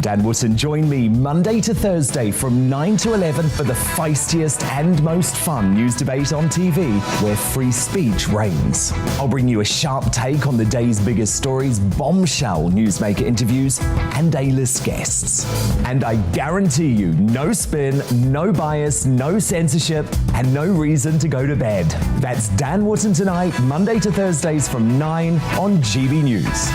Dan Wootton. Join me Monday to Thursday from 9 to 11 for the feistiest and most fun news debate on TV, where free speech reigns. I'll bring you a sharp take on the day's biggest stories, bombshell newsmaker interviews, and A-list guests. And I guarantee you, no spin, no bias, no censorship, and no reason to go to bed. That's Dan Wootton tonight, Monday to Thursdays from 9 on GB News.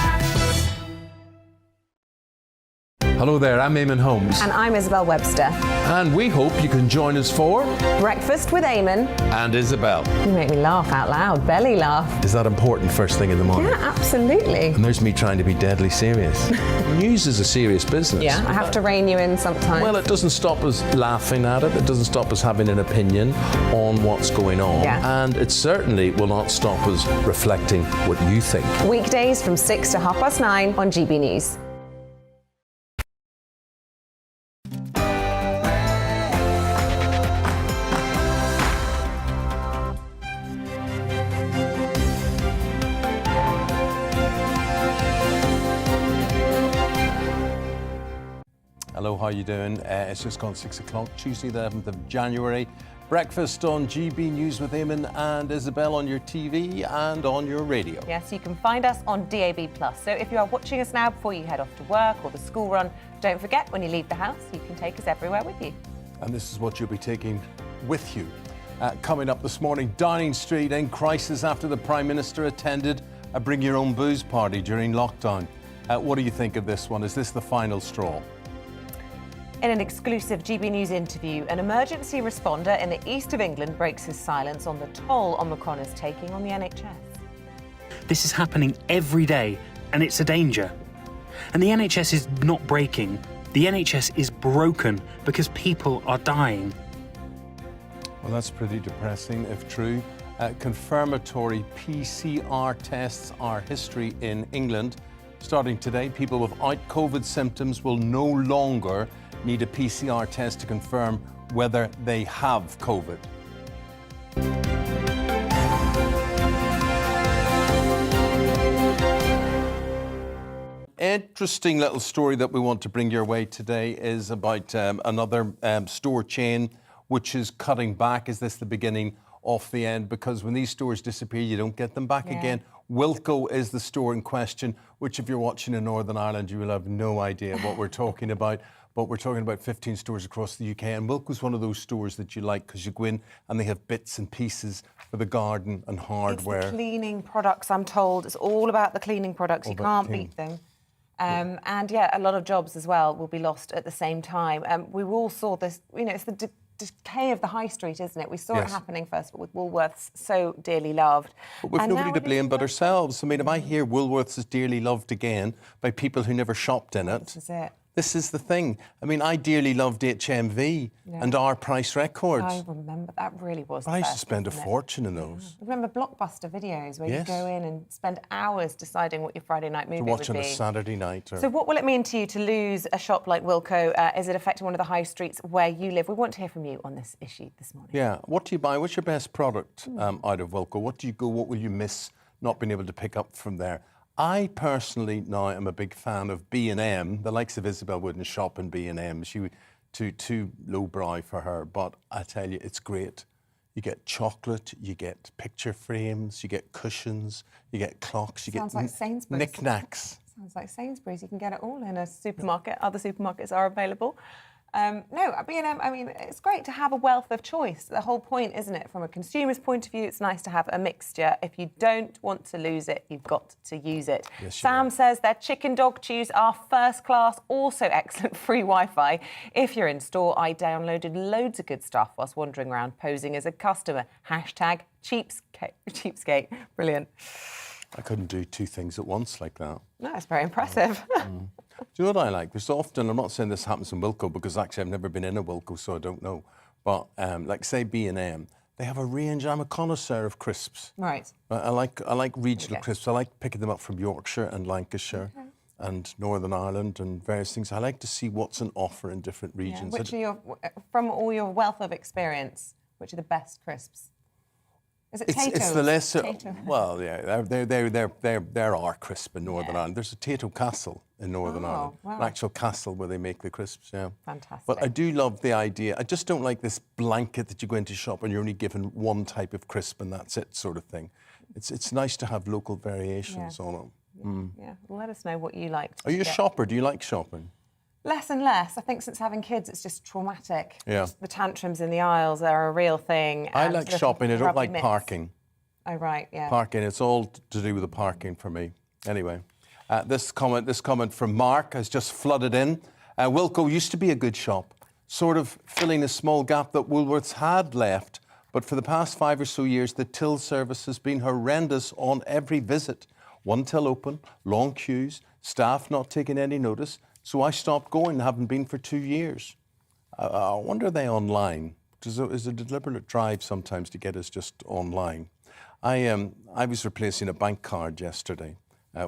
Hello there, I'm Eamonn Holmes. And I'm Isabel Webster. And we hope you can join us for Breakfast with Eamonn and Isabel. You make me laugh out loud, belly laugh. Is that important first thing in the morning? Yeah, absolutely. And there's me trying to be deadly serious. News is a serious business. Yeah, I have to rein you in sometimes. Well, it doesn't stop us laughing at it. It doesn't stop us having an opinion on what's going on. Yeah. And it certainly will not stop us reflecting what you think. Weekdays from 6 to 9:30 on GB News. Hello, how are you doing? It's just gone 6 o'clock, Tuesday the 11th of January. Breakfast on GB News with Eamonn and Isabel on your TV and on your radio. Yes, you can find us on DAB+. So if you are watching us now before you head off to work or the school run, don't forget when you leave the house, you can take us everywhere with you. And this is what you'll be taking with you. Coming up this morning, Downing Street in crisis after the Prime Minister attended a bring your own booze party during lockdown. What do you think of this one? Is this the final straw? In an exclusive GB News interview, an emergency responder in the east of England breaks his silence on the toll Omicron is taking on the NHS. This is happening every day, and it's a danger. And the NHS is not breaking. The NHS is broken because people are dying. Well, that's pretty depressing, if true. Confirmatory PCR tests are history in England. Starting today, people without COVID symptoms will no longer need a PCR test to confirm whether they have COVID. Interesting little story that we want to bring your way today is about another store chain which is cutting back. Is this the beginning of the end? Because when these stores disappear, you don't get them back again. Wilko is the store in question, which if you're watching in Northern Ireland, you will have no idea what we're talking about. But we're talking about 15 stores across the UK. And Wilko's one of those stores that you like because you go in and they have bits and pieces for the garden and hardware. It's the cleaning products, I'm told. It's all about the cleaning products. You can't beat them. And yeah, a lot of jobs as well will be lost at the same time. We all saw this, you know, it's the decay of the high street, isn't it? We saw it happening first with Woolworths, so dearly loved. But we've nobody to blame but ourselves. I mean, if I hear Woolworths is dearly loved again by people who never shopped in it. This is it. This is the thing. I mean, I dearly loved HMV and our price records. I remember that really was. I used to spend a fortune in those. I remember Blockbuster videos where you go in and spend hours deciding what your Friday night movie would be. To watch on a Saturday night. So what will it mean to you to lose a shop like Wilko? Is it affecting one of the high streets where you live? We want to hear from you on this issue this morning. Yeah. What do you buy? What's your best product out of Wilko? What do you go? What will you miss not being able to pick up from there? I personally now am a big fan of B&M. The likes of Isabel wouldn't shop in B&M. She would too lowbrow for her. But I tell you, it's great. You get chocolate, you get picture frames, you get cushions, you get clocks, you Sounds get like Sainsbury's. knickknacks. Sounds like Sainsbury's. You can get it all in a supermarket. Other supermarkets are available. No, B&M, I mean, it's great to have a wealth of choice. The whole point, isn't it? From a consumer's point of view, it's nice to have a mixture. If you don't want to lose it, you've got to use it. Yes, Sam says their chicken dog chews are first class, also excellent free Wi-Fi. If you're in store, I downloaded loads of good stuff whilst wandering around posing as a customer. Hashtag cheapskate. Brilliant. I couldn't do two things at once like that. No, it's very impressive. Do you know what I like? There's often, I'm not saying this happens in Wilko because actually I've never been in a Wilko, so I don't know. But like say B&M, they have a range. I'm a connoisseur of crisps. Right. I like regional crisps. I like picking them up from Yorkshire and Lancashire and Northern Ireland and various things. I like to see what's on offer in different regions. Which are from all your wealth of experience, which are the best crisps? Is it Tato's? It's the lesser. Well, yeah, there are crisp in Northern Ireland. There's a Tato Castle in Northern Ireland. Wow. An actual castle where they make the crisps, yeah. Fantastic. But I do love the idea. I just don't like this blanket that you go into shop and you're only given one type of crisp and that's it sort of thing. It's nice to have local variations on them. Yeah, well, let us know what you like. Are you a shopper? Do you like shopping? Less and less. I think since having kids, it's just traumatic. Yeah. The tantrums in the aisles are a real thing. I like shopping. I don't like mitts. parking. Oh, right, yeah. Parking, it's all to do with the parking for me. Anyway, this comment from Mark has just flooded in. Wilko used to be a good shop, sort of filling a small gap that Woolworths had left. But for the past 5 or so years, the till service has been horrendous on every visit. One till open, long queues, staff not taking any notice. So I stopped going and haven't been for 2 years. I wonder are they online? Is a deliberate drive sometimes to get us just online? I was replacing a bank card yesterday,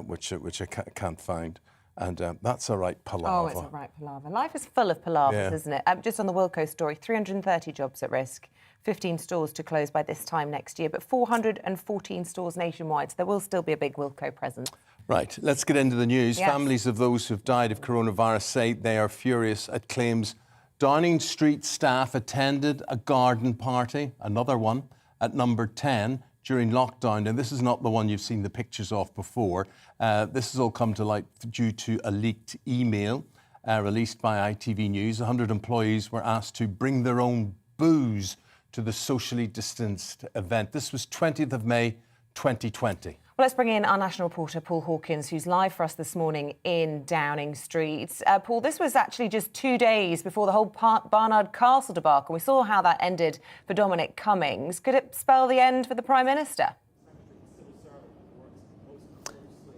which I can't find. And that's a right palaver. Oh, it's a right palaver. Life is full of palavers, isn't it? Just on the Wilko story, 330 jobs at risk, 15 stores to close by this time next year, but 414 stores nationwide, so there will still be a big Wilko presence. Right, let's get into the news. Yes. Families of those who've died of coronavirus say they are furious at claims Downing Street staff attended a garden party, another one, at number 10 during lockdown. And this is not the one you've seen the pictures of before. This has all come to light due to a leaked email released by ITV News. 100 employees were asked to bring their own booze to the socially distanced event. This was 20th of May, 2020. Well, let's bring in our national reporter, Paul Hawkins, who's live for us this morning in Downing Street. Paul, this was actually just 2 days before the whole Barnard Castle debacle. We saw how that ended for Dominic Cummings. Could it spell the end for the Prime Minister?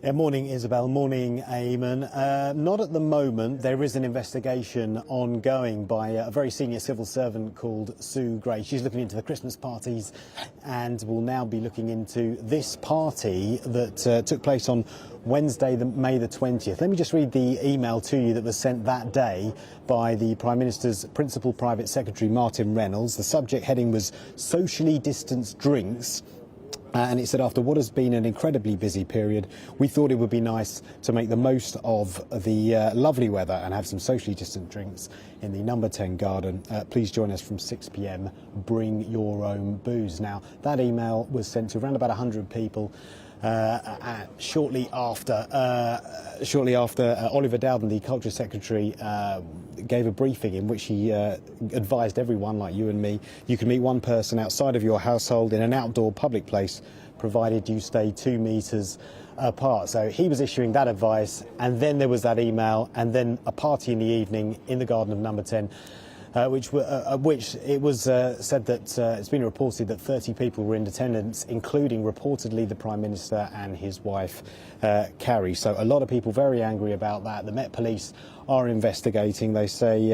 Yeah, morning, Isabel. Morning, Eamonn. Not at the moment. There is an investigation ongoing by a very senior civil servant called Sue Gray. She's looking into the Christmas parties and will now be looking into this party that took place on Wednesday, May the 20th. Let me just read the email to you that was sent that day by the Prime Minister's Principal Private Secretary, Martin Reynolds. The subject heading was socially distanced drinks. And it said, after what has been an incredibly busy period, we thought it would be nice to make the most of the lovely weather and have some socially distant drinks in the number 10 garden. Please join us from 6 p.m. Bring your own booze. Now, that email was sent to around about 100 people shortly after Oliver Dowden, the Culture Secretary, gave a briefing in which he advised everyone, like you and me, you can meet one person outside of your household in an outdoor public place, provided you stay 2 metres apart. So he was issuing that advice, and then there was that email, and then a party in the evening in the garden of number 10. Which it was said that it's been reported that 30 people were in attendance, including reportedly the Prime Minister and his wife, Carrie. So a lot of people very angry about that. The Met Police are investigating. They say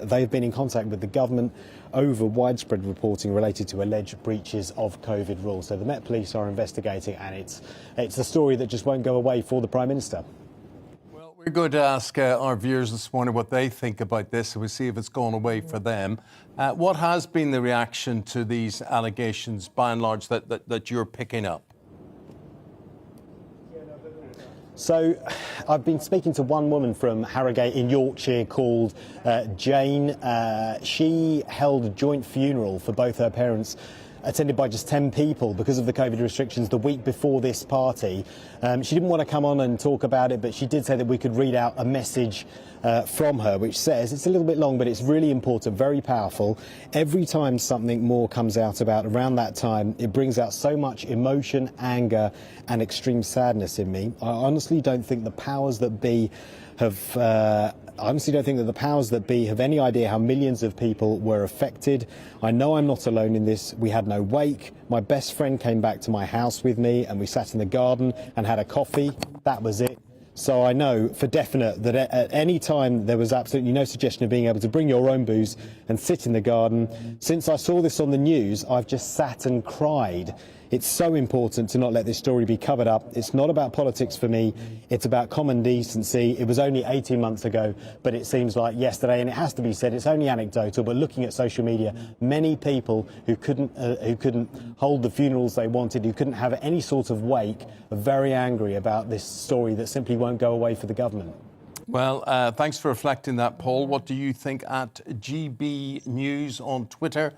they've been in contact with the government over widespread reporting related to alleged breaches of COVID rules. So the Met Police are investigating, and it's a story that just won't go away for the Prime Minister. We're going to ask our viewers this morning what they think about this, and we'll see if it's gone away for them. What has been the reaction to these allegations, by and large, that you're picking up? So I've been speaking to one woman from Harrogate in Yorkshire called Jane. She held a joint funeral for both her parents, attended by just 10 people because of the COVID restrictions the week before this party. She didn't want to come on and talk about it, but she did say that we could read out a message from her, which says, it's a little bit long, but it's really important, very powerful. Every time something more comes out about around that time, it brings out so much emotion, anger, and extreme sadness in me. I honestly don't think the powers that be have any idea how millions of people were affected. I know I'm not alone in this. We had no wake. My best friend came back to my house with me and we sat in the garden and had a coffee. That was it. So I know for definite that at any time there was absolutely no suggestion of being able to bring your own booze and sit in the garden. Since I saw this on the news, I've just sat and cried It's so important to not let this story be covered up. It's not about politics for me. It's about common decency. It was only 18 months ago, but it seems like yesterday, and it has to be said, it's only anecdotal, but looking at social media, many people who couldn't hold the funerals they wanted, who couldn't have any sort of wake, are very angry about this story that simply won't go away for the government. Well, thanks for reflecting that, Paul. What do you think at GBNews on Twitter?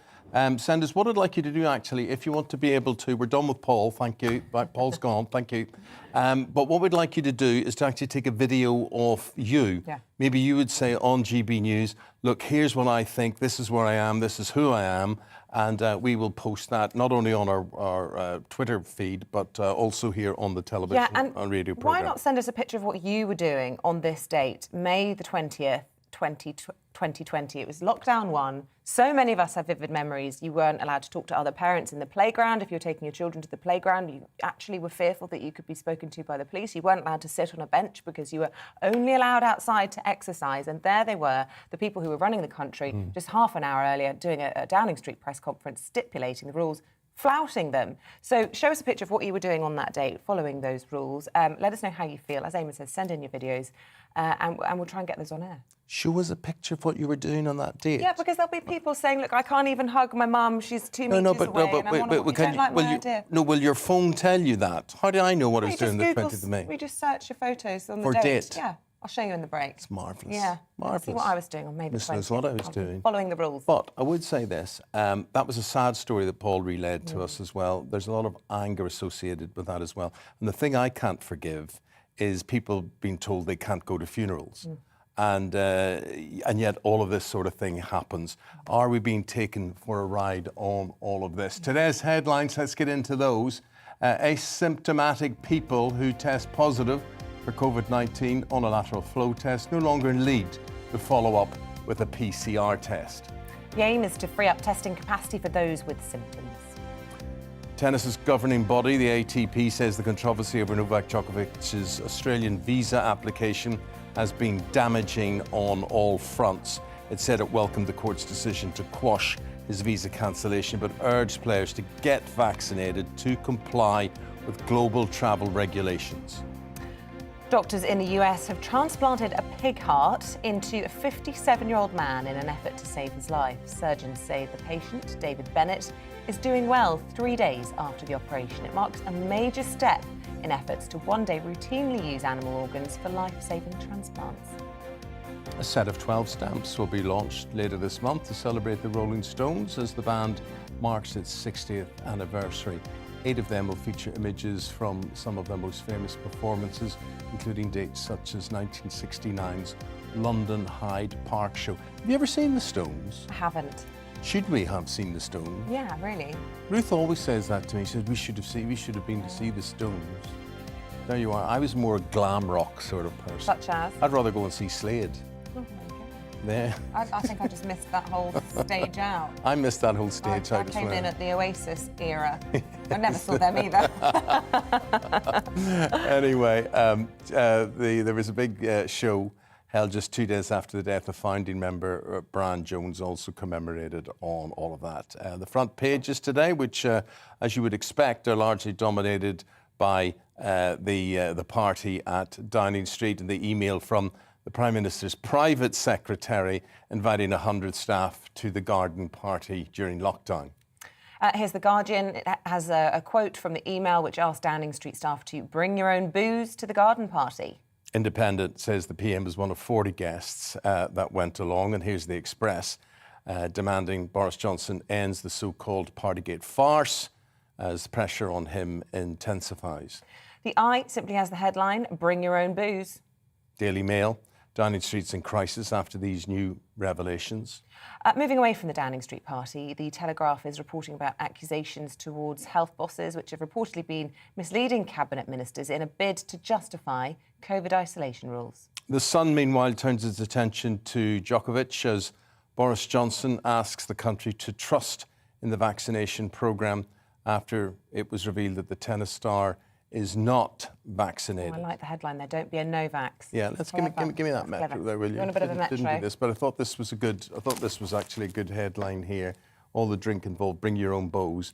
Send us what I'd like you to do, actually, if you want to be able to. We're done with Paul, thank you. Right, Paul's gone, thank you. But what we'd like you to do is to actually take a video of you. Yeah. Maybe you would say on GB News, look, here's what I think, this is where I am, this is who I am, and we will post that not only on our Twitter feed, but also here on the television and radio programme. Why not send us a picture of what you were doing on this date, May the 20th, 2020. It was lockdown 1. So many of us have vivid memories. You weren't allowed to talk to other parents in the playground. If you were taking your children to the playground, you actually were fearful that you could be spoken to by the police. You weren't allowed to sit on a bench because you were only allowed outside to exercise. And there they were, the people who were running the country, just half an hour earlier, doing a Downing Street press conference, stipulating the rules, flouting them. So show us a picture of what you were doing on that date, following those rules. Let us know how you feel. As Eamonn says, send in your videos and we'll try and get those on air. Show us a picture of what you were doing on that date. Yeah, because there'll be people saying, look, I can't even hug my mum, she's 2 meters away, and I want to will your phone tell you that? How do I know what I was doing the 20th of May? We just search your photos on the For date? Yeah, I'll show you in the break. It's marvellous. Yeah. Marvellous. See what I was doing on May the 20th. Knows what I was doing. Following the rules. But I would say this, that was a sad story that Paul relayed to us as well. There's a lot of anger associated with that as well. And the thing I can't forgive is people being told they can't go to funerals. And yet all of this sort of thing happens. Are we being taken for a ride on all of this? Today's headlines, let's get into those. Asymptomatic people who test positive for COVID-19 on a lateral flow test no longer need to follow up with a PCR test. The aim is to free up testing capacity for those with symptoms. Tennis's governing body, the ATP, says the controversy over Novak Djokovic's Australian visa application has been damaging on all fronts. It said it welcomed the court's decision to quash his visa cancellation, but urged players to get vaccinated to comply with global travel regulations. Doctors in the US have transplanted a pig heart into a 57-year-old man in an effort to save his life. Surgeons say the patient, David Bennett, is doing well 3 days after the operation. It marks a major step in efforts to one day routinely use animal organs for life-saving transplants. A set of 12 stamps will be launched later this month to celebrate the Rolling Stones as the band marks its 60th anniversary. 8 of them will feature images from some of their most famous performances, including dates such as 1969's London Hyde Park show. Have you ever seen the Stones? I haven't. Should we have seen the Stones? Yeah, really. Ruth always says that to me. She says we should have been to see the Stones. There you are. I was more a glam rock sort of person. Such as? I'd rather go and see Slade. Oh my God. There. I think I just missed that whole stage out. I missed that whole stage out as well. I came in at the Oasis era. I never saw them either. Anyway, there was a big show held just 2 days after the death of founding member Brian Jones, also commemorated on all of that. The front pages today, which, as you would expect, are largely dominated by the party at Downing Street and the email from the Prime Minister's private secretary inviting 100 staff to the garden party during lockdown. Here's The Guardian. It has a quote from the email which asked Downing Street staff to bring your own booze to the garden party. Independent says the PM was one of 40 guests that went along, and here's the Express demanding Boris Johnson ends the so-called Partygate farce as pressure on him intensifies. The Eye simply has the headline, bring your own booze. Daily Mail, Downing Street's in crisis after these new revelations. Moving away from the Downing Street party, the Telegraph is reporting about accusations towards health bosses which have reportedly been misleading cabinet ministers in a bid to justify COVID isolation rules. The Sun, meanwhile, turns its attention to Djokovic as Boris Johnson asks the country to trust in the vaccination programme after it was revealed that the tennis star is not vaccinated. Oh, I like the headline there. Don't be a Novax. Yeah, give me that metro there, will you? You want a bit of a metro? Didn't do this, but I thought this was actually a good headline here. All the drink involved. Bring your own bows.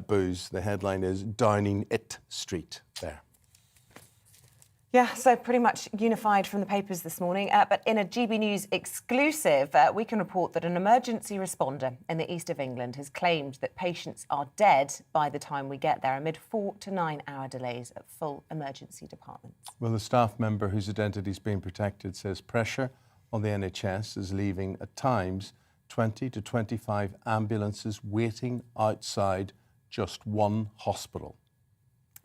booze. The headline is Downing It Street there. Yeah, so pretty much unified from the papers this morning. But in a GB News exclusive, we can report that an emergency responder in the east of England has claimed that patients are dead by the time we get there amid 4 to 9 hour delays at full emergency departments. Well, the staff member whose identity is being protected says pressure on the NHS is leaving at times 20 to 25 ambulances waiting outside just one hospital.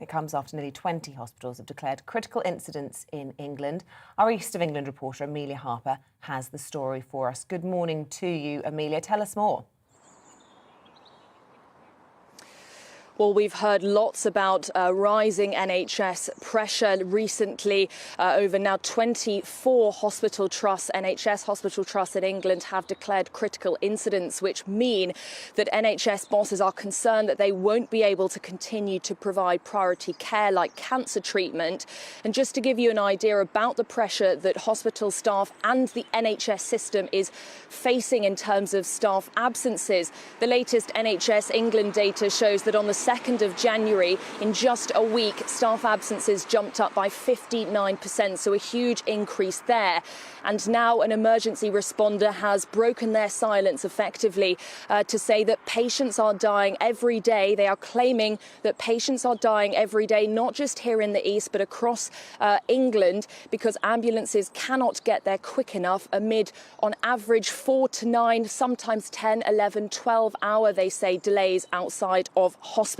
It comes after nearly 20 hospitals have declared critical incidents in England. Our East of England reporter, Amelia Harper, has the story for us. Good morning to you, Amelia. Tell us more. Well, we've heard lots about rising NHS pressure recently. Over now 24 hospital trusts, NHS hospital trusts in England have declared critical incidents, which mean that NHS bosses are concerned that they won't be able to continue to provide priority care like cancer treatment. And just to give you an idea about the pressure that hospital staff and the NHS system is facing in terms of staff absences, the latest NHS England data shows that on the 2nd of January, in just a week, staff absences jumped up by 59%, so a huge increase there. And now an emergency responder has broken their silence effectively to say that patients are dying every day. They are claiming that patients are dying every day, not just here in the east, but across England, because ambulances cannot get there quick enough amid, on average, 4 to 9, sometimes 10, 11, 12 hour, they say, delays outside of hospitals.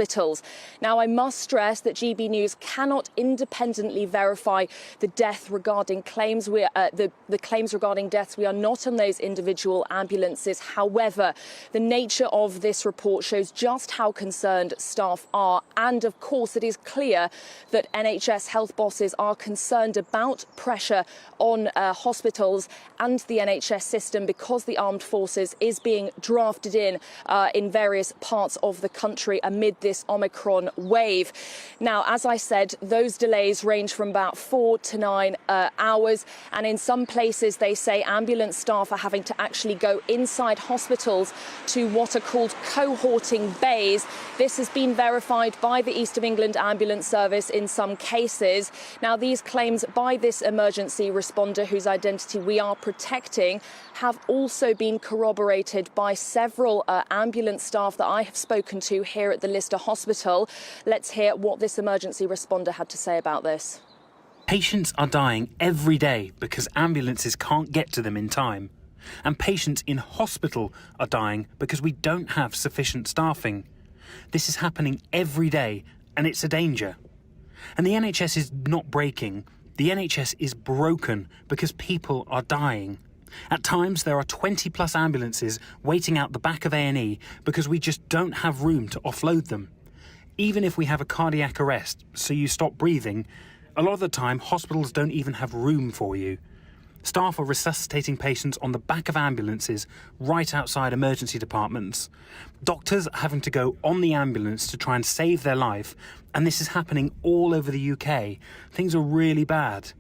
Now, I must stress that GB News cannot independently verify the death regarding claims. The claims regarding deaths. We are not on those individual ambulances. However, the nature of this report shows just how concerned staff are. And of course, it is clear that NHS health bosses are concerned about pressure on hospitals and the NHS system because the armed forces is being drafted in various parts of the country amid this Omicron wave. Now, as I said, those delays range from about 4 to 9 hours, and in some places they say ambulance staff are having to actually go inside hospitals to what are called cohorting bays. This has been verified by the East of England Ambulance Service in some cases. Now, these claims by this emergency responder, whose identity we are protecting, have also been corroborated by several ambulance staff that I have spoken to here at the Lister Hospital. Let's hear what this emergency responder had to say about this. Patients are dying every day because ambulances can't get to them in time. And patients in hospital are dying because we don't have sufficient staffing. This is happening every day, and it's a danger. And the NHS is not breaking. The NHS is broken because people are dying. At times, there are 20 plus ambulances waiting out the back of A&E because we just don't have room to offload them. Even if we have a cardiac arrest, so you stop breathing, a lot of the time, hospitals don't even have room for you. Staff are resuscitating patients on the back of ambulances right outside emergency departments. Doctors are having to go on the ambulance to try and save their life, and this is happening all over the UK. Things are really bad.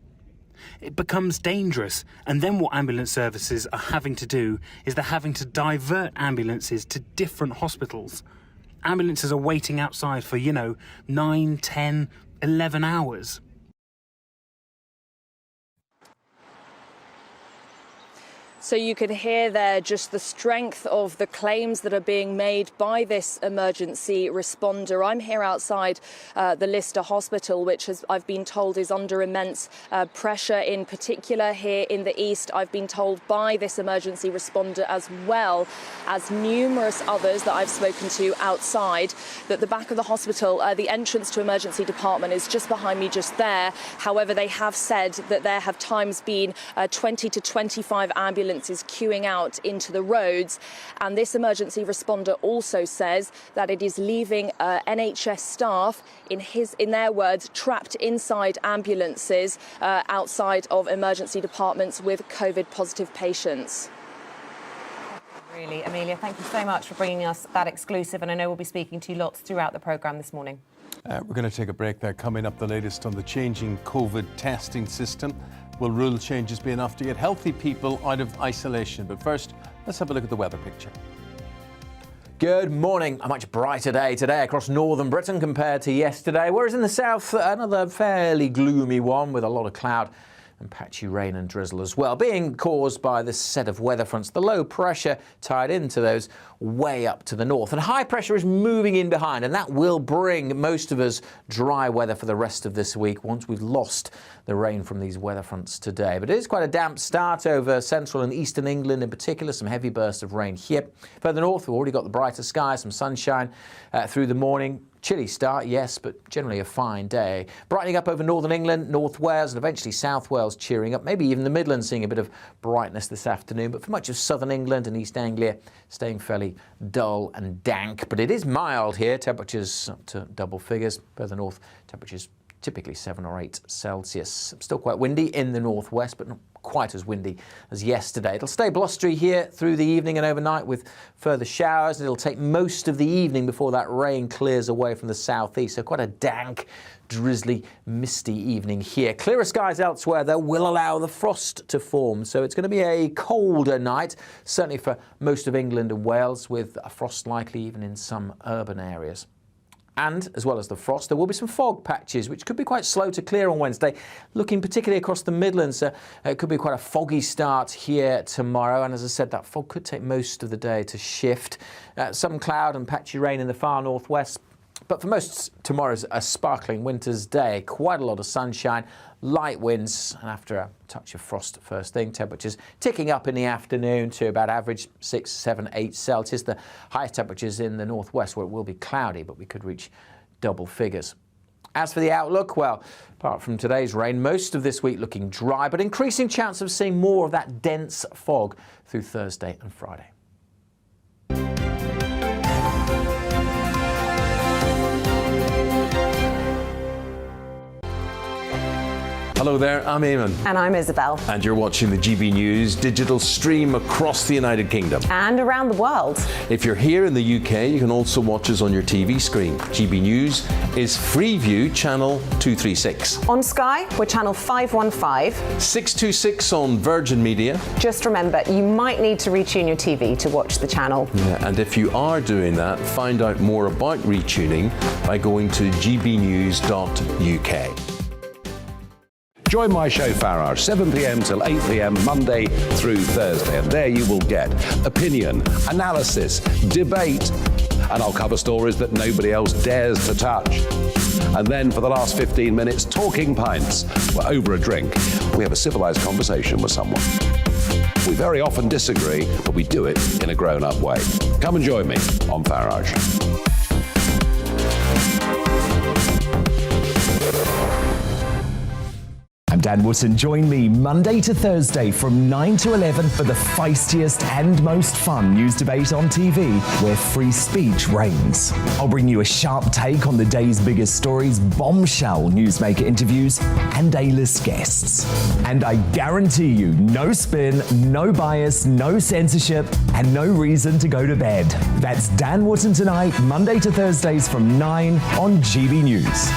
It becomes dangerous, and then what ambulance services are having to do is they're having to divert ambulances to different hospitals. Ambulances are waiting outside for, 9, 10, 11 hours. So you can hear there just the strength of the claims that are being made by this emergency responder. I'm here outside the Lister Hospital, which I've been told is under immense pressure, in particular here in the east. I've been told by this emergency responder, as well as numerous others that I've spoken to outside, that the back of the hospital, the entrance to emergency department is just behind me just there. However, they have said that there have times been 20 to 25 ambulances queuing out into the roads, and this emergency responder also says that it is leaving NHS staff, in their words, trapped inside ambulances outside of emergency departments with COVID positive patients. Really, Amelia, thank you so much for bringing us that exclusive, and I know we'll be speaking to you lots throughout the programme this morning. We're going to take a break there. Coming up, the latest on the changing COVID testing system. Will rule changes be enough to get healthy people out of isolation? But first, let's have a look at the weather picture. Good morning. A much brighter day today across northern Britain compared to yesterday, whereas in the south, another fairly gloomy one with a lot of cloud and patchy rain and drizzle as well, being caused by this set of weather fronts. The low pressure tied into those way up to the north, and high pressure is moving in behind, and that will bring most of us dry weather for the rest of this week once we've lost the rain from these weather fronts today. But it is quite a damp start over central and eastern England in particular, some heavy bursts of rain here. Further north, we've already got the brighter skies, some sunshine through the morning. Chilly start, yes, but generally a fine day. Brightening up over northern England, North Wales and eventually South Wales cheering up. Maybe even the Midlands seeing a bit of brightness this afternoon. But for much of southern England and East Anglia, staying fairly dull and dank. But it is mild here, temperatures up to double figures. Further north, temperatures typically 7 or 8 Celsius. Still quite windy in the northwest, but not quite as windy as yesterday. It'll stay blustery here through the evening and overnight with further showers. It'll take most of the evening before that rain clears away from the southeast. So quite a dank, drizzly, misty evening here. Clearer skies elsewhere, though, will allow the frost to form. So it's going to be a colder night, certainly for most of England and Wales, with a frost likely even in some urban areas. And, as well as the frost, there will be some fog patches, which could be quite slow to clear on Wednesday. Looking particularly across the Midlands, it could be quite a foggy start here tomorrow. And as I said, that fog could take most of the day to shift. Some cloud and patchy rain in the far northwest. But for most, tomorrow's a sparkling winter's day. Quite a lot of sunshine, light winds, and after a touch of frost first thing, temperatures ticking up in the afternoon to about average 6, 7, 8 Celsius. The highest temperatures in the northwest, where it will be cloudy, but we could reach double figures. As for the outlook, well, apart from today's rain, most of this week looking dry, but increasing chance of seeing more of that dense fog through Thursday and Friday. Hello there, I'm Eamonn. And I'm Isabel. And you're watching the GB News digital stream across the United Kingdom. And around the world. If you're here in the UK, you can also watch us on your TV screen. GB News is Freeview channel 236. On Sky, we're channel 515. 626 on Virgin Media. Just remember, you might need to retune your TV to watch the channel. Yeah, and if you are doing that, find out more about retuning by going to gbnews.uk. Join my show Farage, 7 p.m. till 8 p.m. Monday through Thursday. And there you will get opinion, analysis, debate, and I'll cover stories that nobody else dares to touch. And then for the last 15 minutes, talking pints. We're over a drink. We have a civilized conversation with someone. We very often disagree, but we do it in a grown-up way. Come and join me on Farage. I'm Dan Wootton. Join me Monday to Thursday from 9 to 11 for the feistiest and most fun news debate on TV, where free speech reigns. I'll bring you a sharp take on the day's biggest stories, bombshell newsmaker interviews, and A-list guests. And I guarantee you, no spin, no bias, no censorship, and no reason to go to bed. That's Dan Wootton tonight, Monday to Thursdays from 9 on GB News.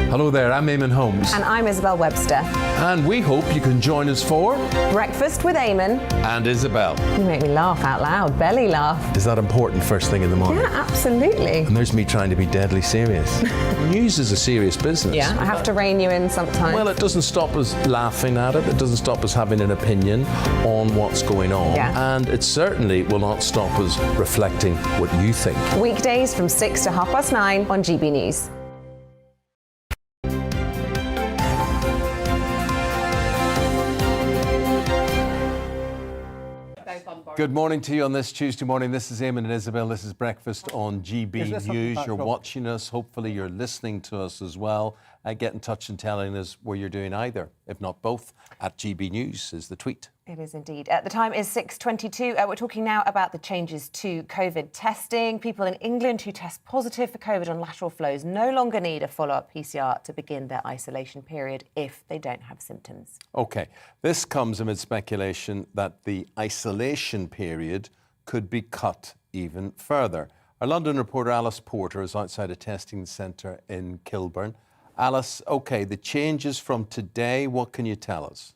Hello there, I'm Eamonn Holmes. And I'm Isabel Webster. And we hope you can join us for Breakfast with Eamonn. And Isabel. You make me laugh out loud, belly laugh. Is that important first thing in the morning? Yeah, absolutely. And there's me trying to be deadly serious. News is a serious business. Yeah, I have to rein you in sometimes. Well, it doesn't stop us laughing at it. It doesn't stop us having an opinion on what's going on. Yeah. And it certainly will not stop us reflecting what you think. Weekdays from 6 to 9:30 on GB News. Good morning to you on this Tuesday morning. This is Eamonn and Isabel. This is Breakfast on GB News. You're watching us. Hopefully you're listening to us as well. Get in touch and telling us where you're doing either, if not both, at GB News is the tweet. It is indeed. The time is 6:22. We're talking now about the changes to COVID testing. People in England who test positive for COVID on lateral flows no longer need a follow-up PCR to begin their isolation period if they don't have symptoms. OK, this comes amid speculation that the isolation period could be cut even further. Our London reporter Alice Porter is outside a testing centre in Kilburn. Alice, OK, the changes from today, what can you tell us?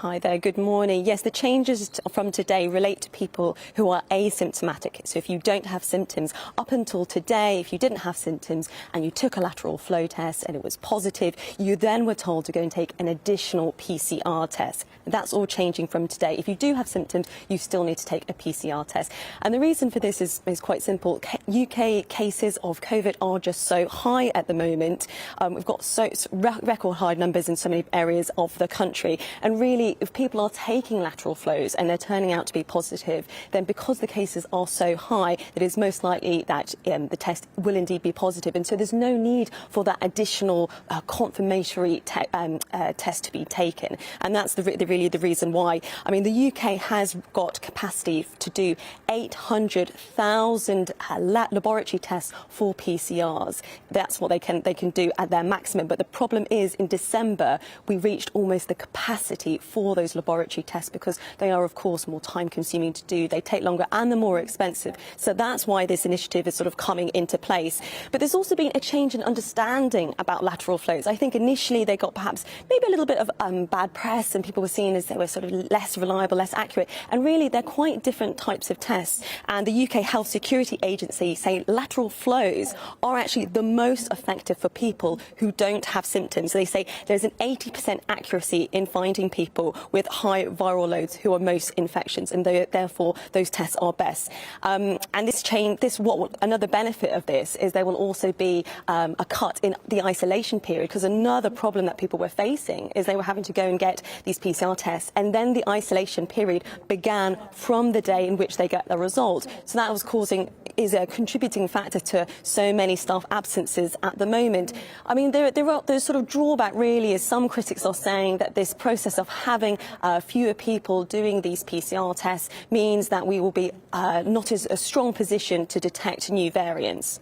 Hi there, good morning. Yes, the changes from today relate to people who are asymptomatic. So if you don't have symptoms, up until today, if you didn't have symptoms and you took a lateral flow test and it was positive, you then were told to go and take an additional PCR test. That's all changing from today. If you do have symptoms, you still need to take a PCR test. And the reason for this is quite simple. UK cases of COVID are just so high at the moment. We've got record high numbers in so many areas of the country. And really, if people are taking lateral flows and they're turning out to be positive, then because the cases are so high, it is most likely that the test will indeed be positive. And so there's no need for that additional confirmatory test to be taken. And that's really the reason why. I mean, the UK has got capacity to do 800,000 laboratory tests for PCRs. That's what they can do at their maximum. But the problem is, in December, we reached almost the capacity for those laboratory tests because they are, of course, more time-consuming to do. They take longer and they're more expensive. So that's why this initiative is sort of coming into place. But there's also been a change in understanding about lateral flows. I think initially they got perhaps maybe a little bit of bad press, and people were seen as they were sort of less reliable, less accurate. And really, they're quite different types of tests. And the UK Health Security Agency say lateral flows are actually the most effective for people who don't have symptoms. They say there's an 80% accuracy in finding people with high viral loads who are most infections, and therefore those tests are best. And another benefit of this is there will also be a cut in the isolation period, because another problem that people were facing is they were having to go and get these PCR tests, and then the isolation period began from the day in which they get the result. So that is a contributing factor to so many staff absences at the moment. I mean, there's sort of drawback really, is some critics are saying that this process of having fewer people doing these PCR tests means that we will be not as a strong position to detect new variants.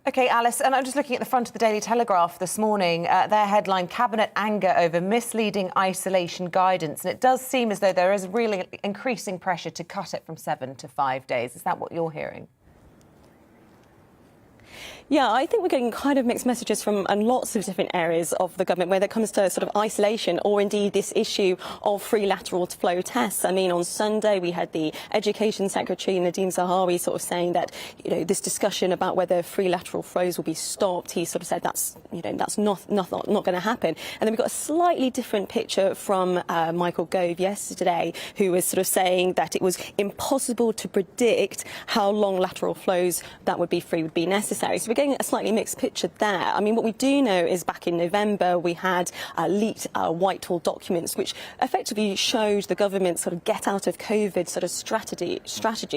OK, Alice, and I'm just looking at the front of the Daily Telegraph this morning. Their headline, Cabinet anger over misleading isolation guidance. And it does seem as though there is really increasing pressure to cut it from 7 to 5 days. Is that what you're hearing? Yeah, I think we're getting kind of mixed messages from lots of different areas of the government when it comes to sort of isolation, or indeed this issue of free lateral flow tests. I mean, on Sunday we had the Education Secretary Nadeem Zahawi sort of saying that, this discussion about whether free lateral flows will be stopped. He sort of said that's not going to happen. And then we got a slightly different picture from Michael Gove yesterday, who was sort of saying that it was impossible to predict how long lateral flows that would be free would be necessary. So we're getting a slightly mixed picture there. I mean, what we do know is back in November we had leaked Whitehall documents which effectively showed the government's sort of get out of COVID sort of strategy,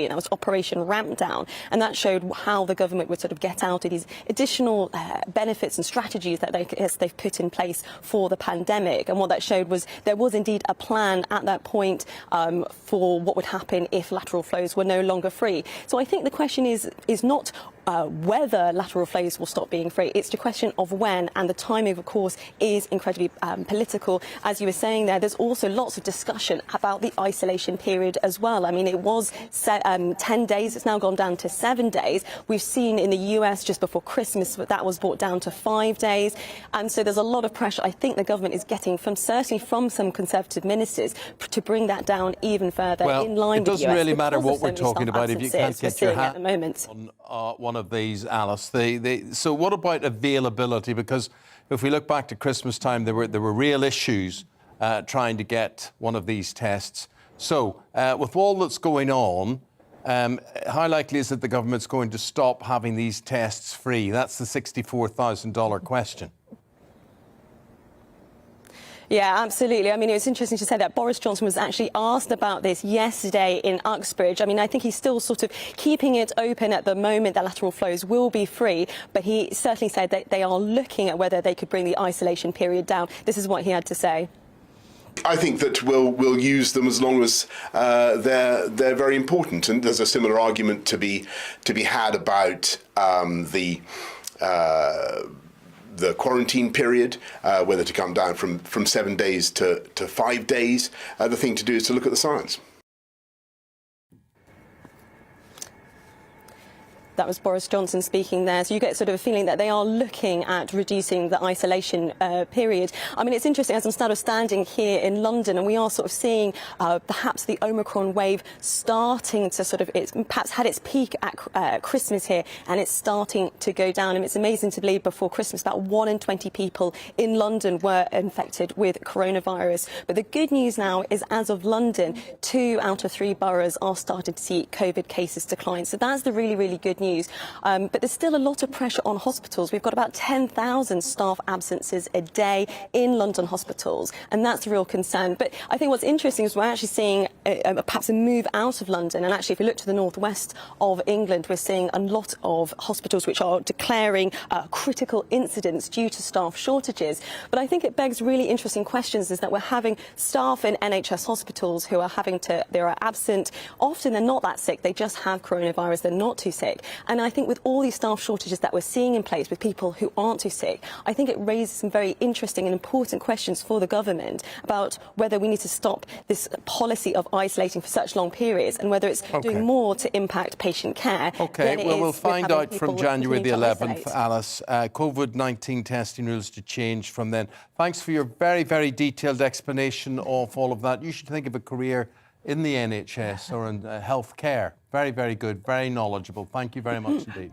and that was Operation Ramp Down, and that showed how the government would sort of get out of these additional benefits and strategies that they've put in place for the pandemic. And what that showed was there was indeed a plan at that point for what would happen if lateral flows were no longer free. So I think the question is not whether lateral flows will stop being free. It's the question of when, and the timing, of course, is incredibly political. As you were saying there's also lots of discussion about the isolation period as well. I mean, it was 10 days. It's now gone down to 7 days. We've seen in the US just before Christmas that was brought down to 5 days. And so there's a lot of pressure I think the government is getting certainly from some Conservative ministers to bring that down even further in line with the US. It doesn't really matter what we're talking about if you can't get your hand on one of these, Alice. So what about availability? Because if we look back to Christmas time, there were real issues trying to get one of these tests. So with all that's going on, how likely is it the government's going to stop having these tests free? That's the $64,000 question. Yeah, absolutely. I mean, it was interesting to say that Boris Johnson was actually asked about this yesterday in Uxbridge. I mean, I think he's still sort of keeping it open at the moment that lateral flows will be free, but he certainly said that they are looking at whether they could bring the isolation period down. This is what he had to say. I think that we'll use them as long as they're very important, and there's a similar argument to be had about the quarantine period, whether to come down from 7 days to 5 days. The thing to do is to look at the science. That was Boris Johnson speaking there. So you get sort of a feeling that they are looking at reducing the isolation period. I mean, it's interesting, as I'm sort of standing here in London, and we are sort of seeing perhaps the Omicron wave starting to sort of, it's perhaps had its peak at Christmas here, and it's starting to go down. And it's amazing to believe before Christmas, about 1 in 20 people in London were infected with coronavirus. But the good news now is, as of London, 2 out of 3 boroughs are starting to see COVID cases decline. So that's the really, really good news. But there's still a lot of pressure on hospitals. We've got about 10,000 staff absences a day in London hospitals, and that's a real concern. But I think what's interesting is we're actually seeing perhaps a move out of London. And actually, if you look to the northwest of England, we're seeing a lot of hospitals which are declaring critical incidents due to staff shortages. But I think it begs really interesting questions, is that we're having staff in NHS hospitals who are they are absent. Often they're not that sick, they just have coronavirus, they're not too sick. And I think with all these staff shortages that we're seeing in place with people who aren't too sick, I think it raises some very interesting and important questions for the government about whether we need to stop this policy of isolating for such long periods, and whether it's doing more to impact patient care. OK, well, we'll find out from January the 11th, Alice. COVID-19 testing rules to change from then. Thanks for your very, very detailed explanation of all of that. You should think of a career in the NHS or in healthcare. Very, very good, very knowledgeable. Thank you very much indeed.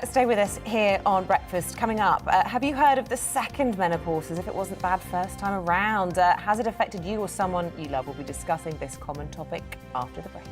Stay with us here on Breakfast. Coming up, have you heard of the second menopause, as if it wasn't bad first time around? Has it affected you or someone you love? We'll be discussing this common topic after the break.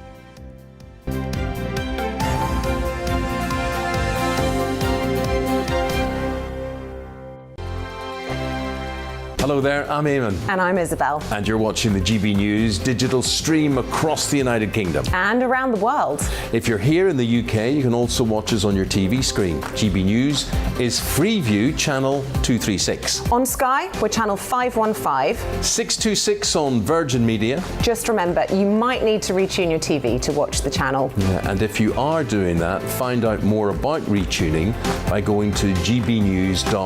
Hello there, I'm Eamonn. And I'm Isabel. And you're watching the GB News digital stream across the United Kingdom. And around the world. If you're here in the UK, you can also watch us on your TV screen. GB News is Freeview channel 236. On Sky, we're channel 515. 626 on Virgin Media. Just remember, you might need to retune your TV to watch the channel. Yeah, and if you are doing that, find out more about retuning by going to gbnews.uk.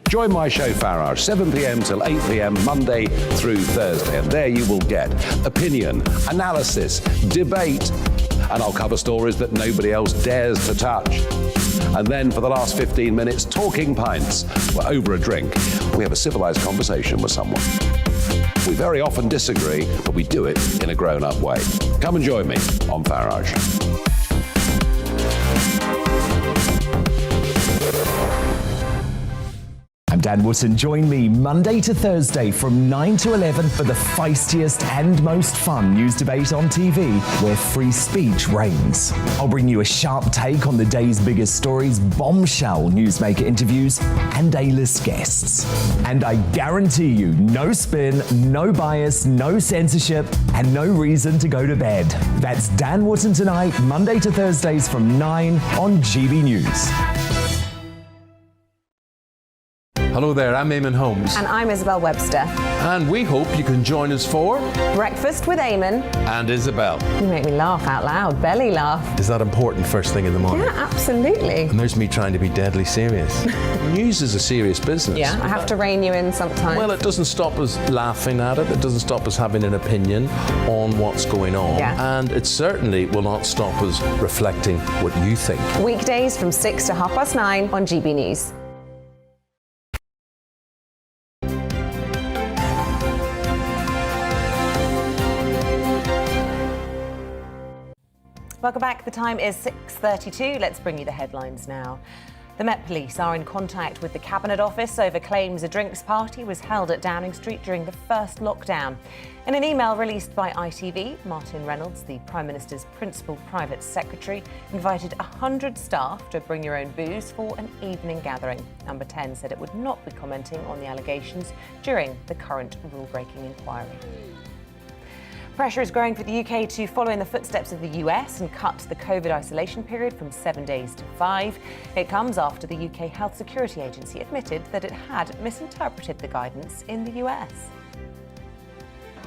Join my show Farage, 7 p.m. till 8 p.m. Monday through Thursday. And there you will get opinion, analysis, debate, and I'll cover stories that nobody else dares to touch. And then for the last 15 minutes, talking pints. We're over a drink. We have a civilized conversation with someone. We very often disagree, but we do it in a grown-up way. Come and join me on Farage. I'm Dan Wootton. Join me Monday to Thursday from 9 to 11 for the feistiest and most fun news debate on TV, where free speech reigns. I'll bring you a sharp take on the day's biggest stories, bombshell newsmaker interviews, and A-list guests. And I guarantee you, no spin, no bias, no censorship, and no reason to go to bed. That's Dan Wootton tonight, Monday to Thursdays from 9 on GB News. Hello there, I'm Eamonn Holmes. And I'm Isabel Webster. And we hope you can join us for Breakfast with Eamonn. And Isabel. You make me laugh out loud, belly laugh. Is that important first thing in the morning? Yeah, absolutely. And there's me trying to be deadly serious. News is a serious business. Yeah, I have to rein you in sometimes. Well, it doesn't stop us laughing at it. It doesn't stop us having an opinion on what's going on. Yeah. And it certainly will not stop us reflecting what you think. Weekdays from 6 to 9:30 on GB News. Welcome back. The time is 6:32. Let's bring you the headlines now. The Met Police are in contact with the Cabinet Office over claims a drinks party was held at Downing Street during the first lockdown. In an email released by ITV, Martin Reynolds, the Prime Minister's principal private secretary, invited 100 staff to bring your own booze for an evening gathering. Number 10 said it would not be commenting on the allegations during the current rule-breaking inquiry. Pressure is growing for the UK to follow in the footsteps of the US and cut the COVID isolation period from 7 days to 5. It comes after the UK Health Security Agency admitted that it had misinterpreted the guidance in the US.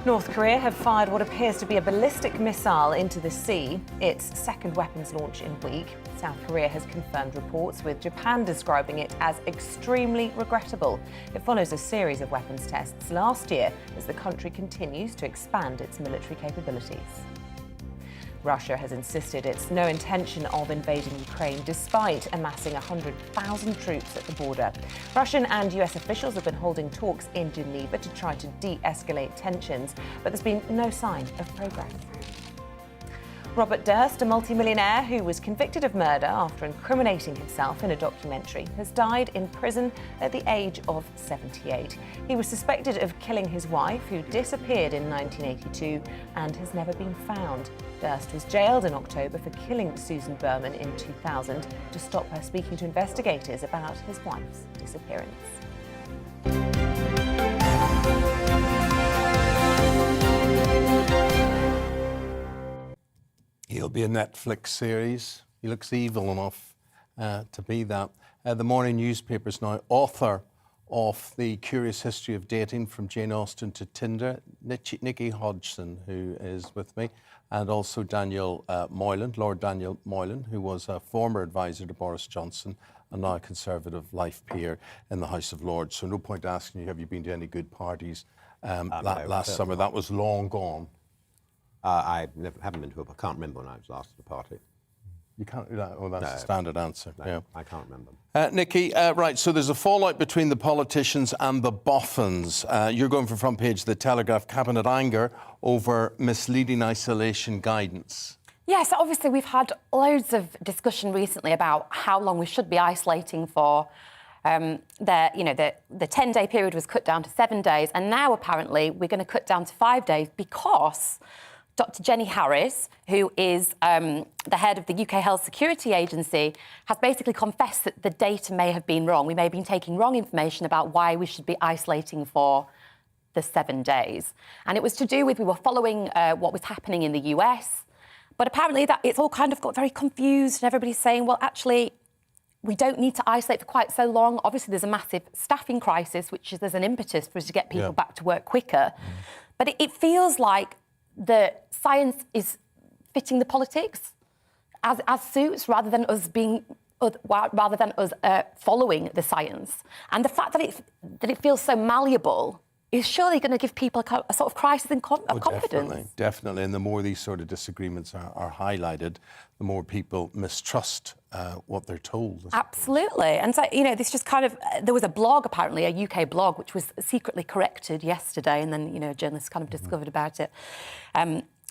North Korea have fired what appears to be a ballistic missile into the sea, its second weapons launch in a week. South Korea has confirmed reports, with Japan describing it as extremely regrettable. It follows a series of weapons tests last year as the country continues to expand its military capabilities. Russia has insisted it's no intention of invading Ukraine, despite amassing 100,000 troops at the border. Russian and US officials have been holding talks in Geneva to try to de-escalate tensions, but there's been no sign of progress. Robert Durst, a multimillionaire who was convicted of murder after incriminating himself in a documentary, has died in prison at the age of 78. He was suspected of killing his wife, who disappeared in 1982 and has never been found. Durst was jailed in October for killing Susan Berman in 2000 to stop her speaking to investigators about his wife's disappearance. He'll be a Netflix series. He looks evil enough to be that. The morning newspaper's now author of The Curious History of Dating from Jane Austen to Tinder, Nikki Hodgson, who is with me, and also Daniel Moylan, Lord Daniel Moylan, who was a former advisor to Boris Johnson and now a Conservative life peer in the House of Lords. So no point asking you, have you been to any good parties last summer? That was long gone. I haven't been to I can't remember when I was last at a party. You can't do that? Oh, that's a standard answer. No, yeah. I can't remember. Nikki, right, so there's a fallout between the politicians and the boffins. You're going for front page of the Telegraph, cabinet anger over misleading isolation guidance. Yes, obviously we've had loads of discussion recently about how long we should be isolating for. The 10-day period was cut down to 7 days, and now apparently we're going to cut down to 5 days because Dr. Jenny Harris, who is the head of the UK Health Security Agency, has basically confessed that the data may have been wrong. We may have been taking wrong information about why we should be isolating for the 7 days. And it was to do with, we were following what was happening in the US, but apparently that it's all kind of got very confused and everybody's saying, well, actually, we don't need to isolate for quite so long. Obviously, there's a massive staffing crisis, which is there's an impetus for us to get people back to work quicker. But it feels like the science is fitting the politics as suits rather than us following the science. And the fact that it feels so malleable is surely going to give people a sort of crisis of confidence. Definitely. And the more these sort of disagreements are highlighted, the more people mistrust what they're told. Absolutely. And so, this just kind of... There was a blog, apparently, a UK blog, which was secretly corrected yesterday, and then, journalists kind of discovered about it,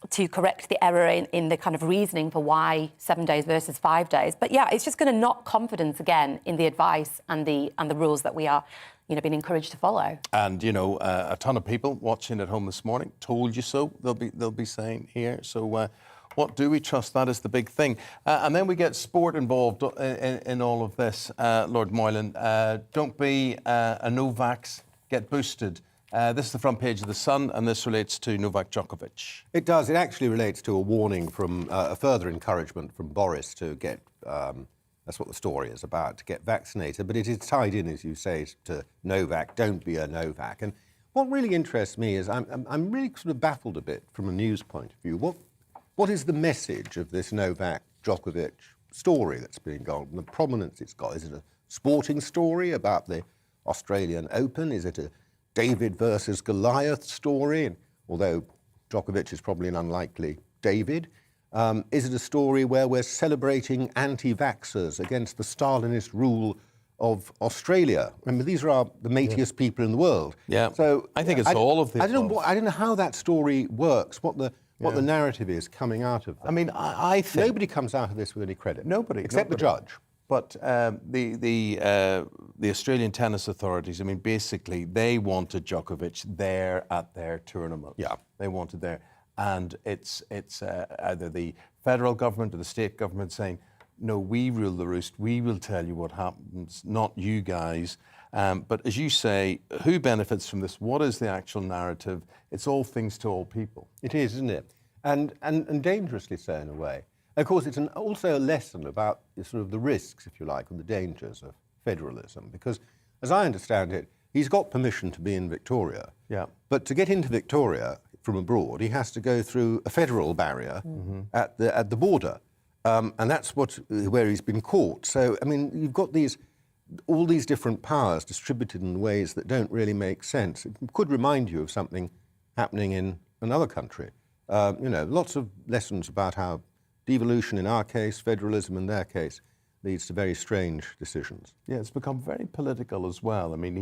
to correct the error in the kind of reasoning for why 7 days versus 5 days. But, yeah, it's just going to knock confidence again in the advice and the rules that we are... being encouraged to follow. And, a ton of people watching at home this morning, told you so, they'll be saying here. So what do we trust? That is the big thing. And then we get sport involved in all of this, Lord Moylan. Don't be a no-vax, get boosted. This is the front page of The Sun, and this relates to Novak Djokovic. It does. It actually relates to a warning from a further encouragement from Boris to get... That's what the story is about, to get vaccinated. But it is tied in, as you say, to Novak, don't be a Novak. And what really interests me is I'm really sort of baffled a bit from a news point of view. What is the message of this Novak Djokovic story that's been gone, and the prominence it's got? Is it a sporting story about the Australian Open? Is it a David versus Goliath story? And although Djokovic is probably an unlikely David, is it a story where we're celebrating anti-vaxxers against the Stalinist rule of Australia? Remember, these are the matiest people in the world. Yeah. So I think it's all of the I don't know how that story works. What the narrative is coming out of that. I mean, I think nobody comes out of this with any credit. Nobody, except the judge. But the Australian tennis authorities, I mean, basically, they wanted Djokovic there at their tournament. Yeah. They wanted there. And it's either the federal government or the state government saying, no, we rule the roost, we will tell you what happens, not you guys. But as you say, who benefits from this? What is the actual narrative? It's all things to all people. It is, isn't it? And dangerously so in a way. Of course, it's also a lesson about sort of the risks, if you like, and the dangers of federalism. Because, as I understand it, he's got permission to be in Victoria. Yeah. But to get into Victoria from abroad, he has to go through a federal barrier at the border, and that's where he's been caught. So, I mean, you've got all these different powers distributed in ways that don't really make sense. It could remind you of something happening in another country. Lots of lessons about how devolution in our case, federalism in their case, leads to very strange decisions. Yeah, it's become very political as well. I mean,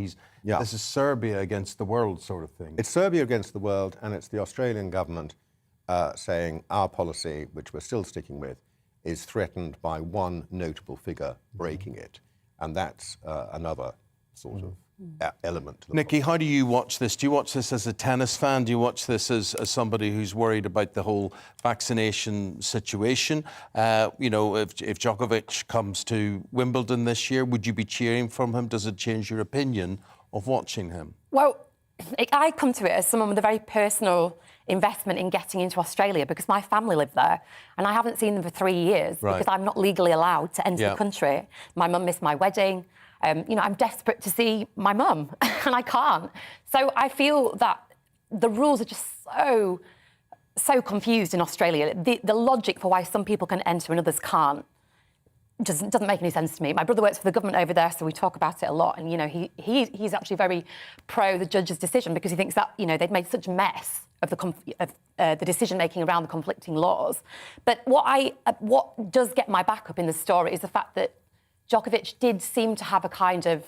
this is Serbia against the world sort of thing. It's Serbia against the world, and it's the Australian government saying our policy, which we're still sticking with, is threatened by one notable figure breaking it. And that's another sort of element. To the Nikki, how do you watch this? Do you watch this as a tennis fan? Do you watch this as somebody who's worried about the whole vaccination situation? If Djokovic comes to Wimbledon this year, would you be cheering for him? Does it change your opinion of watching him? Well, I come to it as someone with a very personal investment in getting into Australia because my family live there and I haven't seen them for 3 years because I'm not legally allowed to enter the country. My mum missed my wedding. I'm desperate to see my mum and I can't. So I feel that the rules are just so confused in Australia. The logic for why some people can enter and others can't doesn't make any sense to me. My brother works for the government over there, so we talk about it a lot. And, he's actually very pro the judge's decision because he thinks that, they've made such a mess of the decision-making around the conflicting laws. But what does get my back up in the story is the fact that Djokovic did seem to have a kind of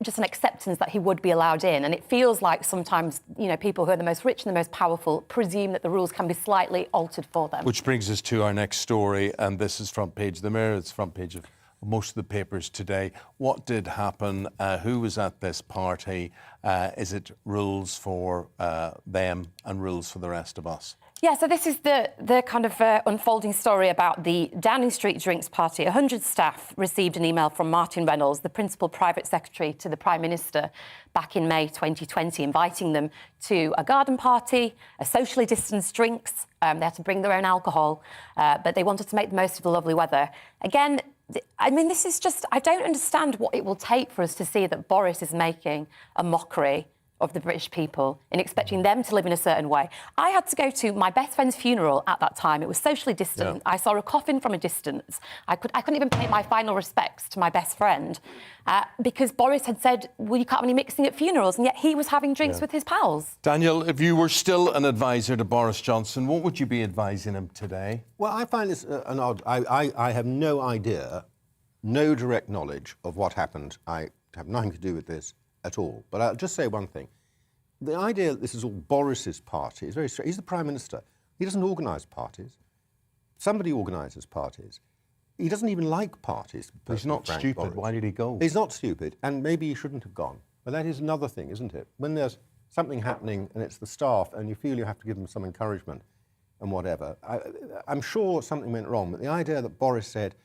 just an acceptance that he would be allowed in. And it feels like sometimes, people who are the most rich and the most powerful presume that the rules can be slightly altered for them. Which brings us to our next story, and this is front page of the Mirror. It's front page of most of the papers today. What did happen? Who was at this party? Is it rules for them and rules for the rest of us? Yeah, so this is the kind of unfolding story about the Downing Street drinks party. 100 staff received an email from Martin Reynolds, the principal private secretary to the Prime Minister, back in May 2020, inviting them to a garden party, a socially distanced drinks. They had to bring their own alcohol, but they wanted to make the most of the lovely weather. Again, this is just, I don't understand what it will take for us to see that Boris is making a mockery of the British people in expecting them to live in a certain way. I had to go to my best friend's funeral at that time. It was socially distant. Yeah. I saw a coffin from a distance. I couldn't even pay my final respects to my best friend because Boris had said, well, you can't have any mixing at funerals, and yet he was having drinks with his pals. Daniel, if you were still an advisor to Boris Johnson, what would you be advising him today? Well, I find this an odd... I have no idea, no direct knowledge of what happened. I have nothing to do with this at all. But I'll just say one thing. The idea that this is all Boris's party is very strange. He's the Prime Minister. He doesn't organise parties. Somebody organises parties. He doesn't even like parties. He's not stupid. Boris. Why did he go? He's not stupid, and maybe he shouldn't have gone. But that is another thing, isn't it? When there's something happening and it's the staff and you feel you have to give them some encouragement and whatever, I'm sure something went wrong. But the idea that Boris said,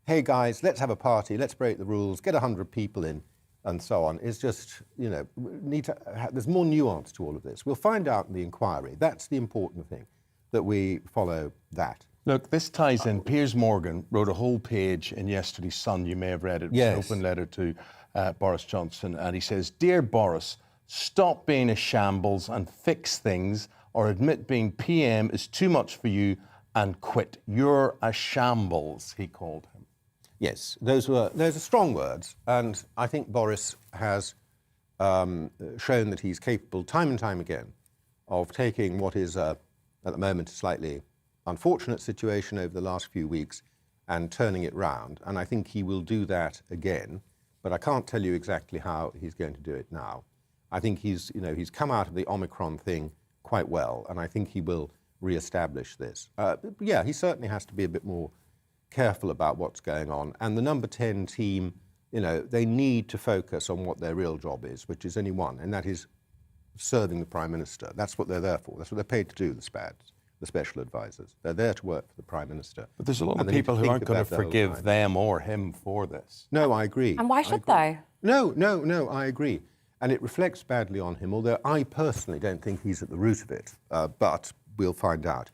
hey guys, let's have a party, let's break the rules, get 100 people in, and so on, is just, there's more nuance to all of this. We'll find out in the inquiry. That's the important thing, that we follow that. Look, this ties in. Piers Morgan wrote a whole page in yesterday's Sun. You may have read it. It was an open letter to Boris Johnson. And he says, Dear Boris, stop being a shambles and fix things, or admit being PM is too much for you and quit. You're a shambles, he called him. Yes, those are strong words, and I think Boris has shown that he's capable, time and time again, of taking what is, at the moment, a slightly unfortunate situation over the last few weeks and turning it round, and I think he will do that again, but I can't tell you exactly how he's going to do it now. I think he's come out of the Omicron thing quite well, and I think he will re-establish this. Yeah, he certainly has to be a bit more careful about what's going on. And the number 10 team, they need to focus on what their real job is, which is only one, and that is serving the Prime Minister. That's what they're there for. That's what they're paid to do, the SPADs, the special advisors. They're there to work for the Prime Minister. But there's a lot of people who aren't going to forgive them or him for this. No, I agree. And why should they? No, I agree. And it reflects badly on him, although I personally don't think he's at the root of it, but we'll find out.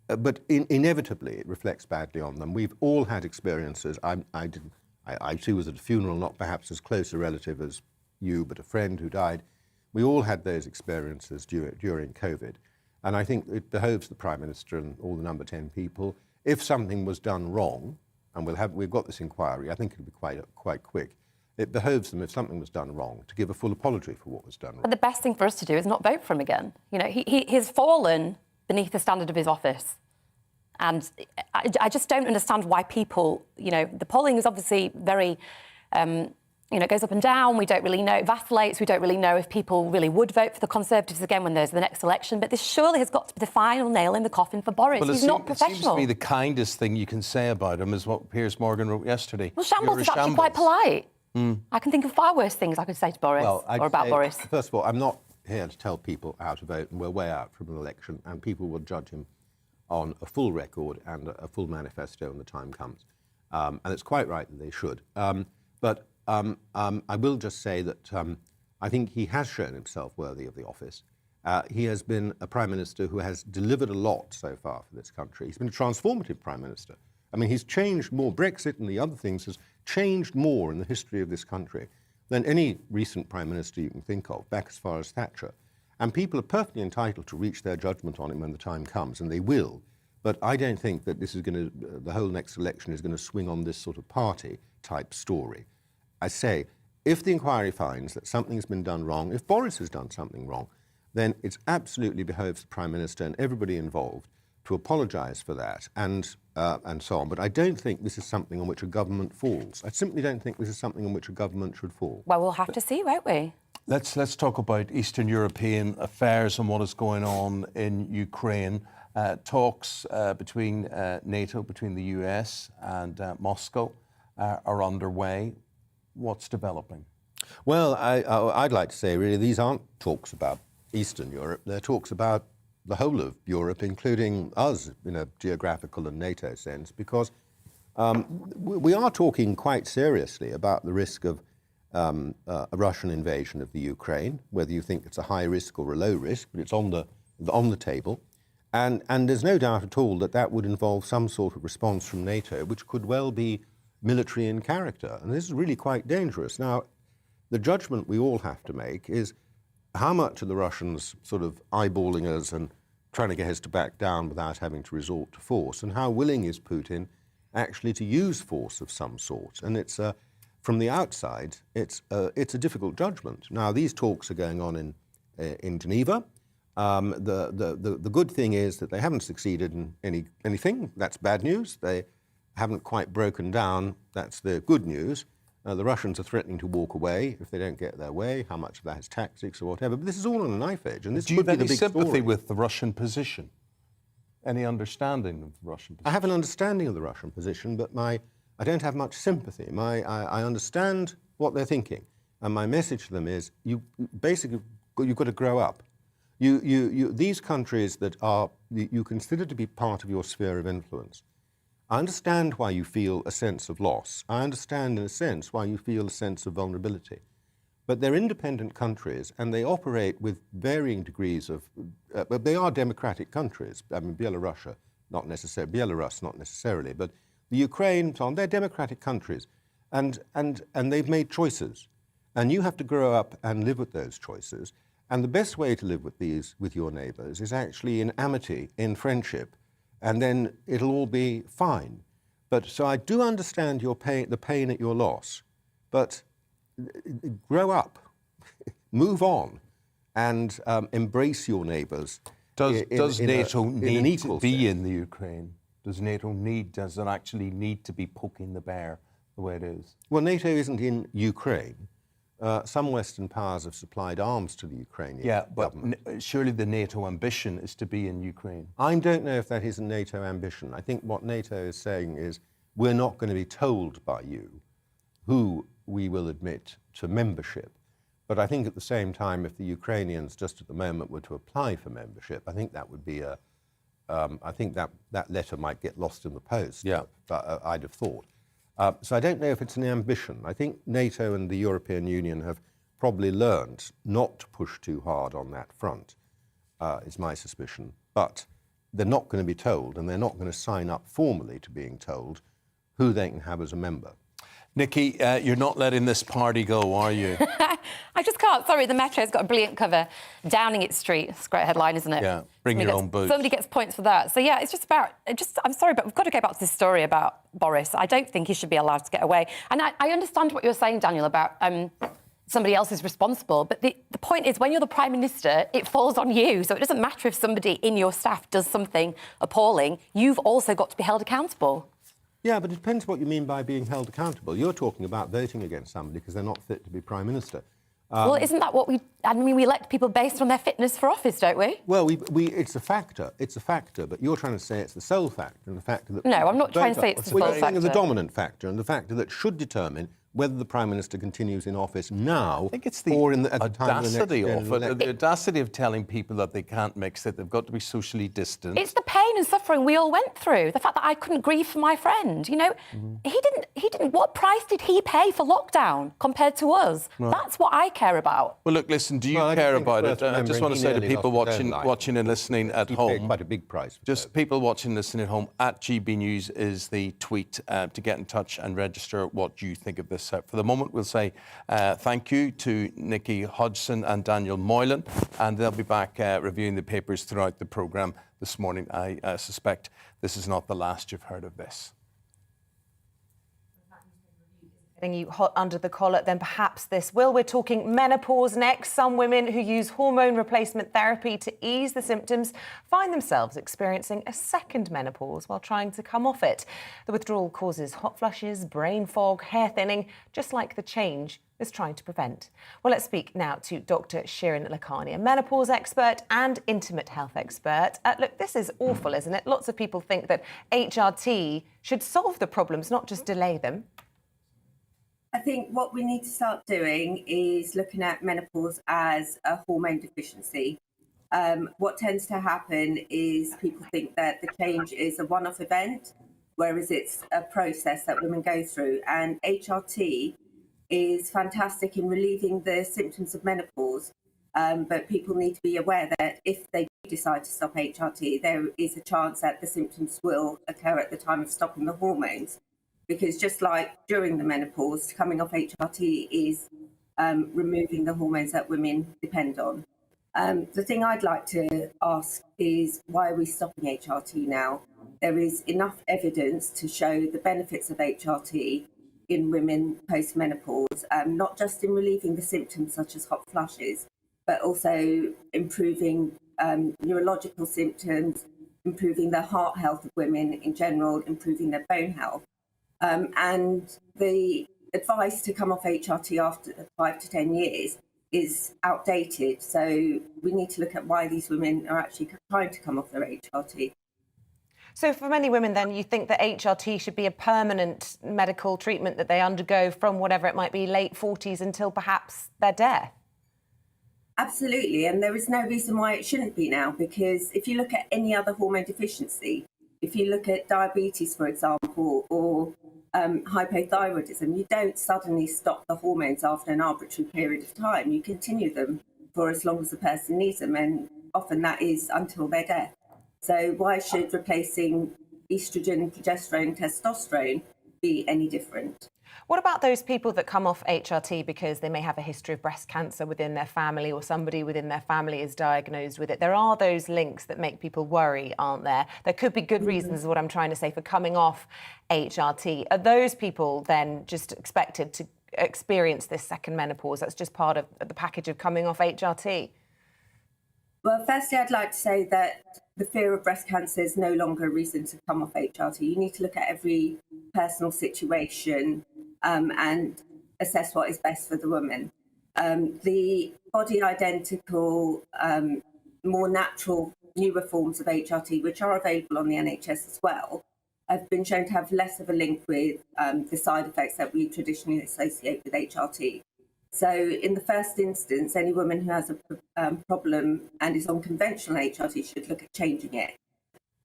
But inevitably, it reflects badly on them. We've all had experiences. I too was at a funeral, not perhaps as close a relative as you, but a friend who died. We all had those experiences during COVID. And I think it behoves the Prime Minister and all the number 10 people, if something was done wrong, and we've got this inquiry, I think it'll be quite quick, it behoves them, if something was done wrong, to give a full apology for what was done wrong. But the best thing for us to do is not vote for him again. You know, he's fallen beneath the standard of his office. And I just don't understand why people, you know, the polling is obviously very, you know, it goes up and down. We don't really know. It vacillates. We don't really know if people really would vote for the Conservatives again when there's the next election. But this surely has got to be the final nail in the coffin for Boris. Well, He's not professional. It seems to me the kindest thing you can say about him is what Piers Morgan wrote yesterday. Well, shambles is actually quite polite. I can think of far worse things I could say to Boris or about Boris. First of all, I'm not here to tell people how to vote, and we're way out from an election, and people will judge him on a full record and a full manifesto when the time comes. And it's quite right that they should. But I will just say that I think he has shown himself worthy of the office. He has been a Prime Minister who has delivered a lot so far for this country. He's been a transformative Prime Minister. I mean, he's changed more. Brexit and the other things has changed more in the history of this country than any recent Prime Minister you can think of, back as far as Thatcher. And people are perfectly entitled to reach their judgment on him when the time comes, and they will. But I don't think that this is going to, the whole next election is going to swing on this sort of party-type story. I say, if the inquiry finds that something's been done wrong, if Boris has done something wrong, then it's absolutely behoves the Prime Minister and everybody involved to apologise for that and so on. But I don't think this is something on which a government falls. I simply don't think this is something on which a government should fall. Well, we'll have to see, won't we? Let's talk about Eastern European affairs and what is going on in Ukraine. Talks between NATO, between the US and Moscow are underway. What's developing? Well, I'd like to say, really, these aren't talks about Eastern Europe. They're talks about the whole of Europe, including us in a geographical and NATO sense, because we are talking quite seriously about the risk of a Russian invasion of the Ukraine, whether you think it's a high risk or a low risk, but it's on the table. And there's no doubt at all that that would involve some sort of response from NATO, which could well be military in character. And this is really quite dangerous. Now, the judgment we all have to make is how much are the Russians sort of eyeballing us and trying to get us to back down without having to resort to force, and how willing is Putin actually to use force of some sort. And it's from the outside, it's a difficult judgment. Now, these talks are going on in Geneva. The good thing is that they haven't succeeded in anything. That's bad news. They haven't quite broken down. That's the good news. The Russians are threatening to walk away if they don't get their way. How much of that is tactics or whatever? But this is all on a knife edge, and this could be the big story. Do you have any sympathy with the Russian position? Any understanding of the Russian position? I have an understanding of the Russian position, but I don't have much sympathy. I understand what they're thinking, and my message to them is: you've got to grow up. These countries that you consider to be part of your sphere of influence. I understand why you feel a sense of loss. I understand, in a sense, why you feel a sense of vulnerability. But they're independent countries, and they operate with varying degrees of... but they are democratic countries. I mean, Belarus, not necessarily, but the Ukraine, so on, they're democratic countries. And they've made choices. And you have to grow up and live with those choices. And the best way to live with your neighbours is actually in amity, in friendship, and then it'll all be fine. But so I do understand your pain, the pain at your loss, but grow up, move on, and embrace your neighbours. Does NATO need to be in the Ukraine? Does it actually need to be poking the bear the way it is? Well, NATO isn't in Ukraine. Some Western powers have supplied arms to the Ukrainian government. But surely the NATO ambition is to be in Ukraine. I don't know if that is a NATO ambition. I think what NATO is saying is we're not going to be told by you who we will admit to membership. But I think at the same time, if the Ukrainians just at the moment were to apply for membership, I think that would be I think that letter might get lost in the post. Yeah. I'd have thought. So I don't know if it's an ambition. I think NATO and the European Union have probably learned not to push too hard on that front, is my suspicion. But they're not going to be told, and they're not going to sign up formally to being told who they can have as a member. Nikki, you're not letting this party go, are you? I just can't. Sorry, the Metro's got a brilliant cover. Downing It Street. It's a great headline, isn't it? Yeah, bring your own boots. Somebody gets points for that. So, yeah, it's just about... I'm sorry, but we've got to go back to this story about Boris. I don't think he should be allowed to get away. And I understand what you're saying, Daniel, about somebody else is responsible. But the point is, when you're the Prime Minister, it falls on you. So it doesn't matter if somebody in your staff does something appalling. You've also got to be held accountable. Yeah, but it depends what you mean by being held accountable. You're talking about voting against somebody because they're not fit to be Prime Minister. Well, isn't that what we... I mean, we elect people based on their fitness for office, don't we? Well, it's a factor. It's a factor, but you're trying to say it's the sole factor, and the factor that... No, I'm not trying to say it's the sole factor. You're saying the dominant factor, and the factor that should determine whether the Prime Minister continues in office now, I think it's the or at the time of the next general election. The audacity of telling people that they can't mix it, they've got to be socially distant. It's the pain and suffering we all went through. The fact that I couldn't grieve for my friend. You know, he didn't. What price did he pay for lockdown compared to us? Right. That's what I care about. Well, look, listen. Do you care about it? I just want to say to people watching and listening at home. He paid quite a big price. Just people watching and listening at home. At GBNews is the tweet to get in touch and register what you think of this. For the moment, we'll say thank you to Nikki Hodgson and Daniel Moylan, and they'll be back reviewing the papers throughout the programme this morning. I suspect this is not the last you've heard of this. Getting you hot under the collar, then perhaps this will. We're talking menopause next. Some women who use hormone replacement therapy to ease the symptoms find themselves experiencing a second menopause while trying to come off it. The withdrawal causes hot flushes, brain fog, hair thinning, just like the change is trying to prevent. Well, let's speak now to Dr. Shirin Lakhani, a menopause expert and intimate health expert. Look, this is awful, isn't it? Lots of people think that HRT should solve the problems, not just delay them. I think what we need to start doing is looking at menopause as a hormone deficiency. What tends to happen is people think that the change is a one-off event, whereas it's a process that women go through. And HRT is fantastic in relieving the symptoms of menopause, but people need to be aware that if they decide to stop HRT, there is a chance that the symptoms will occur at the time of stopping the hormones. Because just like during the menopause, coming off HRT is removing the hormones that women depend on. The thing I'd like to ask is, why are we stopping HRT now? There is enough evidence to show the benefits of HRT in women post-menopause, not just in relieving the symptoms such as hot flushes, but also improving neurological symptoms, improving the heart health of women in general, improving their bone health. And the advice to come off HRT after 5 to 10 years is outdated. So we need to look at why these women are actually trying to come off their HRT. So for many women, then, you think that HRT should be a permanent medical treatment that they undergo from whatever it might be, late 40s until perhaps their death? Absolutely. And there is no reason why it shouldn't be now, because if you look at any other hormone deficiency, if you look at diabetes, for example, or hypothyroidism, you don't suddenly stop the hormones after an arbitrary period of time. You continue them for as long as the person needs them, and often that is until their death. So why should replacing estrogen, progesterone, testosterone be any different? What about those people that come off HRT because they may have a history of breast cancer within their family, or somebody within their family is diagnosed with it? There are those links that make people worry, aren't there? There could be good reasons, is what I'm trying to say, for coming off HRT. Are those people then just expected to experience this second menopause? That's just part of the package of coming off HRT. Well, firstly, I'd like to say that the fear of breast cancer is no longer a reason to come off HRT. You need to look at every personal situation and assess what is best for the woman. The body-identical, more natural, newer forms of HRT, which are available on the NHS as well, have been shown to have less of a link with the side effects that we traditionally associate with HRT. So in the first instance, any woman who has a problem and is on conventional HRT should look at changing it.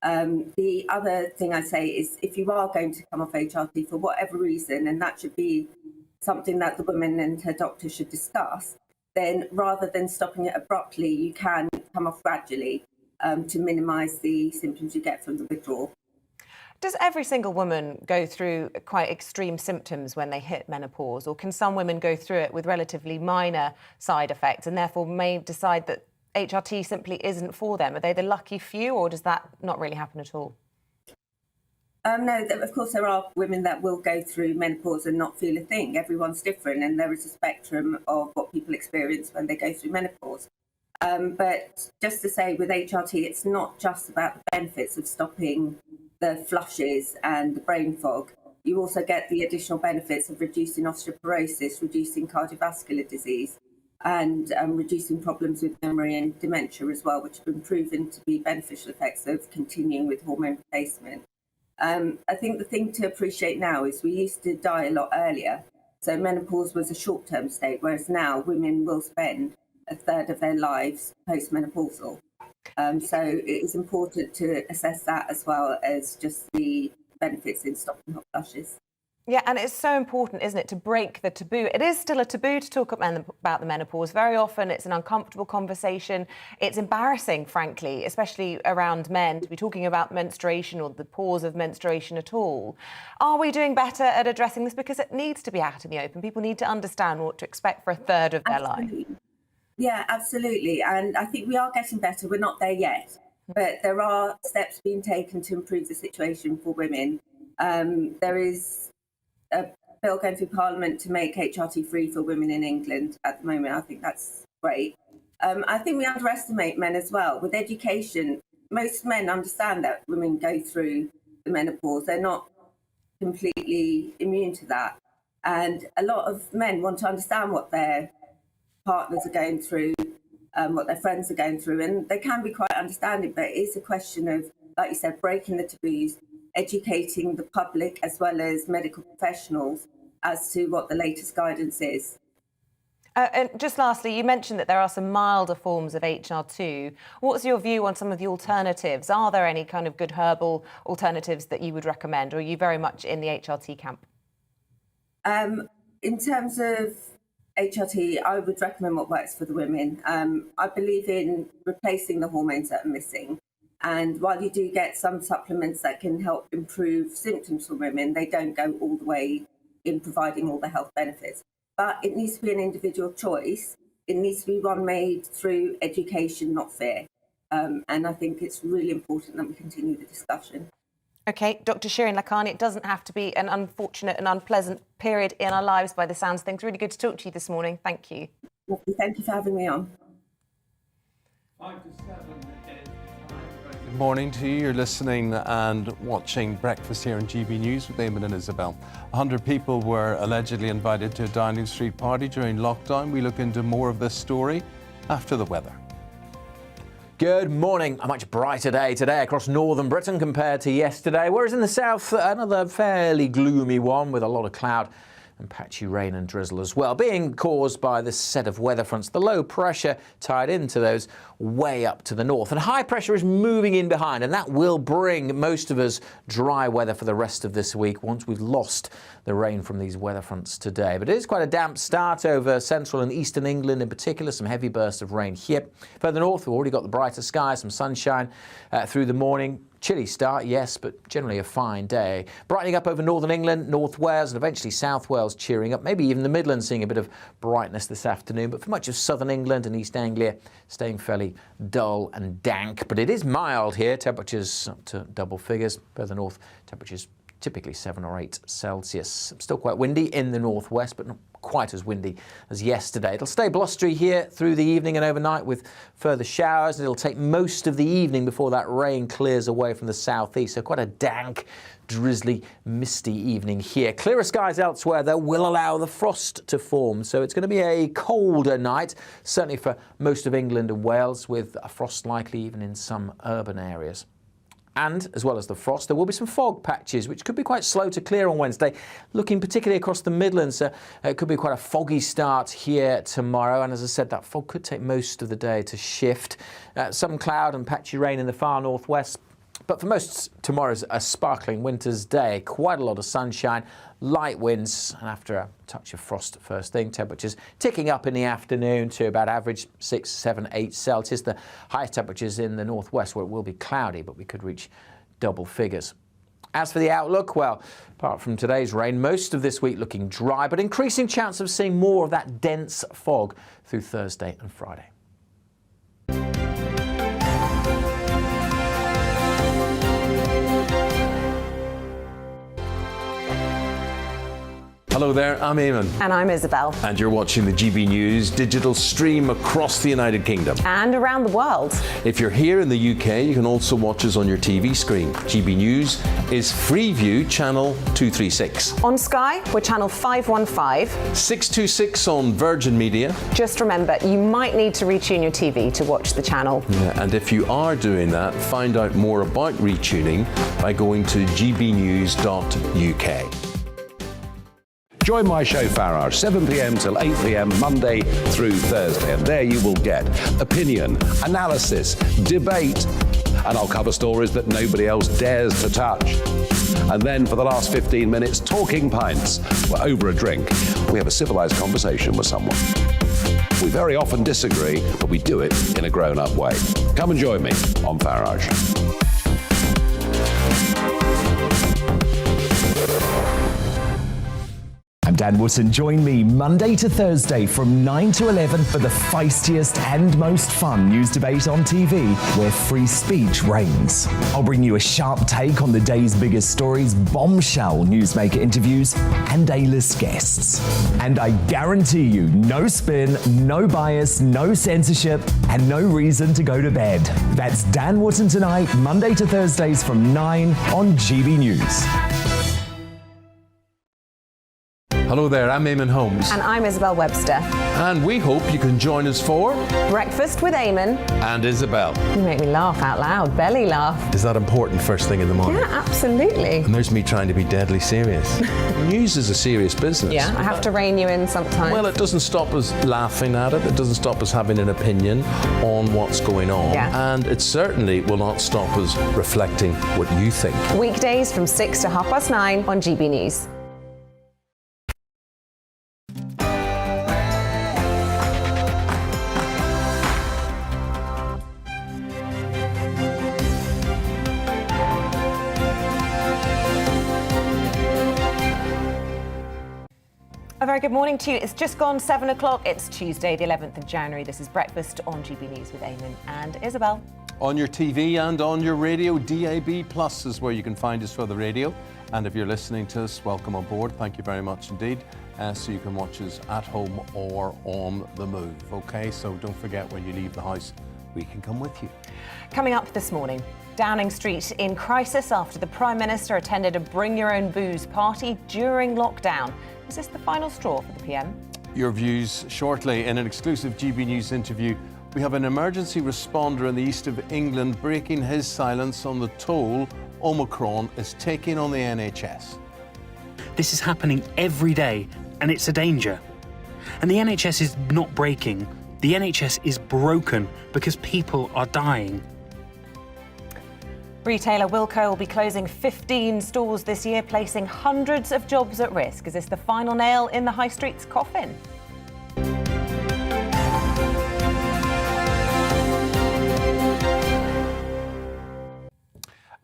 The other thing I say is, if you are going to come off HRT for whatever reason, and that should be something that the woman and her doctor should discuss, then rather than stopping it abruptly, you can come off gradually to minimise the symptoms you get from the withdrawal. Does every single woman go through quite extreme symptoms when they hit menopause, or can some women go through it with relatively minor side effects and therefore may decide that HRT simply isn't for them? Are they the lucky few, or does that not really happen at all? No, of course there are women that will go through menopause and not feel a thing. Everyone's different, and there is a spectrum of what people experience when they go through menopause. But just to say, with HRT, it's not just about the benefits of stopping the flushes and the brain fog. You also get the additional benefits of reducing osteoporosis, reducing cardiovascular disease, and reducing problems with memory and dementia as well, which have been proven to be beneficial effects of continuing with hormone replacement. I think the thing to appreciate now is we used to die a lot earlier. So menopause was a short-term state, whereas now women will spend a third of their lives post-menopausal. So it is important to assess that as well as just the benefits in stopping hot flushes. Yeah, and it's so important, isn't it, to break the taboo. It is still a taboo to talk about the menopause. Very often it's an uncomfortable conversation. It's embarrassing, frankly, especially around men, to be talking about menstruation or the pause of menstruation at all. Are we doing better at addressing this? Because it needs to be out in the open. People need to understand what to expect for a third of their life. Yeah, absolutely. And I think we are getting better. We're not there yet, but there are steps being taken to improve the situation for women. There is a bill going through Parliament to make HRT free for women in England at the moment. I think that's great. I think we underestimate men as well. With education, most men understand that women go through the menopause. They're not completely immune to that. And a lot of men want to understand what their partners are going through, what their friends are going through. And they can be quite understanding, but it is a question of, like you said, breaking the taboos, educating the public as well as medical professionals as to what the latest guidance is. And just lastly, you mentioned that there are some milder forms of HRT. What's your view on some of the alternatives? Are there any kind of good herbal alternatives that you would recommend, or are you very much in the HRT camp? In terms of HRT, I would recommend what works for the women. I believe in replacing the hormones that are missing. And while you do get some supplements that can help improve symptoms for women, they don't go all the way in providing all the health benefits. But it needs to be an individual choice. It needs to be one made through education, not fear. And I think it's really important that we continue the discussion. OK, Dr. Shirin Lakhani, it doesn't have to be an unfortunate and unpleasant period in our lives by the sounds of things. Really good to talk to you this morning. Thank you. Thank you for having me on. 5 to 7 Good morning to you. You're listening and watching Breakfast here on GBNews with Eamonn and Isabel. 100 people were allegedly invited to a Downing Street party during lockdown. We look into more of this story after the weather. Good morning. A much brighter day today across northern Britain compared to yesterday, whereas in the south, another fairly gloomy one with a lot of cloud and patchy rain and drizzle as well, being caused by this set of weather fronts. The low pressure tied into those way up to the north, and high pressure is moving in behind, and that will bring most of us dry weather for the rest of this week once we've lost the rain from these weather fronts today. But it is quite a damp start over central and eastern England in particular, some heavy bursts of rain here. Further north, we've already got the brighter skies, some sunshine through the morning. Chilly start, yes, but generally a fine day. Brightening up over northern England, North Wales and eventually South Wales cheering up. Maybe even the Midlands seeing a bit of brightness this afternoon. But for much of southern England and East Anglia, staying fairly dull and dank. But it is mild here, temperatures up to double figures. Further north, temperatures typically 7 or 8 Celsius. Still quite windy in the northwest, but not quite as windy as yesterday. It'll stay blustery here through the evening and overnight with further showers, and it'll take most of the evening before that rain clears away from the southeast. So quite a dank, drizzly, misty evening here. Clearer skies elsewhere, though, will allow the frost to form. So it's going to be a colder night, certainly for most of England and Wales, with a frost likely even in some urban areas. And, as well as the frost, there will be some fog patches, which could be quite slow to clear on Wednesday. Looking particularly across the Midlands, it could be quite a foggy start here tomorrow. And as I said, that fog could take most of the day to shift. Some cloud and patchy rain in the far northwest. But for most, tomorrow's a sparkling winter's day. Quite a lot of sunshine, light winds, and after a touch of frost first thing, temperatures ticking up in the afternoon to about average 6, 7, 8 Celsius. The highest temperatures in the northwest, where it will be cloudy, but we could reach double figures. As for the outlook, well, apart from today's rain, most of this week looking dry, but increasing chance of seeing more of that dense fog through Thursday and Friday. Hello there, I'm Eamonn. And I'm Isabel. And you're watching the GB News digital stream across the United Kingdom. And around the world. If you're here in the UK, you can also watch us on your TV screen. GB News is Freeview channel 236. On Sky, we're channel 515. 626 on Virgin Media. Just remember, you might need to retune your TV to watch the channel. Yeah, and if you are doing that, find out more about retuning by going to gbnews.uk. Join my show Farage, 7 p.m. till 8 p.m. Monday through Thursday. And there you will get opinion, analysis, debate, and I'll cover stories that nobody else dares to touch. And then for the last 15 minutes, talking pints. We're over a drink. We have a civilized conversation with someone. We very often disagree, but we do it in a grown-up way. Come and join me on Farage. I'm Dan Wootton. Join me Monday to Thursday from 9 to 11 for the feistiest and most fun news debate on TV, where free speech reigns. I'll bring you a sharp take on the day's biggest stories, bombshell newsmaker interviews, and A-list guests. And I guarantee you, no spin, no bias, no censorship, and no reason to go to bed. That's Dan Wootton tonight, Monday to Thursdays from 9 on GB News. Hello there, I'm Eamonn Holmes. And I'm Isabel Webster. And we hope you can join us for Breakfast with Eamonn. And Isabel. You make me laugh out loud, belly laugh. Is that important first thing in the morning? Yeah, absolutely. And there's me trying to be deadly serious. News is a serious business. Yeah, I have to rein you in sometimes. Well, it doesn't stop us laughing at it. It doesn't stop us having an opinion on what's going on. Yeah. And it certainly will not stop us reflecting what you think. Weekdays from 6 to 9:30 on GB News. A very good morning to you. It's just gone 7 o'clock. It's Tuesday, the 11th of January. This is Breakfast on GB News with Eamonn and Isabel. On your TV and on your radio, DAB Plus is where you can find us for the radio. And if you're listening to us, welcome on board. Thank you very much indeed. So you can watch us at home or on the move. Okay, so don't forget when you leave the house, we can come with you. Coming up this morning, Downing Street in crisis after the Prime Minister attended a bring your own booze party during lockdown. Is this the final straw for the PM? Your views shortly. In an exclusive GB News interview, we have an emergency responder in the east of England breaking his silence on the toll Omicron is taking on the NHS. This is happening every day, and it's a danger. And the NHS is not breaking. The NHS is broken because people are dying. Retailer Wilko will be closing 15 stores this year, placing hundreds of jobs at risk. Is this the final nail in the high street's coffin?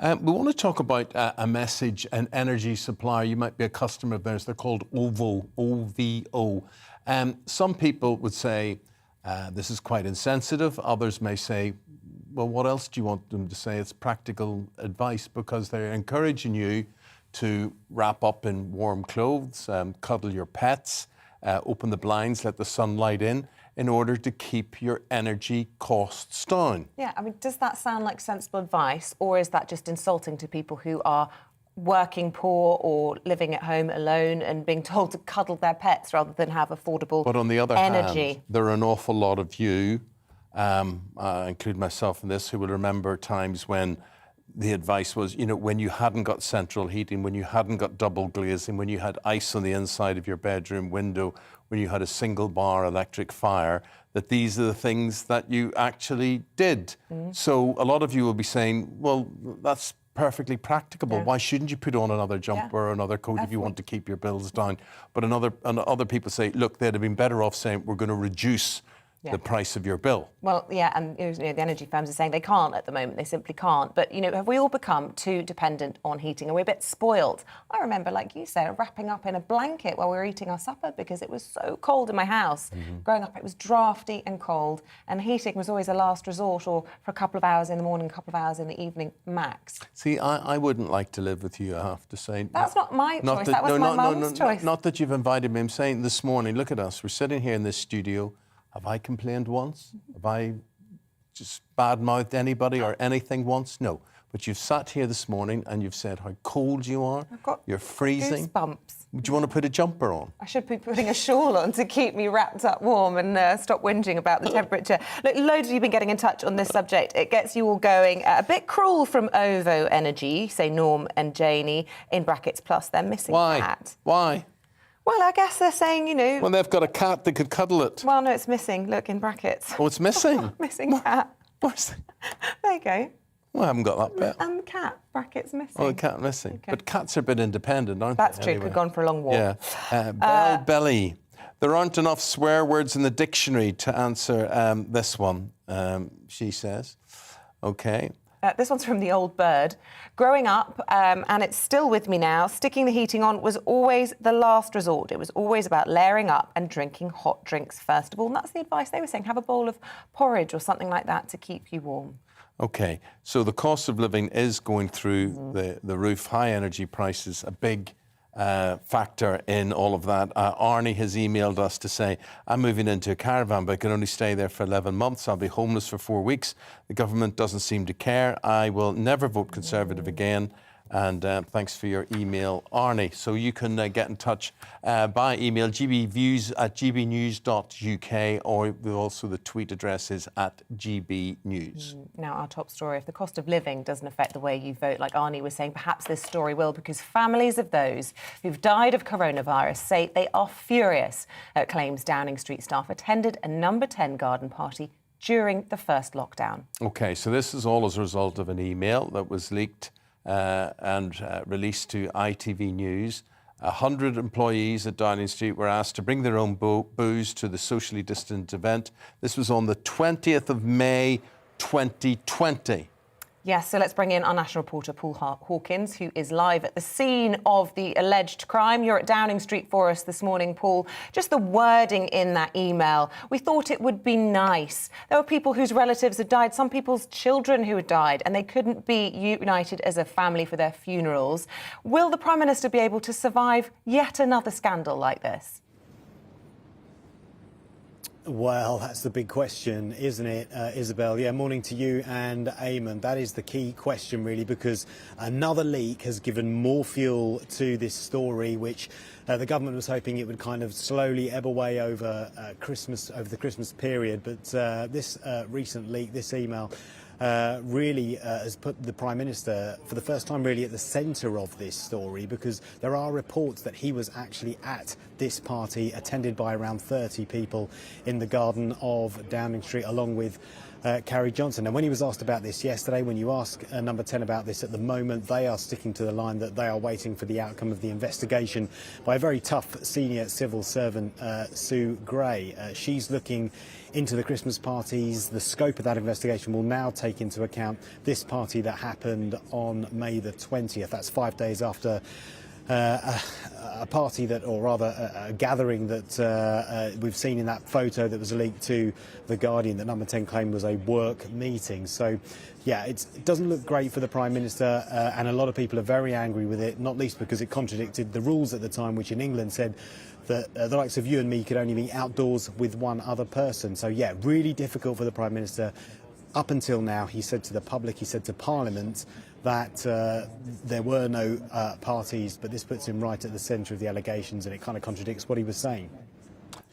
We want to talk about a message, an energy supplier. You might be a customer of theirs. They're called OVO, O-V-O. Some people would say this is quite insensitive. Others may say, well, what else do you want them to say? It's practical advice because they're encouraging you to wrap up in warm clothes, cuddle your pets, open the blinds, let the sunlight in order to keep your energy costs down. Yeah, I mean, does that sound like sensible advice, or is that just insulting to people who are working poor or living at home alone and being told to cuddle their pets rather than have affordable energy? But on the other hand, there are an awful lot of you, I include myself in this, who will remember times when the advice was, you know, when you hadn't got central heating, when you hadn't got double glazing, when you had ice on the inside of your bedroom window, when you had a single bar electric fire, that these are the things that you actually did. So a lot of you will be saying, well, that's perfectly practicable. Yeah. Why shouldn't you put on another jumper or another coat if you want to keep your bills down? But other people say, look, they'd have been better off saying, we're going to reduce the price of your bill. Well, yeah, and the energy firms are saying they can't at the moment. They simply can't. But, have we all become too dependent on heating? Are we a bit spoilt? I remember, like you said, wrapping up in a blanket while we were eating our supper because it was so cold in my house. Growing up, it was drafty and cold, and heating was always a last resort, or for a couple of hours in the morning, a couple of hours in the evening, max. See, I wouldn't like to live with you, I have to say. That's not my choice. That was my mum's choice. Not that you've invited me. I'm saying this morning, look at us. We're sitting here in this studio. Have I complained once? Have I just bad-mouthed anybody or anything once? No. But you've sat here this morning and you've said how cold you are. You're freezing. Goosebumps. Do you want to put a jumper on? I should be putting a shawl on to keep me wrapped up warm and stop whinging about the temperature. Look, loads of you have been getting in touch on this subject. It gets you all going. A bit cruel from OVO Energy, say Norm and Janie, in brackets, plus they're missing cat. Why? Well, I guess they're saying, Well, they've got a cat that could cuddle it. Well, no, it's missing. Look, in brackets. Oh, it's missing? Missing cat. Where's There you go. Well, I haven't got that bit. Cat, brackets missing. Oh, the cat missing. Okay. But cats are a bit independent, aren't they? That's true. Could have gone for a long walk. Yeah. Belly. There aren't enough swear words in the dictionary to answer this one, she says. OK. This one's from the old bird. Growing up, and it's still with me now, sticking the heating on was always the last resort. It was always about layering up and drinking hot drinks first of all. And that's the advice they were saying. Have a bowl of porridge or something like that to keep you warm. OK, so the cost of living is going through the roof. High energy prices, a big factor in all of that. Arnie has emailed us to say, I'm moving into a caravan, but I can only stay there for 11 months. I'll be homeless for 4 weeks. The government doesn't seem to care. I will never vote Conservative again. And thanks for your email, Arnie. So you can get in touch by email, gbviews@gbnews.uk, or also the tweet address is @gbnews. Now, our top story, if the cost of living doesn't affect the way you vote, like Arnie was saying, perhaps this story will, because families of those who've died of coronavirus say they are furious at claims Downing Street staff attended a number 10 garden party during the first lockdown. OK, so this is all as a result of an email that was leaked and released to ITV News. 100 employees at Downing Street were asked to bring their own booze to the socially distant event. This was on the 20th of May, 2020. Yes, so let's bring in our national reporter, Paul Hawkins, who is live at the scene of the alleged crime. You're at Downing Street for us this morning, Paul. Just the wording in that email. We thought it would be nice. There were people whose relatives had died, some people's children who had died, and they couldn't be united as a family for their funerals. Will the Prime Minister be able to survive yet another scandal like this? Well, that's the big question, isn't it, Isabel? Yeah, morning to you and Eamonn. That is the key question, really, because another leak has given more fuel to this story, which the government was hoping it would kind of slowly ebb away over the Christmas period. But this recent leak, this email, really has put the Prime Minister, for the first time, really at the centre of this story, because there are reports that he was actually at this party, attended by around 30 people in the garden of Downing Street, along with Carrie Johnson. And when he was asked about this yesterday, when you ask Number 10 about this at the moment, they are sticking to the line that they are waiting for the outcome of the investigation by a very tough senior civil servant, Sue Gray. She's looking into the Christmas parties. The scope of that investigation will now take into account this party that happened on May the 20th. That's 5 days after a party that, or rather a gathering that we've seen in that photo that was leaked to The Guardian that Number 10 claimed was a work meeting. So, yeah, it doesn't look great for the Prime Minister, and a lot of people are very angry with it, not least because it contradicted the rules at the time, which in England said that the likes of you and me could only be outdoors with one other person. So, yeah, really difficult for the Prime Minister. Up until now, he said to the public, he said to Parliament, that there were no parties, but this puts him right at the centre of the allegations, and it kind of contradicts what he was saying.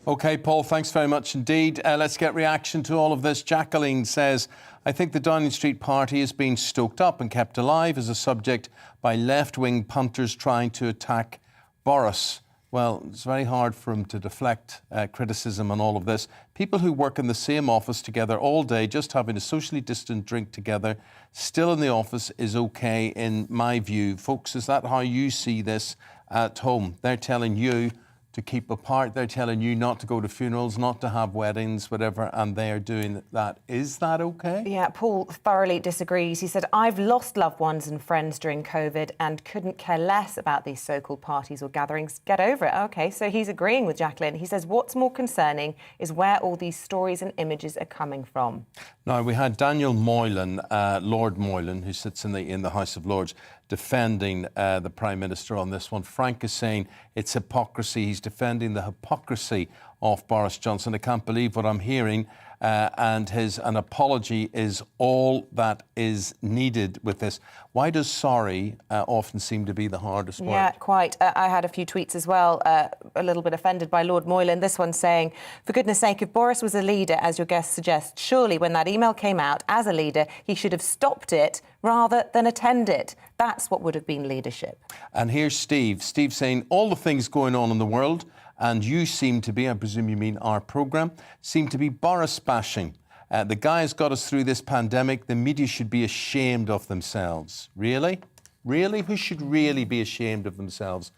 OK, Paul, thanks very much indeed. Let's get reaction to all of this. Jacqueline says, I think the Downing Street party is being stoked up and kept alive as a subject by left-wing punters trying to attack Boris. Well, it's very hard for him to deflect criticism on all of this. People who work in the same office together all day, just having a socially distant drink together, still in the office is OK, in my view. Folks, is that how you see this at home? They're telling you to keep apart. They're telling you not to go to funerals, not to have weddings, whatever, and they're doing that. Is that okay? Yeah, Paul thoroughly disagrees. He said, I've lost loved ones and friends during COVID and couldn't care less about these so-called parties or gatherings. Get over it. OK, so he's agreeing with Jacqueline. He says what's more concerning is where all these stories and images are coming from. Now, we had Daniel Moylan, Lord Moylan, who sits in the House of Lords, defending the Prime Minister on this one. Frank is saying it's hypocrisy. He's defending the hypocrisy of Boris Johnson. I can't believe what I'm hearing. And an apology is all that is needed with this. Why does sorry often seem to be the hardest word? Yeah, quite. I had a few tweets as well, a little bit offended by Lord Moylan. This one saying, for goodness sake, if Boris was a leader, as your guest suggests, surely when that email came out as a leader, he should have stopped it rather than attend it. That's what would have been leadership. And here's Steve. Steve saying, all the things going on in the world, and you seem to be, I presume you mean our programme, seem to be Boris bashing. The guy has got us through this pandemic. The media should be ashamed of themselves. Really? Really? Who should really be ashamed of themselves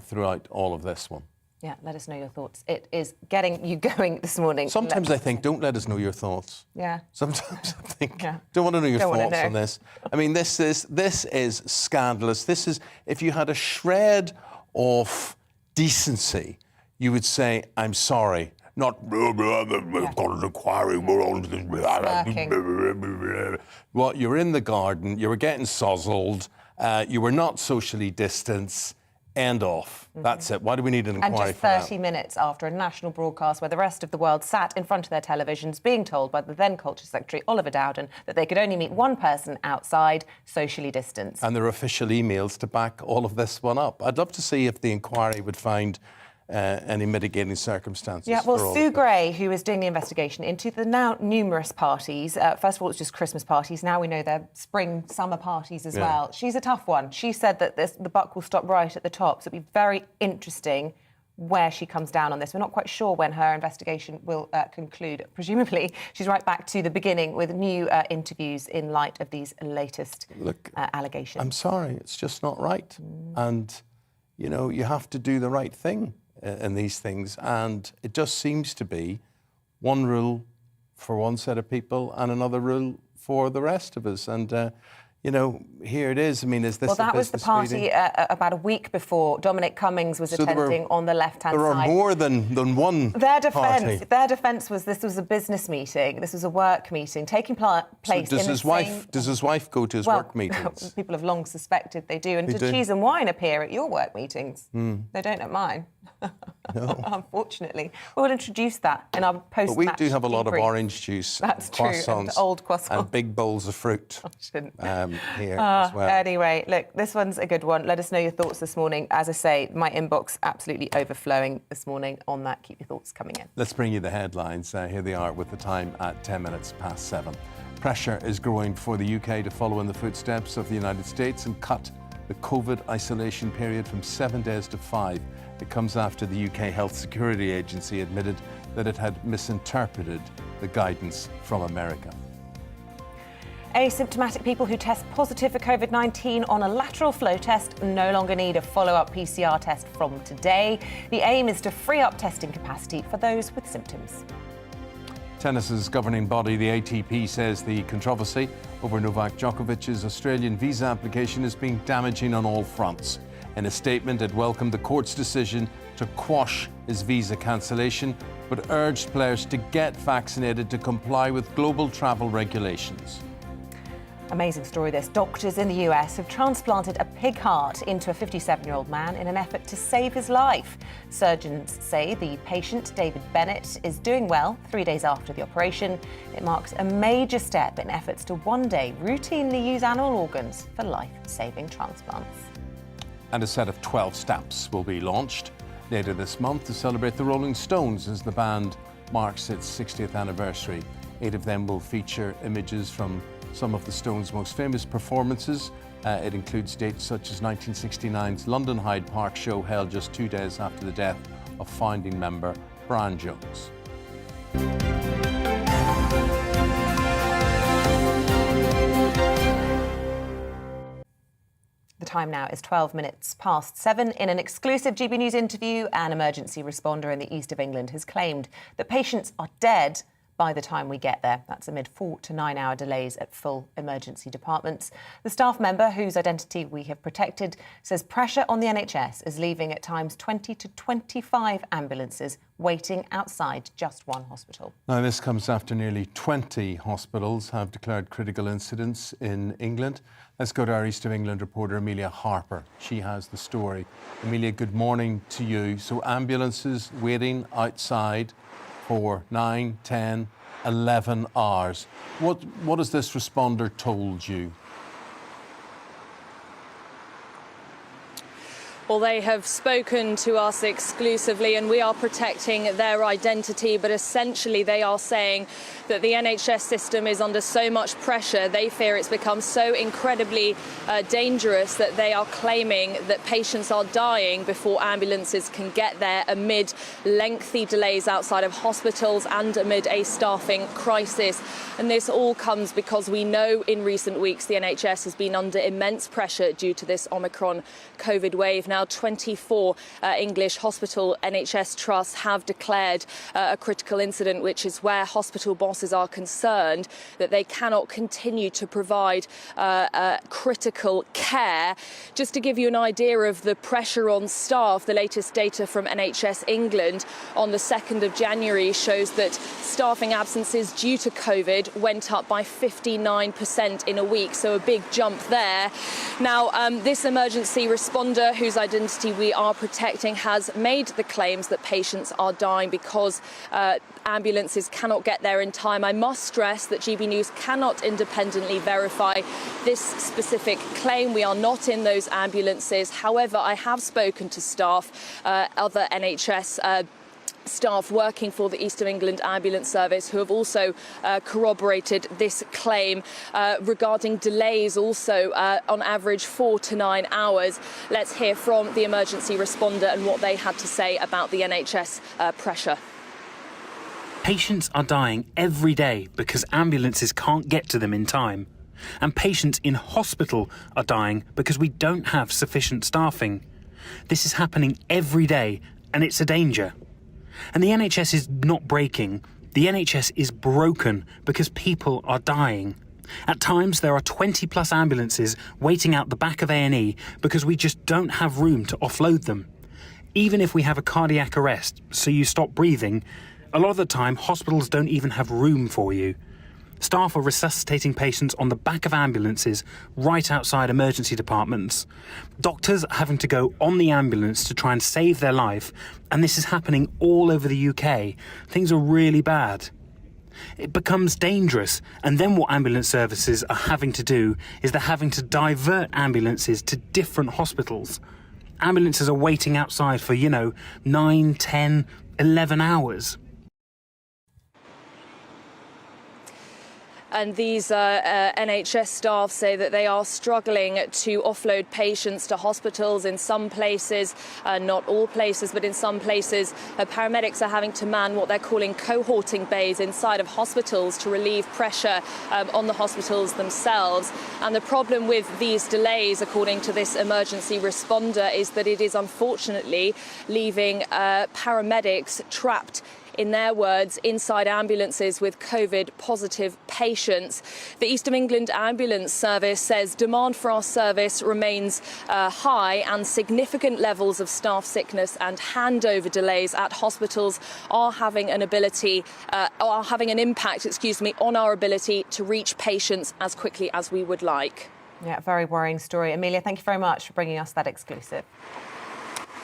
throughout all of this one? Yeah, let us know your thoughts. It is getting you going this morning. Sometimes I think, don't let us know your thoughts. Yeah. Sometimes I think, don't want to know your thoughts on this. I mean, this is scandalous. This is, if you had a shred of decency, you would say, I'm sorry. Not, we've got an inquiry, we're on to... Well, you're in the garden, you were getting sozzled, you were not socially distanced, end off. That's it. Why do we need an inquiry for that? And just 30 minutes after a national broadcast where the rest of the world sat in front of their televisions being told by the then Culture Secretary, Oliver Dowden, that they could only meet one person outside, socially distanced. And there are official emails to back all of this one up. I'd love to see if the inquiry would find any mitigating circumstances. Yeah, well, Sue Gray, who is doing the investigation into the now numerous parties, first of all, it's just Christmas parties. Now we know they're spring, summer parties as well. She's a tough one. She said that the buck will stop right at the top. So it'll be very interesting where she comes down on this. We're not quite sure when her investigation will conclude. Presumably, she's right back to the beginning with new interviews in light of these latest allegations. I'm sorry, it's just not right. And, you know, you have to do the right thing in these things, and it just seems to be one rule for one set of people and another rule for the rest of us. And you know, here it is. I mean, is this? Well, that was the party about a week before Dominic Cummings was attending on the left-hand side. There are more than one party. Their defence was this was a business meeting, this was a work meeting taking place. So does his wife go to his work meetings? People have long suspected they do. And does cheese and wine appear at your work meetings? They don't at mine. No. Unfortunately, we'll introduce that in our post-match. But we do have a lot of orange juice, that's croissants, true, and old croissants, and big bowls of fruit here as well. Anyway, look, this one's a good one. Let us know your thoughts this morning. As I say, my inbox absolutely overflowing this morning on that. Keep your thoughts coming in. Let's bring you the headlines. Here they are with the time at 10 minutes past 7. Pressure is growing for the UK to follow in the footsteps of the United States and cut the COVID isolation period from 7 days to 5. It comes after the UK Health Security Agency admitted that it had misinterpreted the guidance from America. Asymptomatic people who test positive for COVID-19 on a lateral flow test no longer need a follow-up PCR test from today. The aim is to free up testing capacity for those with symptoms. Tennis's governing body, the ATP, says the controversy over Novak Djokovic's Australian visa application has been damaging on all fronts. In a statement, it welcomed the court's decision to quash his visa cancellation, but urged players to get vaccinated to comply with global travel regulations. Amazing story this. Doctors in the US have transplanted a pig heart into a 57-year-old man in an effort to save his life. Surgeons say the patient, David Bennett, is doing well 3 days after the operation. It marks a major step in efforts to one day routinely use animal organs for life-saving transplants. And a set of 12 stamps will be launched later this month to celebrate the Rolling Stones as the band marks its 60th anniversary. 8 of them will feature images from some of the Stones' most famous performances. It includes dates such as 1969's London Hyde Park show held just 2 days after the death of founding member Brian Jones. time now is 12 minutes past 7. In an exclusive GB News interview, an emergency responder in the east of England has claimed that patients are dead by the time we get there. That's amid 4 to 9 hour delays at full emergency departments. The staff member, whose identity we have protected, says pressure on the NHS is leaving at times 20 to 25 ambulances waiting outside just one hospital. Now, this comes after nearly 20 hospitals have declared critical incidents in England. Let's go to our East of England reporter, Amelia Harper. She has the story. Amelia, good morning to you. So ambulances waiting outside for 9, 10, 11 hours. What has this responder told you? Well, they have spoken to us exclusively and we are protecting their identity, but essentially they are saying that the NHS system is under so much pressure. They fear it's become so incredibly dangerous that they are claiming that patients are dying before ambulances can get there amid lengthy delays outside of hospitals and amid a staffing crisis. And this all comes because we know in recent weeks the NHS has been under immense pressure due to this Omicron COVID wave. Now, 24 English hospital NHS trusts have declared a critical incident, which is where hospital bosses are concerned that they cannot continue to provide critical care. Just to give you an idea of the pressure on staff, the latest data from NHS England on the 2nd of January shows that staffing absences due to COVID went up by 59% in a week, so a big jump there. Now, this emergency responder, whose identity we are protecting, has made the claims that patients are dying because ambulances cannot get there in time. I must stress that GB News cannot independently verify this specific claim. We are not in those ambulances. However, I have spoken to staff, other NHS staff working for the East of England Ambulance Service, who have also corroborated this claim regarding delays, also on average 4 to 9 hours. Let's hear from the emergency responder and what they had to say about the NHS pressure. Patients are dying every day because ambulances can't get to them in time. And patients in hospital are dying because we don't have sufficient staffing. This is happening every day, and it's a danger. And the NHS is not breaking. The NHS is broken because people are dying. At times, there are 20 plus ambulances waiting out the back of A&E because we just don't have room to offload them. Even if we have a cardiac arrest, so you stop breathing, a lot of the time, hospitals don't even have room for you. Staff are resuscitating patients on the back of ambulances right outside emergency departments. Doctors are having to go on the ambulance to try and save their life, and this is happening all over the UK. Things are really bad. It becomes dangerous, and then what ambulance services are having to do is they're having to divert ambulances to different hospitals. Ambulances are waiting outside for, 9, 10, 11 hours. And these NHS staff say that they are struggling to offload patients to hospitals in some places, not all places, but in some places, paramedics are having to man what they're calling cohorting bays inside of hospitals to relieve pressure on the hospitals themselves. And the problem with these delays, according to this emergency responder, is that it is unfortunately leaving paramedics trapped, in their words, inside ambulances with COVID-positive patients. The East of England Ambulance Service says demand for our service remains high, and significant levels of staff sickness and handover delays at hospitals are having an impact, on our ability to reach patients as quickly as we would like. Yeah, very worrying story. Amelia, thank you very much for bringing us that exclusive.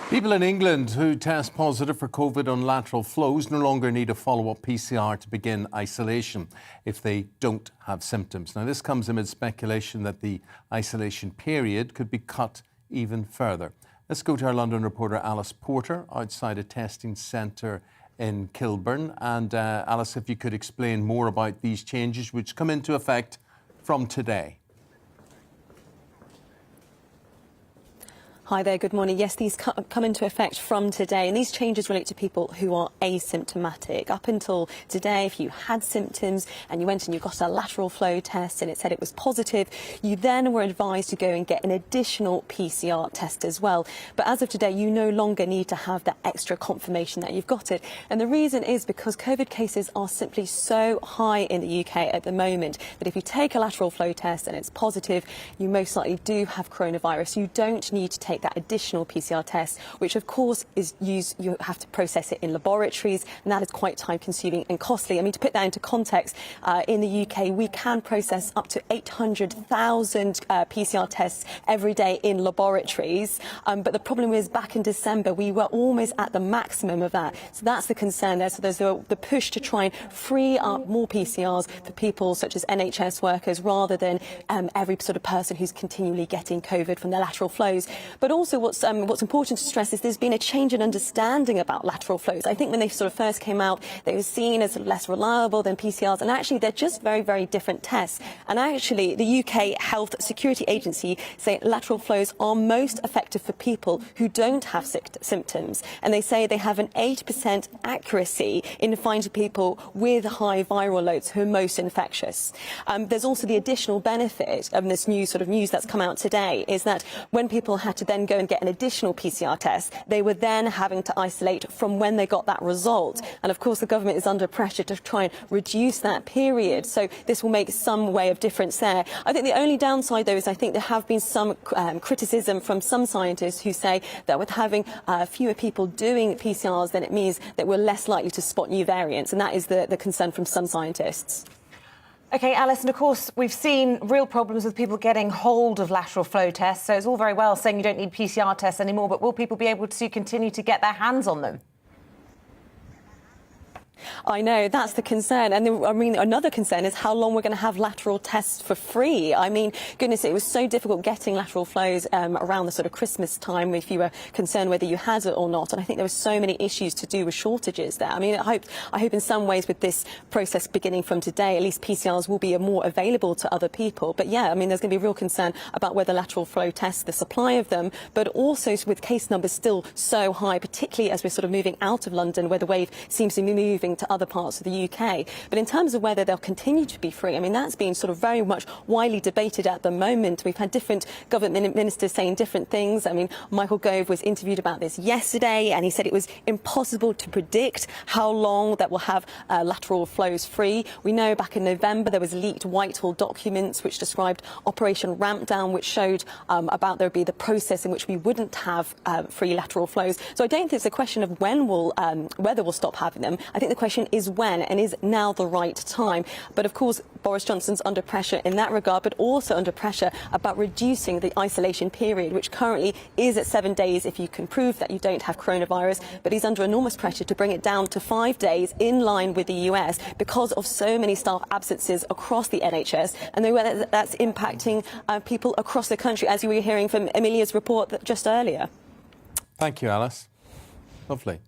People in England who test positive for COVID on lateral flows no longer need a follow-up PCR to begin isolation if they don't have symptoms. Now, this comes amid speculation that the isolation period could be cut even further. Let's go to our London reporter Alice Porter outside a testing centre in Kilburn. And Alice, if you could explain more about these changes which come into effect from today. Hi there, good morning. Yes, these come into effect from today, and these changes relate to people who are asymptomatic. Up until today, if you had symptoms and you went and you got a lateral flow test and it said it was positive, you then were advised to go and get an additional PCR test as well. But as of today, you no longer need to have that extra confirmation that you've got it. And the reason is because COVID cases are simply so high in the UK at the moment that if you take a lateral flow test and it's positive, you most likely do have coronavirus. You don't need to take that additional PCR test, which of course is used, you have to process it in laboratories, and that is quite time consuming and costly. I mean, to put that into context, in the UK we can process up to 800,000 PCR tests every day in laboratories, but the problem is back in December we were almost at the maximum of that. So that's the concern there. So there's the push to try and free up more PCRs for people such as NHS workers rather than every sort of person who's continually getting COVID from their lateral flows. But also what's important to stress is there's been a change in understanding about lateral flows. I think when they sort of first came out, they were seen as less reliable than PCRs, and actually they're just very, very different tests. And actually the UK Health Security Agency say lateral flows are most effective for people who don't have symptoms, and they say they have an 80% accuracy in finding people with high viral loads who are most infectious. There's also the additional benefit of this new sort of news that's come out today is that when people had to then go and get an additional PCR test, they were then having to isolate from when they got that result. And of course the government is under pressure to try and reduce that period. So this will make some way of difference there. I think the only downside though is I think there have been some criticism from some scientists who say that with having fewer people doing PCRs, then it means that we're less likely to spot new variants. And that is the concern from some scientists. OK, Alice, and of course, we've seen real problems with people getting hold of lateral flow tests. So it's all very well saying you don't need PCR tests anymore, but will people be able to continue to get their hands on them? I know, that's the concern. And I mean, another concern is how long we're going to have lateral tests for free. I mean, goodness, it was so difficult getting lateral flows around the sort of Christmas time if you were concerned whether you had it or not. And I think there were so many issues to do with shortages there. I mean, I hope in some ways with this process beginning from today, at least PCRs will be more available to other people. But yeah, I mean, there's going to be real concern about whether lateral flow tests, the supply of them, but also with case numbers still so high, particularly as we're sort of moving out of London, where the wave seems to be moving to other parts of the UK. But in terms of whether they'll continue to be free, I mean, that's been sort of very much widely debated at the moment. We've had different government ministers saying different things. I mean, Michael Gove was interviewed about this yesterday, and he said it was impossible to predict how long that will have lateral flows free. We know back in November there was leaked Whitehall documents which described Operation Rampdown, which showed about there would be the process in which we wouldn't have free lateral flows. So I don't think it's a question of when whether we'll stop having them. I think the question is when, and is now the right time. But of course Boris Johnson's under pressure in that regard, but also under pressure about reducing the isolation period, which currently is at 7 days if you can prove that you don't have coronavirus. But he's under enormous pressure to bring it down to 5 days, in line with the US, because of so many staff absences across the NHS, and that's impacting people across the country, as you were hearing from Amelia's report just earlier. Thank you, Alice. Lovely.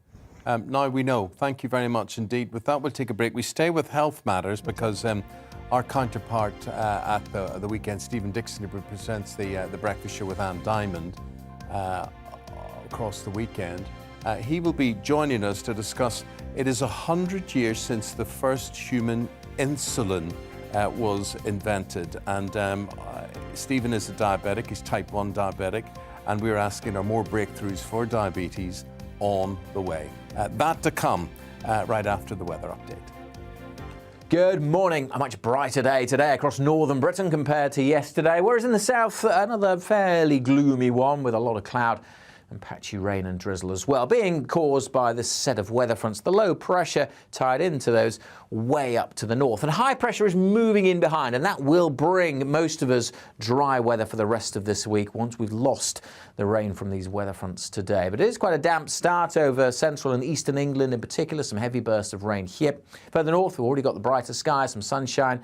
Now we know. Thank you very much indeed. With that, we'll take a break. We stay with health matters because our counterpart at the weekend, Stephen Dixon, who presents the Breakfast Show with Anne Diamond across the weekend, he will be joining us to discuss. It is 100 years since the first human insulin was invented, and Stephen is a diabetic. He's type 1 diabetic, and we're asking, are more breakthroughs for diabetes on the way? That to come right after the weather update. Good morning. A much brighter day today across northern Britain compared to yesterday, whereas in the south, another fairly gloomy one with a lot of cloud and patchy rain and drizzle as well, being caused by this set of weather fronts. The low pressure tied into those way up to the north, and high pressure is moving in behind, and that will bring most of us dry weather for the rest of this week once we've lost the rain from these weather fronts today. But it is quite a damp start over central and eastern England in particular, some heavy bursts of rain here. Further north, we've already got the brighter skies, some sunshine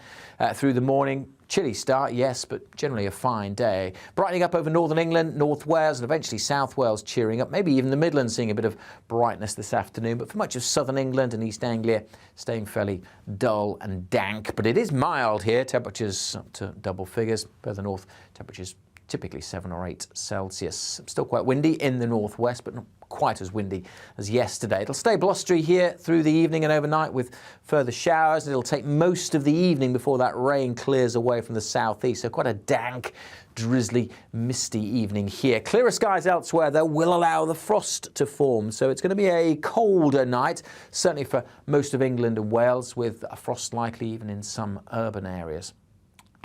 through the morning. Chilly start, yes, but generally a fine day. Brightening up over northern England, North Wales, and eventually South Wales cheering up. Maybe even the Midlands seeing a bit of brightness this afternoon. But for much of southern England and East Anglia, staying fairly dull and dank. But it is mild here, temperatures up to double figures. Further north, temperatures typically 7 or 8 Celsius. Still quite windy in the northwest, but not quite as windy as yesterday. It'll stay blustery here through the evening and overnight with further showers. It'll take most of the evening before that rain clears away from the southeast. So quite a dank, drizzly, misty evening here. Clearer skies elsewhere, though, will allow the frost to form. So it's going to be a colder night, certainly for most of England and Wales, with a frost likely even in some urban areas.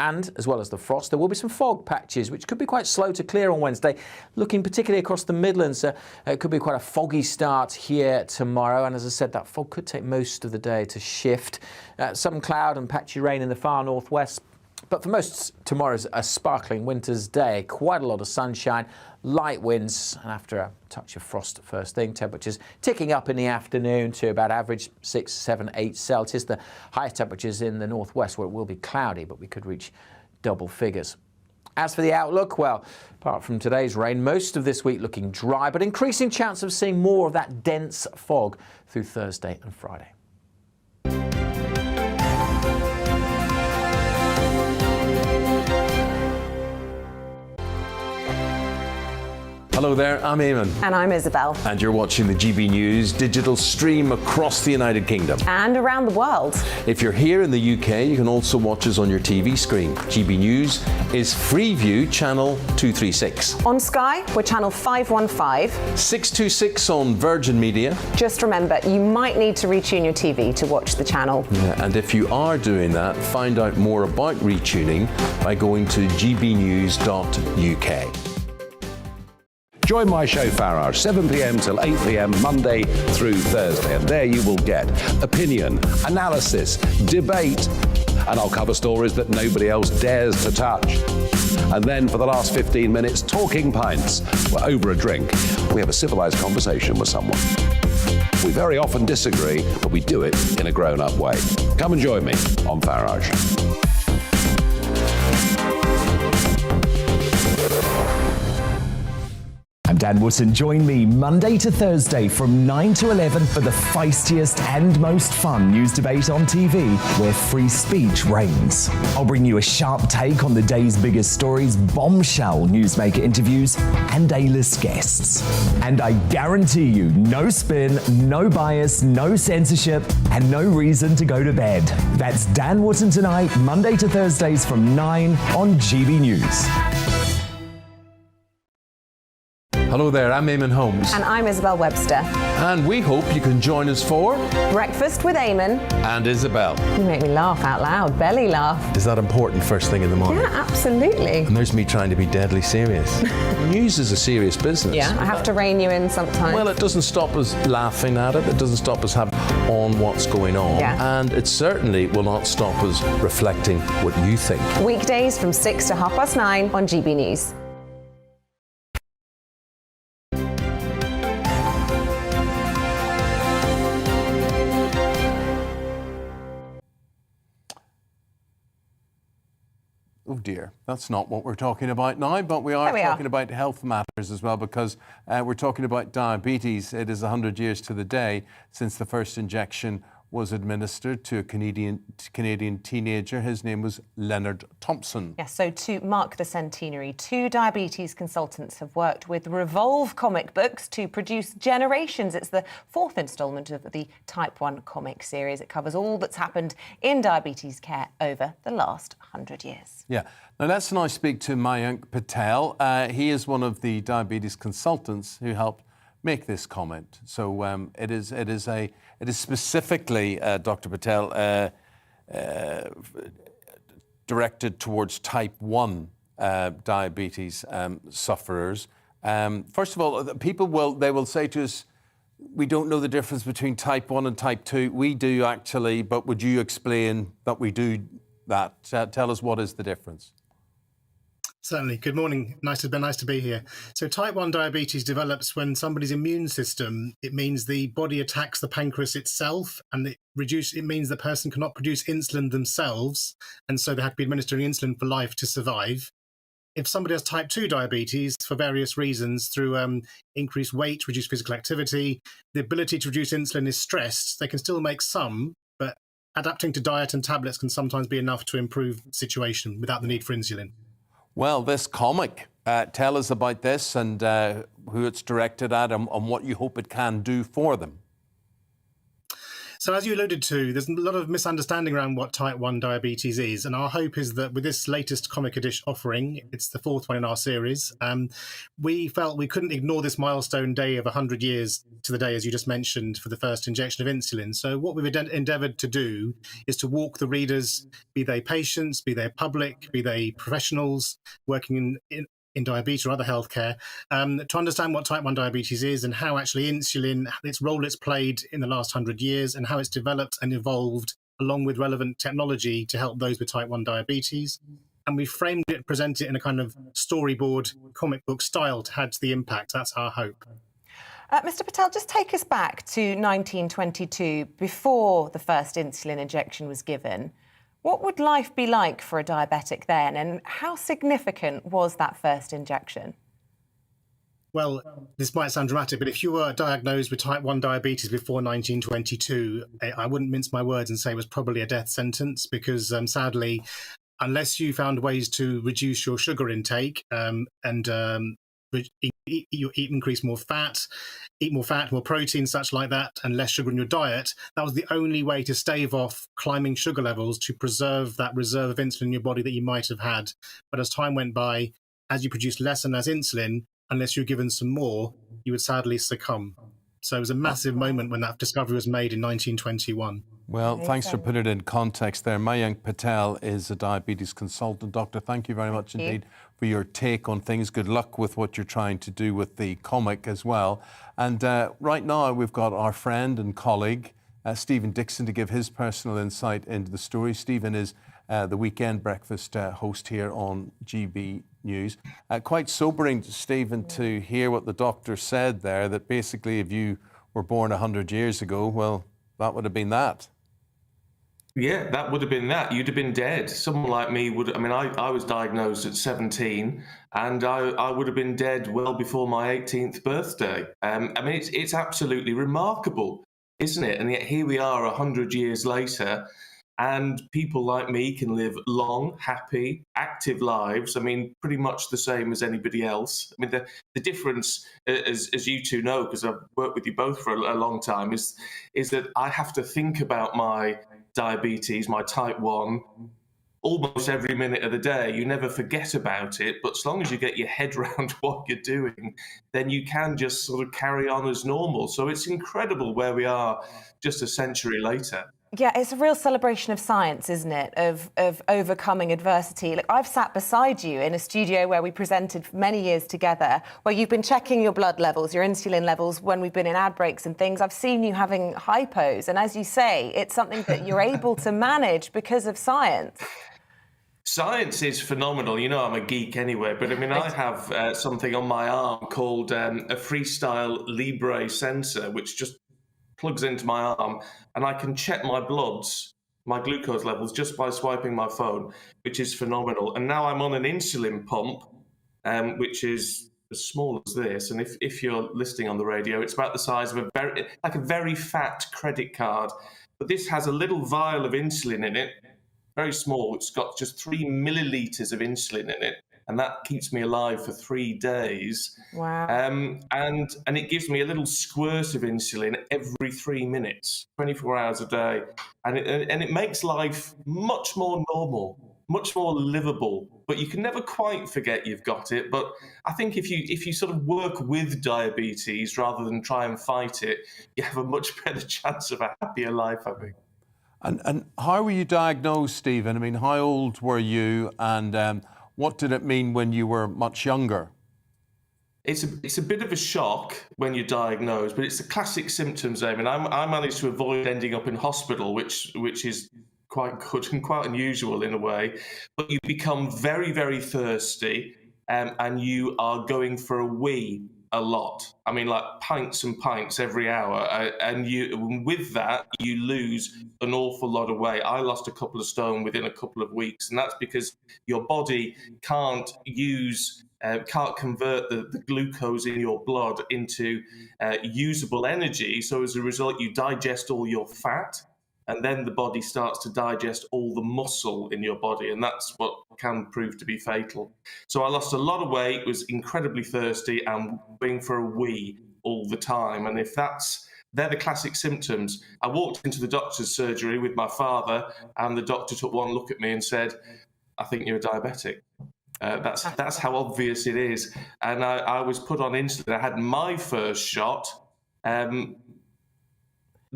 And, as well as the frost, there will be some fog patches, which could be quite slow to clear on Wednesday, looking particularly across the Midlands. It could be quite a foggy start here tomorrow, and as I said, that fog could take most of the day to shift. Some cloud and patchy rain in the far northwest. But for most, tomorrow's a sparkling winter's day. Quite a lot of sunshine, light winds, and after a touch of frost first thing, temperatures ticking up in the afternoon to about average 6, 7, 8 Celsius. The highest temperatures in the northwest, where it will be cloudy, but we could reach double figures. As for the outlook, well, apart from today's rain, most of this week looking dry, but increasing chance of seeing more of that dense fog through Thursday and Friday. Hello there, I'm Eamonn. And I'm Isabel. And you're watching the GB News digital stream across the United Kingdom. And around the world. If you're here in the UK, you can also watch us on your TV screen. GB News is Freeview channel 236. On Sky, we're channel 515. 626 on Virgin Media. Just remember, you might need to retune your TV to watch the channel. Yeah, and if you are doing that, find out more about retuning by going to gbnews.uk. Join my show Farage, 7 p.m. till 8 p.m. Monday through Thursday, and there you will get opinion, analysis, debate, and I'll cover stories that nobody else dares to touch. And then for the last 15 minutes, talking pints. We're over a drink. We have a civilized conversation with someone. We very often disagree, but we do it in a grown-up way. Come and join me on Farage. I'm Dan Wootton. Join me Monday to Thursday from 9 to 11 for the feistiest and most fun news debate on TV, where free speech reigns. I'll bring you a sharp take on the day's biggest stories, bombshell newsmaker interviews, and A-list guests. And I guarantee you, no spin, no bias, no censorship, and no reason to go to bed. That's Dan Wootton tonight, Monday to Thursdays from 9 on GB News. Hello there, I'm Eamonn Holmes. And I'm Isabel Webster. And we hope you can join us for Breakfast with Eamonn. And Isabel. You make me laugh out loud, belly laugh. Is that important first thing in the morning? Yeah, absolutely. And there's me trying to be deadly serious. News is a serious business. Yeah, I have to rein you in sometimes. Well, it doesn't stop us laughing at it. It doesn't stop us having on what's going on. Yeah. And it certainly will not stop us reflecting what you think. Weekdays from 6 to 9:30 on GB News. Oh dear, that's not what we're talking about now, but we are talking about health matters as well, because we're talking about diabetes. It is 100 years to the day since the first injection was administered to a Canadian teenager. His name was Leonard Thompson. Yes, so to mark the centenary, 2 diabetes consultants have worked with Revolve comic books to produce Generations. It's the 4th instalment of the Type 1 comic series. It covers all that's happened in diabetes care over the last 100 years. Yeah. Now let's now speak to Mayank Patel. He is one of the diabetes consultants who helped make this comment. So it is specifically, Dr. Patel, directed towards type 1 diabetes sufferers. First of all, people will say to us, we don't know the difference between type 1 and type 2. We do actually, but would you explain that we do that? Tell us, what is the difference? Certainly. Good morning. Nice to be here. So type 1 diabetes develops when somebody's immune system, it means the body attacks the pancreas itself, and it means the person cannot produce insulin themselves, and so they have to be administering insulin for life to survive. If somebody has type 2 diabetes for various reasons, through increased weight, reduced physical activity, the ability to produce insulin is stressed. They can still make some, but adapting to diet and tablets can sometimes be enough to improve the situation without the need for insulin. Well, this comic, tell us about this and who it's directed at and what you hope it can do for them. So as you alluded to, there's a lot of misunderstanding around what type 1 diabetes is, and our hope is that with this latest comic edition offering, it's the fourth one in our series, we felt we couldn't ignore this milestone day of 100 years to the day, as you just mentioned, for the first injection of insulin. So what we've endeavoured to do is to walk the readers, be they patients, be they public, be they professionals working in diabetes or other healthcare, to understand what type 1 diabetes is and how actually insulin, its role it's played in the last 100 years and how it's developed and evolved along with relevant technology to help those with type 1 diabetes. And we framed it, presented it in a kind of storyboard comic book style to add to the impact. That's our hope. Mr. Patel, just take us back to 1922, before the first insulin injection was given. What would life be like for a diabetic then, and how significant was that first injection? Well, this might sound dramatic, but if you were diagnosed with type 1 diabetes before 1922, I wouldn't mince my words and say it was probably a death sentence, because sadly, unless you found ways to reduce your sugar intake increase more fat, eat more fat, more protein, such like that, and less sugar in your diet, that was the only way to stave off climbing sugar levels to preserve that reserve of insulin in your body that you might have had. But as time went by, as you produced less and less insulin, unless you're given some more, you would sadly succumb. So it was a massive moment when that discovery was made in 1921. Well, thanks for putting it in context there. Mayank Patel is a diabetes consultant. Doctor, thank you very much indeed for your take on things. Good luck with what you're trying to do with the comic as well. And right now we've got our friend and colleague, Stephen Dixon, to give his personal insight into the story. Stephen is the weekend breakfast host here on GB News. Quite sobering, Stephen, to hear what the doctor said there, that basically if you were born 100 years ago, well, that would have been that. Yeah, that would have been that. You'd have been dead. Someone like me would, I mean, I was diagnosed at 17 and I would have been dead well before my 18th birthday. I mean, it's absolutely remarkable, isn't it? And yet here we are 100 years later, and people like me can live long, happy, active lives. I mean, pretty much the same as anybody else. I mean, the difference, as you two know, because I've worked with you both for a long time, is that I have to think about my diabetes, my type 1, almost every minute of the day. You never forget about it, but as long as you get your head around what you're doing, then you can just sort of carry on as normal. So it's incredible where we are just a century later. Yeah, it's a real celebration of science, isn't it, of overcoming adversity. Look, I've sat beside you in a studio where we presented for many years together, where you've been checking your blood levels, your insulin levels, when we've been in ad breaks and things. I've seen you having hypos, and as you say, it's something that you're able to manage because of science. Science is phenomenal. You know, I'm a geek anyway, but I mean, I have something on my arm called a Freestyle Libre sensor, which just plugs into my arm, and I can check my bloods, my glucose levels, just by swiping my phone, which is phenomenal. And now I'm on an insulin pump, which is as small as this. And if you're listening on the radio, it's about the size of a very fat credit card. But this has a little vial of insulin in it, very small. It's got just 3 milliliters of insulin in it, and that keeps me alive for 3 days. Wow. And it gives me a little squirt of insulin every 3 minutes, 24 hours a day. And it makes life much more normal, much more livable. But you can never quite forget you've got it. But I think if you sort of work with diabetes rather than try and fight it, you have a much better chance of a happier life, I think. And how were you diagnosed, Stephen? I mean, how old were you, and what did it mean when you were much younger? It's a bit of a shock when you're diagnosed, but it's the classic symptoms, Eamonn. I managed to avoid ending up in hospital, which is quite good and quite unusual in a way. But you become very, very thirsty, and you are going for a wee a lot. I mean, like pints and pints every hour. And with that, you lose an awful lot of weight. I lost a couple of stone within a couple of weeks, and that's because your body can't convert the glucose in your blood into usable energy. So as a result, you digest all your fat, and then the body starts to digest all the muscle in your body, and that's what can prove to be fatal. So I lost a lot of weight, was incredibly thirsty, and going for a wee all the time. And if they're the classic symptoms. I walked into the doctor's surgery with my father, and the doctor took one look at me and said, "I think you're a diabetic." That's how obvious it is. And I was put on insulin. I had my first shot the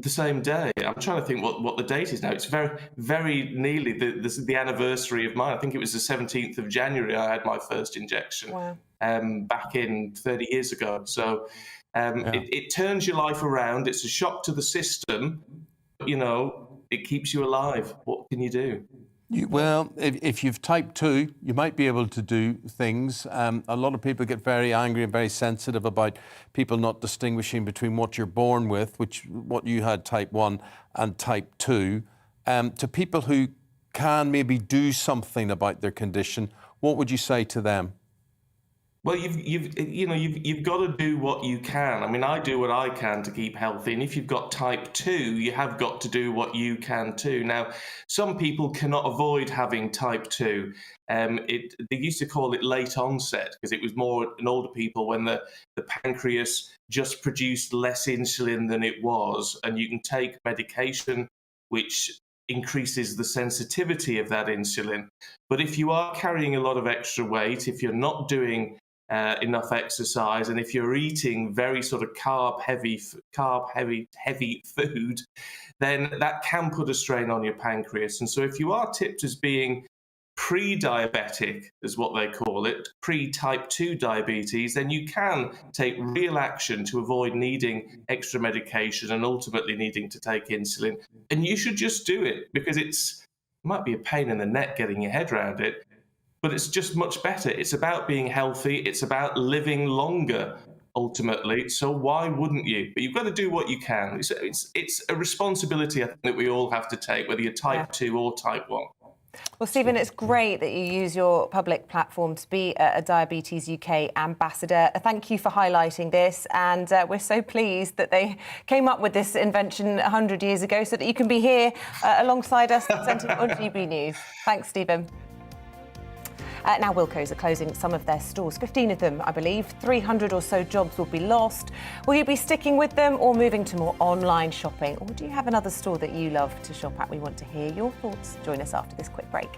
same day. I'm trying to think what the date is now. It's very, very nearly the anniversary of mine. I think it was the 17th of January I had my first injection. Wow. Back in 30 years ago. So it turns your life around. It's a shock to the system, but, it keeps you alive. What can you do? Well, if you've type 2, you might be able to do things. A lot of people get very angry and very sensitive about people not distinguishing between what you're born with, what you had type 1, and type 2. To people who can maybe do something about their condition, what would you say to them? Well, you've got to do what you can. I mean, I do what I can to keep healthy, and if you've got type 2, you have got to do what you can too. Now, some people cannot avoid having type 2. They used to call it late onset because it was more in older people when the pancreas just produced less insulin than it was, and you can take medication which increases the sensitivity of that insulin. But if you are carrying a lot of extra weight, if you're not doing enough exercise, and if you're eating very sort of carb heavy food, then that can put a strain on your pancreas. And so if you are tipped as being pre-diabetic, is what they call it, pre-type 2 diabetes, then you can take real action to avoid needing extra medication and ultimately needing to take insulin. And you should just do it, because it might be a pain in the neck getting your head around it, but it's just much better. It's about being healthy. It's about living longer, ultimately. So why wouldn't you? But you've got to do what you can. It's a responsibility, I think, that we all have to take, whether you're type 2 or type 1. Well, Stephen, it's great that you use your public platform to be a Diabetes UK ambassador. Thank you for highlighting this, and we're so pleased that they came up with this invention 100 years ago so that you can be here alongside us presenting on GB News. Thanks, Stephen. Now Wilko's are closing some of their stores, 15 of them, I believe. 300 or so jobs will be lost. Will you be sticking with them or moving to more online shopping? Or do you have another store that you love to shop at? We want to hear your thoughts. Join us after this quick break.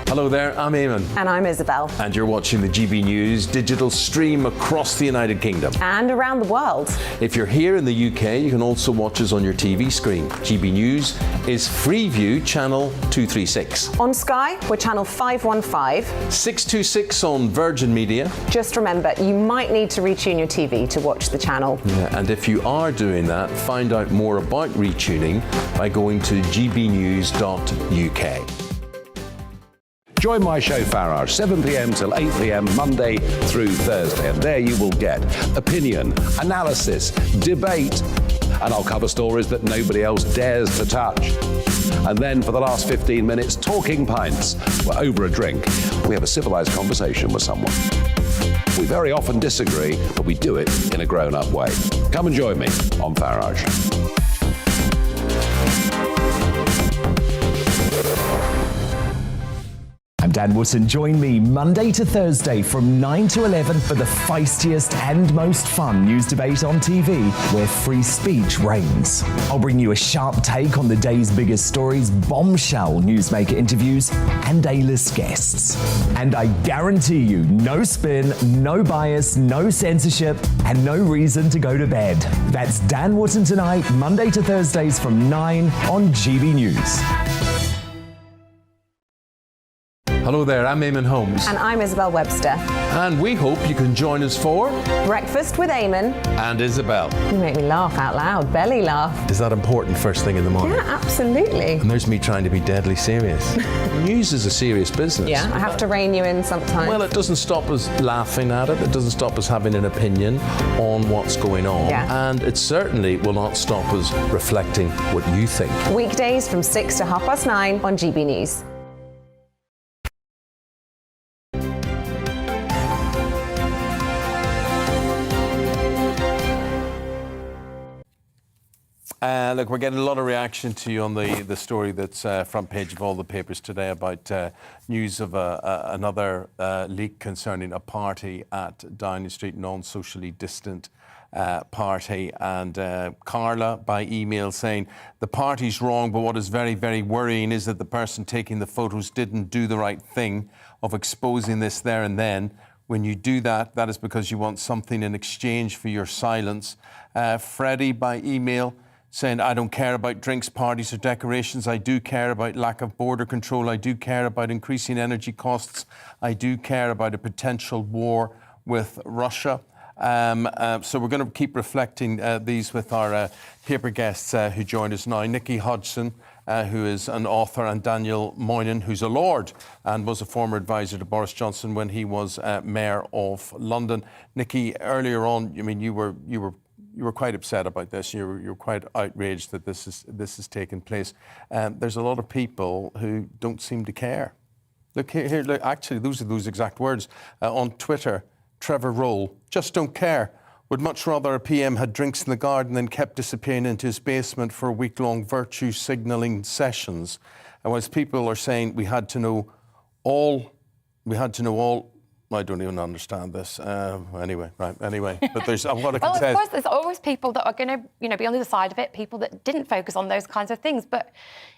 Hello there, I'm Eamonn. And I'm Isabel. And you're watching the GB News digital stream across the United Kingdom. And around the world. If you're here in the UK, you can also watch us on your TV screen. GB News is Freeview channel 236. On Sky, we're channel 515. 626 on Virgin Media. Just remember, you might need to retune your TV to watch the channel. Yeah, and if you are doing that, find out more about retuning by going to gbnews.uk. Join my show Farage, 7 p.m. till 8 p.m. Monday through Thursday, and there you will get opinion, analysis, debate, and I'll cover stories that nobody else dares to touch. And then for the last 15 minutes, talking pints. We're over a drink. We have a civilized conversation with someone. We very often disagree, but we do it in a grown-up way. Come and join me on Farage. I'm Dan Wootton. Join me Monday to Thursday from 9 to 11 for the feistiest and most fun news debate on TV, where free speech reigns. I'll bring you a sharp take on the day's biggest stories, bombshell newsmaker interviews, and A-list guests. And I guarantee you, no spin, no bias, no censorship, and no reason to go to bed. That's Dan Wootton Tonight, Monday to Thursdays from 9 on GB News. Hello there, I'm Eamonn Holmes. And I'm Isabel Webster. And we hope you can join us for Breakfast with Eamonn and Isabel. You make me laugh out loud, belly laugh. Is that important first thing in the morning? Yeah, absolutely. And there's me trying to be deadly serious. News is a serious business. Yeah, I have to rein you in sometimes. Well, it doesn't stop us laughing at it. It doesn't stop us having an opinion on what's going on. Yeah. And it certainly will not stop us reflecting what you think. Weekdays from 6 to 9:30 on GB News. Look, we're getting a lot of reaction to you on the story that's front page of all the papers today about news of another leak concerning a party at Downing Street, non-socially distant party. And Carla, by email, saying the party's wrong, but what is very, very worrying is that the person taking the photos didn't do the right thing of exposing this there and then. When you do that, that is because you want something in exchange for your silence. Freddie, by email, saying, I don't care about drinks, parties or decorations. I do care about lack of border control. I do care about increasing energy costs. I do care about a potential war with Russia. So we're going to keep reflecting these with our paper guests who joined us now. Nicky Hodgson, who is an author, and Daniel Moynihan, who's a Lord and was a former advisor to Boris Johnson when he was Mayor of London. Nicky, earlier on, I mean, you were quite upset about this. You were quite outraged that this has taken place. There's a lot of people who don't seem to care. Look here. Look, actually, those are those exact words on Twitter. Trevor Roll, just don't care. Would much rather a PM had drinks in the garden than kept disappearing into his basement for week-long virtue signalling sessions. And whilst people are saying we had to know all, I don't even understand this. Anyway, but there's what I can well, say. Of course, there's always people that are going to, be on the other side of it, people that didn't focus on those kinds of things. But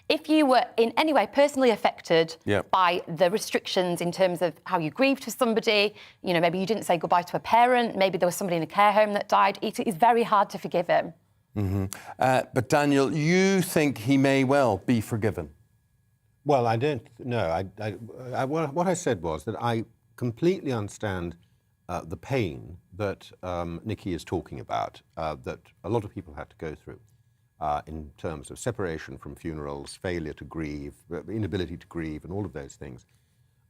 if you were in any way personally affected by the restrictions in terms of how you grieved for somebody, maybe you didn't say goodbye to a parent, maybe there was somebody in a care home that died, it is very hard to forgive him. Mm-hmm. But Daniel, you think he may well be forgiven? Well, I don't know. What I said was that I completely understand the pain that Nicky is talking about, that a lot of people had to go through in terms of separation from funerals, failure to grieve, inability to grieve, and all of those things.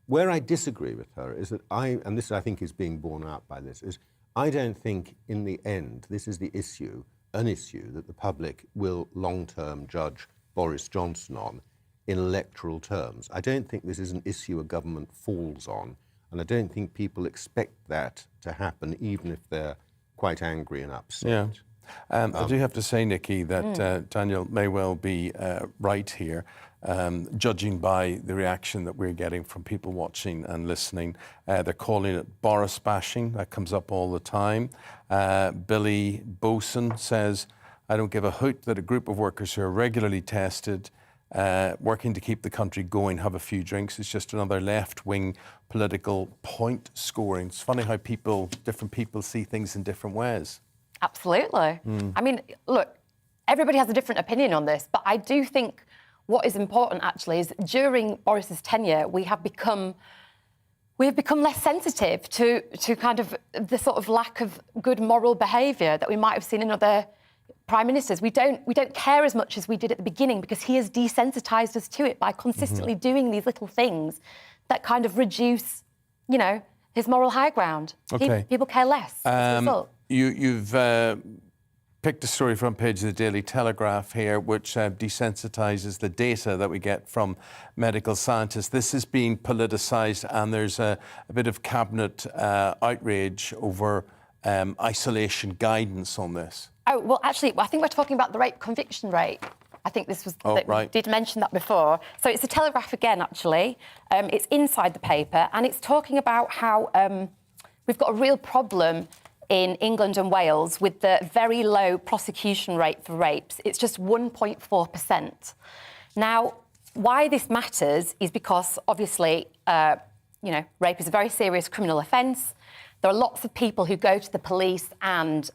Where I disagree with her is that and this I think is being borne out by this, is I don't think in the end this is an issue that the public will long-term judge Boris Johnson on in electoral terms. I don't think this is an issue a government falls on. And I don't think people expect that to happen, even if they're quite angry and upset. Yeah. I do have to say, Nicky, that Daniel may well be right here, judging by the reaction that we're getting from people watching and listening. They're calling it Boris bashing. That comes up all the time. Billy Boson says, I don't give a hoot that a group of workers who are regularly tested, working to keep the country going, have a few drinks. It's just another left-wing political point scoring. It's funny how different people see things in different ways. Absolutely. I mean, look, everybody has a different opinion on this, but I do think what is important actually is during Boris's tenure, we have become less sensitive to kind of the sort of lack of good moral behaviour that we might have seen in other prime ministers. We don't care as much as we did at the beginning because he has desensitised us to it by consistently doing these little things that kind of reduce, his moral high ground. Okay. People care less as a result. You've picked a story front page of the Daily Telegraph here, which desensitises the data that we get from medical scientists. This is being politicised, and there's a bit of cabinet outrage over isolation guidance on this. Oh, well, actually, I think we're talking about the rape conviction rate. I think this was... We did mention that before. So it's the Telegraph again, actually. It's inside the paper, and it's talking about how we've got a real problem in England and Wales with the very low prosecution rate for rapes. It's just 1.4%. Now, why this matters is because, obviously, rape is a very serious criminal offence. There are lots of people who go to the police and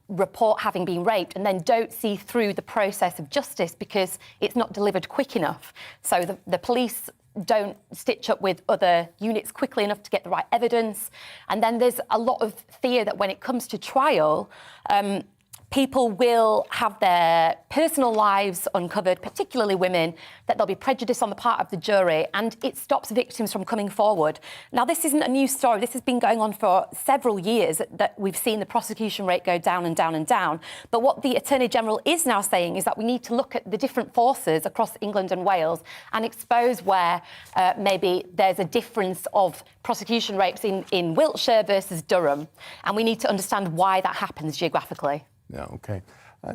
report having been raped and then don't see through the process of justice because it's not delivered quick enough. So the police don't stitch up with other units quickly enough to get the right evidence. And then there's a lot of fear that when it comes to trial, people will have their personal lives uncovered, particularly women, that there'll be prejudice on the part of the jury, and it stops victims from coming forward. Now, this isn't a new story. This has been going on for several years, that we've seen the prosecution rate go down and down and down. But what the Attorney General is now saying is that we need to look at the different forces across England and Wales and expose where maybe there's a difference of prosecution rates in Wiltshire versus Durham. And we need to understand why that happens geographically. Yeah, OK.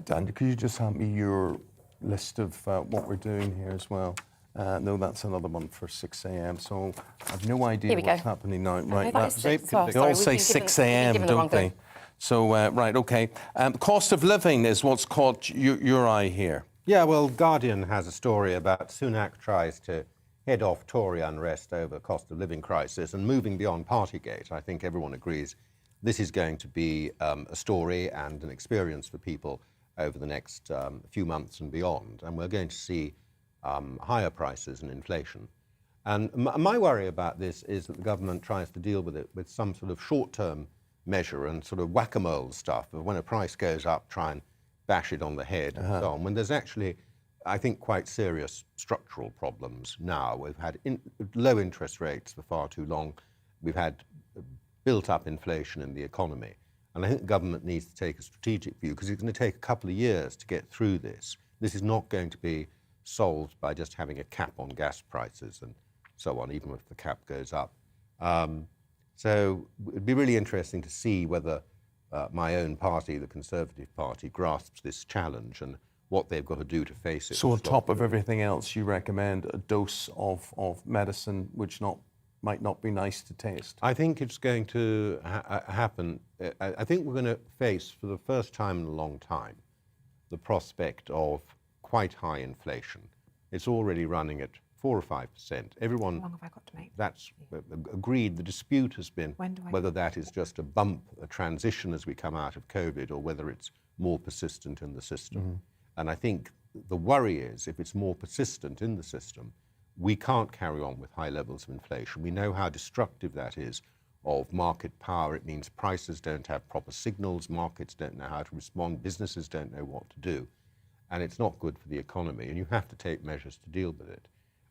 Dan, could you just hand me your list of what we're doing here as well? No, that's another one for 6 a.m. So I've no idea what's happening now. Right, they all say 6 a.m., don't they? So, right, OK. Cost of living is what's caught your eye here. Yeah, well, Guardian has a story about Sunak tries to head off Tory unrest over cost of living crisis and moving beyond Partygate. I think everyone agrees this is going to be a story and an experience for people over the next few months and beyond. And we're going to see higher prices and inflation. And my worry about this is that the government tries to deal with it with some sort of short-term measure and sort of whack-a-mole stuff of when a price goes up, try and bash it on the head and so on, when there's actually, I think, quite serious structural problems now. We've had low interest rates for far too long. We've had built-up inflation in the economy. And I think the government needs to take a strategic view because it's going to take a couple of years to get through this. This is not going to be solved by just having a cap on gas prices and so on, even if the cap goes up. So it'd be really interesting to see whether my own party, the Conservative Party, grasps this challenge and what they've got to do to face it. So on top of everything else, you recommend a dose of medicine which might not be nice to taste? I think it's going to happen. I think we're going to face, for the first time in a long time, the prospect of quite high inflation. It's already running at 4 or 5%. Everyone, How long have I got to make? that's agreed. The dispute has been whether that is just a bump, a transition as we come out of COVID, or whether it's more persistent in the system. And I think the worry is, if it's more persistent in the system, we can't carry on with high levels of inflation. We know how destructive that is of market power. It means prices don't have proper signals, markets don't know how to respond, businesses don't know what to do. And it's not good for the economy, and you have to take measures to deal with it.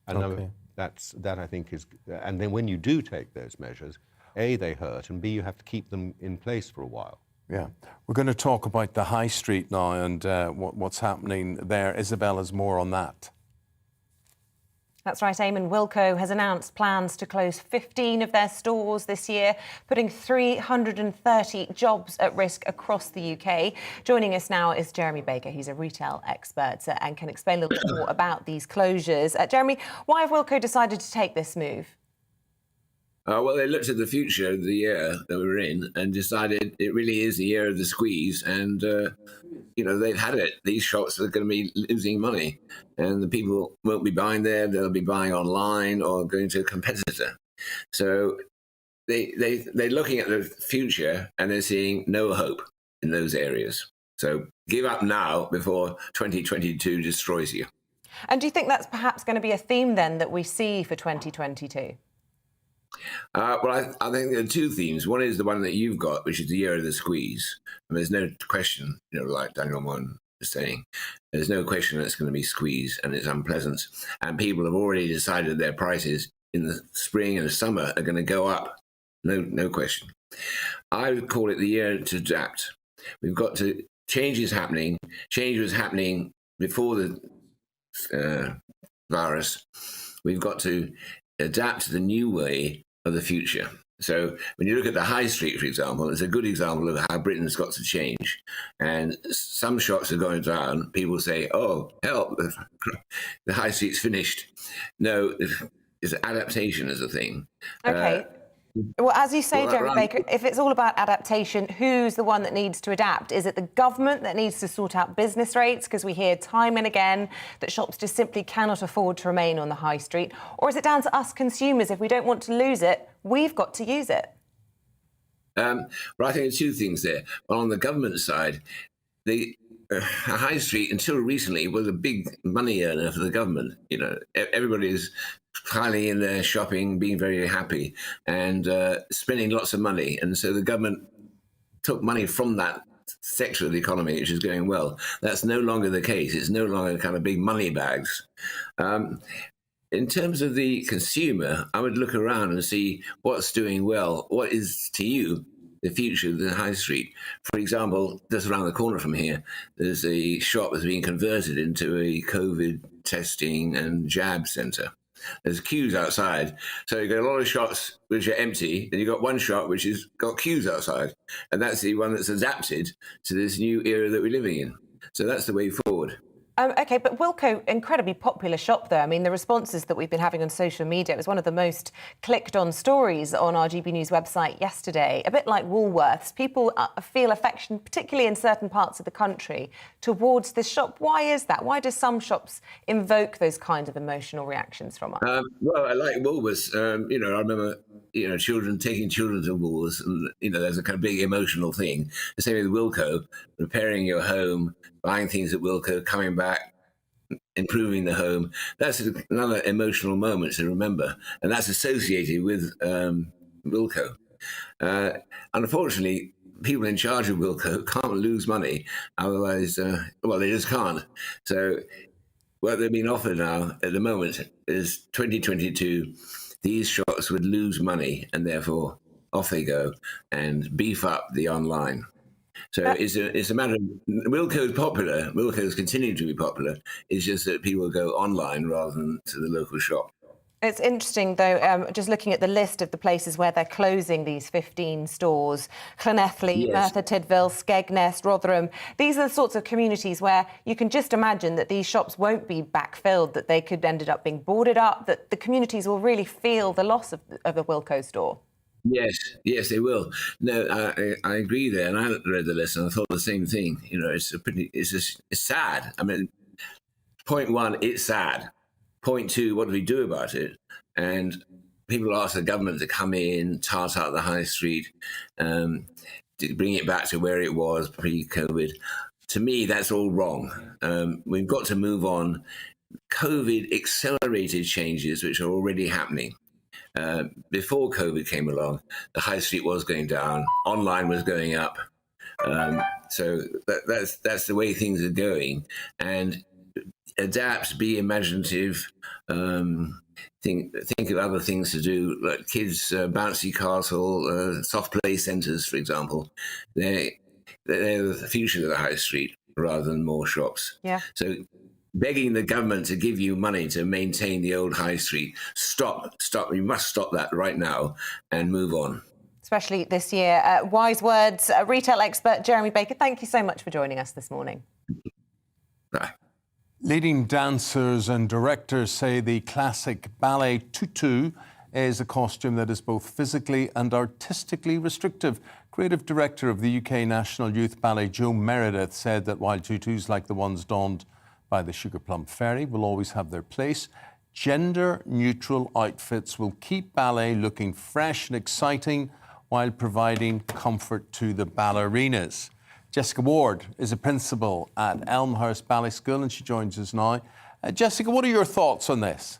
And that I think is, and then when you do take those measures, A, they hurt, and B, you have to keep them in place for a while. Yeah. We're going to talk about the high street now and what's happening there. Isabel has more on that. That's right, Eamonn. Wilko has announced plans to close 15 of their stores this year, putting 330 jobs at risk across the UK. Joining us now is Jeremy Baker. He's a retail expert and can explain a little bit more about these closures. Jeremy, why have Wilko decided to take this move? Well, they looked at the future of the year that we're in and decided it really is the year of the squeeze. And, you know, they've had it. These shops are going to be losing money. And the people won't be buying there. They'll be buying online or going to a competitor. So they're looking at the future and they're seeing no hope in those areas. So give up now before 2022 destroys you. And do you think that's perhaps going to be a theme then that we see for 2022? Well, I think there are two themes. One is the one that you've got, which is the year of the squeeze. And there's no question, you know, like Daniel Mon was saying, there's no question that it's going to be squeezed and it's unpleasant. And people have already decided their prices in the spring and the summer are going to go up. No question. I would call it the year to adapt. We've got to, change is happening. Change was happening before the virus. We've got to adapt to the new way of the future. So when you look at the high street, for example, it's a good example of how Britain's got to change. And some shops are going down. People say, oh, help, the high street's finished. No, it's adaptation is a thing. Okay. Well, as you say, Jeremy Baker, if it's all about adaptation, who's the one that needs to adapt? Is it the government that needs to sort out business rates? Because we hear time and again that shops just simply cannot afford to remain on the high street. Or is it down to us consumers? If we don't want to lose it, we've got to use it. Well, I think there are two things there. Well, on the government side, the high street, until recently, was a big money earner for the government. You know, everybody is piling in there, shopping, being very happy, and spending lots of money. And so the government took money from that sector of the economy, which is going well. That's no longer the case. It's no longer kind of big money bags. In terms of the consumer, I would look around and see what's doing well. What is, to you, the future of the high street? For example, just around the corner from here, there's a shop that's being converted into a COVID testing and jab centre. There's queues outside. So you've got a lot of shops which are empty, and you've got one shop which has got queues outside. And that's the one that's adapted to this new era that we're living in. So that's the way forward. OK, but Wilko, incredibly popular shop, though. I mean, the responses that we've been having on social media, it was one of the most clicked-on stories on our GB News website yesterday. A bit like Woolworths, people feel affection, particularly in certain parts of the country, towards this shop. Why is that? Why do some shops invoke those kinds of emotional reactions from us? Well, I like Woolworths. I remember, children taking children to Woolworths, and, there's a kind of big emotional thing. The same with Wilko, repairing your home, buying things at Wilko, coming back, improving the home. That's another emotional moment to remember, and that's associated with Wilko. Unfortunately, people in charge of Wilko can't lose money, otherwise, they just can't. So what they've been offered now at the moment is 2022, these shops would lose money, and therefore off they go and beef up the online. So it's a matter of Wilko's popular. Wilko's continuing to be popular. It's just that people go online rather than to the local shop. It's interesting, though, just looking at the list of the places where they're closing these 15 stores, Llanelli, Yes. Merthyr Tydfil, Skegness, Rotherham. These are the sorts of communities where you can just imagine that these shops won't be backfilled, that they could end up being boarded up, that the communities will really feel the loss of the Wilko store. Yes, they will. No, I agree there, and I haven't read the list, and I thought the same thing. It's sad. I mean, point one, it's sad. Point two, what do we do about it? And people ask the government to come in, tart out the high street, to bring it back to where it was pre-COVID. To me, that's all wrong. We've got to move on. COVID accelerated changes which are already happening. Before COVID came along, the high street was going down, online was going up. So that's the way things are going. And adapt, be imaginative, think of other things to do, like kids' bouncy castle, soft play centres, for example. They're the future of the high street rather than more shops. Yeah. So begging the government to give you money to maintain the old high street, stop. You must stop that right now and move on. Especially this year. Wise words. Retail expert Jeremy Baker, thank you so much for joining us this morning. Bye. Leading dancers and directors say the classic ballet tutu is a costume that is both physically and artistically restrictive. Creative director of the UK National Youth Ballet, Joe Meredith, said that while tutus like the ones donned by the Sugar Plum Fairy will always have their place, gender-neutral outfits will keep ballet looking fresh and exciting while providing comfort to the ballerinas. Jessica Ward is a principal at Elmhurst Ballet School and she joins us now. Jessica, what are your thoughts on this?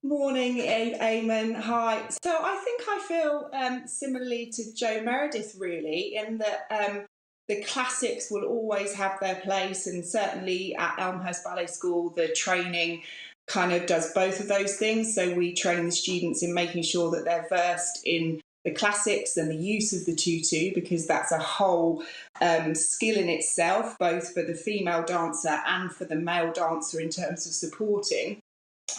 Morning, Eamonn. Hi. So I think I feel similarly to Joe Meredith, really, in that the classics will always have their place, and certainly at Elmhurst Ballet School, the training kind of does both of those things. So we train the students in making sure that they're versed in the classics and the use of the tutu, because that's a whole skill in itself, both for the female dancer and for the male dancer in terms of supporting.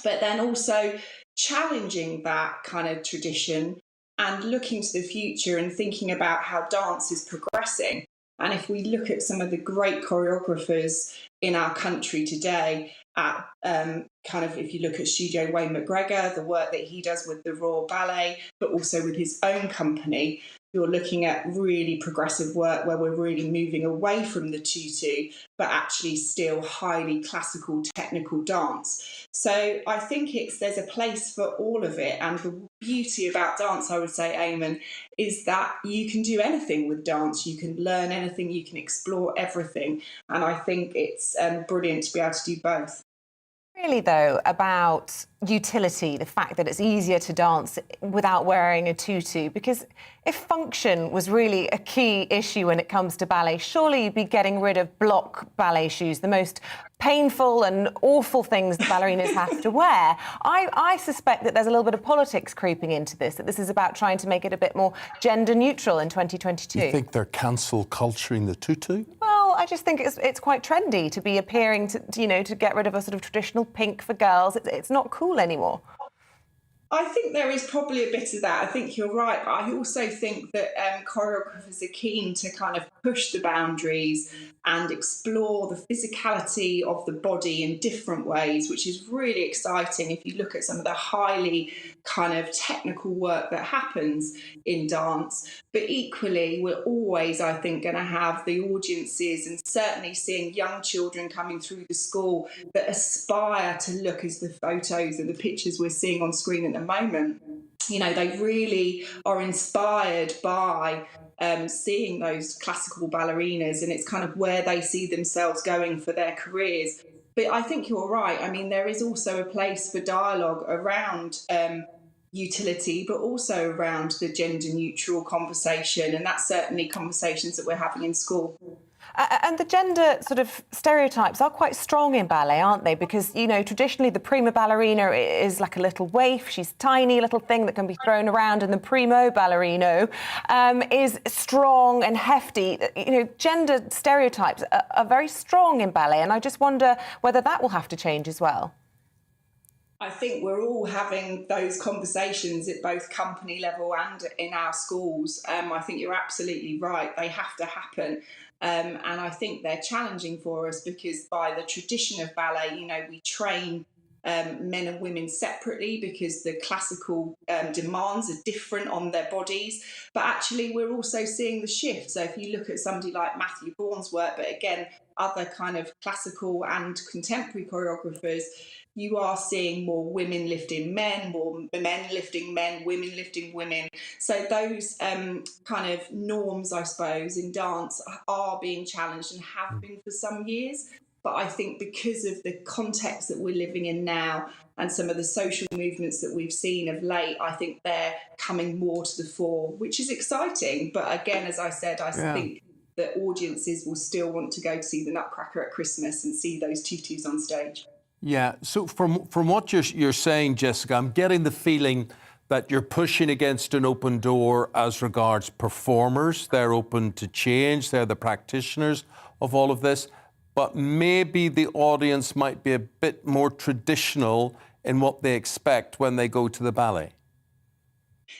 But then also challenging that kind of tradition and looking to the future and thinking about how dance is progressing. And if we look at some of the great choreographers in our country today, at if you look at Studio Wayne McGregor, the work that he does with the Royal Ballet, but also with his own company, you're looking at really progressive work where we're really moving away from the tutu, but actually still highly classical, technical dance. So I think there's a place for all of it. And the beauty about dance, I would say, Eamonn, is that you can do anything with dance. You can learn anything, you can explore everything. And I think it's brilliant to be able to do both. Really, though, about utility, the fact that it's easier to dance without wearing a tutu, because if function was really a key issue when it comes to ballet, surely you'd be getting rid of block ballet shoes, the most painful and awful things the ballerinas have to wear. I suspect that there's a little bit of politics creeping into this, that this is about trying to make it a bit more gender neutral in 2022. You think they're cancel culturing the tutu? Well, I just think it's quite trendy to be appearing to get rid of a sort of traditional pink for girls. It's not cool anymore. I think there is probably a bit of that. I think you're right. But I also think that choreographers are keen to kind of push the boundaries and explore the physicality of the body in different ways, which is really exciting if you look at some of the highly kind of technical work that happens in dance. But equally, we're always, I think, going to have the audiences, and certainly seeing young children coming through the school that aspire to look as the photos and the pictures we're seeing on screen at the moment. You know, they really are inspired by seeing those classical ballerinas, and it's kind of where they see themselves going for their careers. But I think you're right. I mean, there is also a place for dialogue around utility, but also around the gender neutral conversation, and that's certainly conversations that we're having in school. And the gender sort of stereotypes are quite strong in ballet, aren't they? Because, you know, traditionally the prima ballerina is like a little waif. She's a tiny little thing that can be thrown around, and the primo ballerino is strong and hefty. You know, gender stereotypes are very strong in ballet, and I just wonder whether that will have to change as well. I think we're all having those conversations at both company level and in our schools. I think you're absolutely right. They have to happen. And I think they're challenging for us because by the tradition of ballet, you know, we train men and women separately because the classical demands are different on their bodies. But actually, we're also seeing the shift. So if you look at somebody like Matthew Bourne's work, but again, other kind of classical and contemporary choreographers, you are seeing more women lifting men, more men lifting men, women lifting women. So those kind of norms, I suppose, in dance are being challenged and have been for some years. But I think because of the context that we're living in now and some of the social movements that we've seen of late, I think they're coming more to the fore, which is exciting. But again, as I said, I think that audiences will still want to go to see the Nutcracker at Christmas and see those tutus on stage. Yeah, so from what you're saying, Jessica, I'm getting the feeling that you're pushing against an open door as regards performers. They're open to change. They're the practitioners of all of this. But maybe the audience might be a bit more traditional in what they expect when they go to the ballet.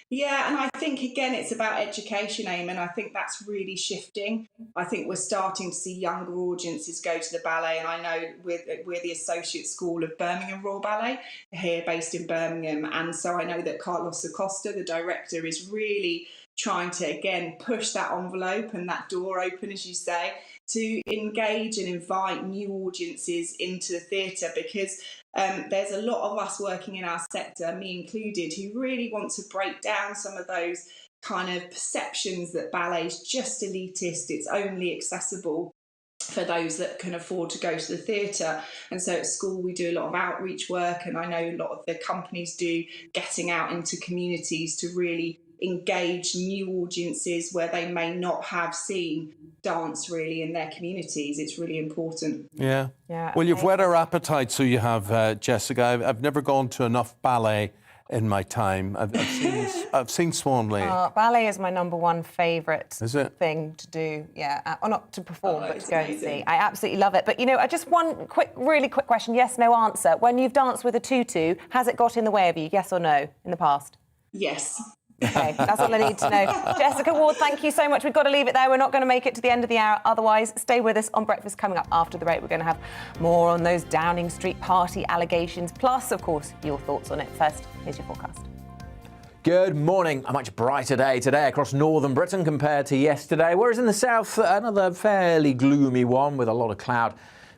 Yeah, and I think, again, it's about education, Eamonn. I think that's really shifting. I think we're starting to see younger audiences go to the ballet, and I know we're the Associate School of Birmingham Royal Ballet, here based in Birmingham, and so I know that Carlos Acosta, the director, is really trying to, again, push that envelope and that door open, as you say, to engage and invite new audiences into the theatre, because there's a lot of us working in our sector, me included, who really want to break down some of those kind of perceptions that ballet is just elitist, it's only accessible for those that can afford to go to the theatre. And so at school we do a lot of outreach work, and I know a lot of the companies do, getting out into communities to really engage new audiences where they may not have seen dance really in their communities. It's really important. Yeah. Well, you've whet our appetite, so you have, Jessica. I've never gone to enough ballet in my time. I've seen Swan Lake. Ballet is my #1 favourite thing to do. Yeah, or not to perform, but to go and see. I absolutely love it. But you know, I just one really quick question. Yes, no answer. When you've danced with a tutu, has it got in the way of you? Yes or no? In the past? Yes. Okay, that's all I need to know. Jessica Ward, thank you so much. We've got to leave it there. We're not going to make it to the end of the hour. Otherwise, stay with us on Breakfast. Coming up after the break, we're going to have more on those Downing Street party allegations. Plus, of course, your thoughts on it. First, here's your forecast. Good morning. A much brighter day today across northern Britain compared to yesterday, whereas in the south, another fairly gloomy one with a lot of cloud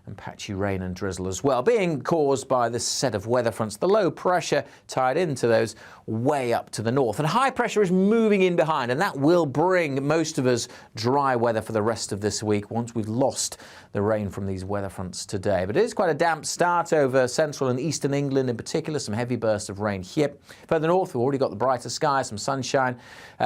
and patchy rain and drizzle as well, being caused by this set of weather fronts. The low pressure tied into those way up to the north, and high pressure is moving in behind, and that will bring most of us dry weather for the rest of this week once we've lost the rain from these weather fronts today. But it is quite a damp start over central and eastern England in particular, some heavy bursts of rain here. Further north, we've already got the brighter skies, some sunshine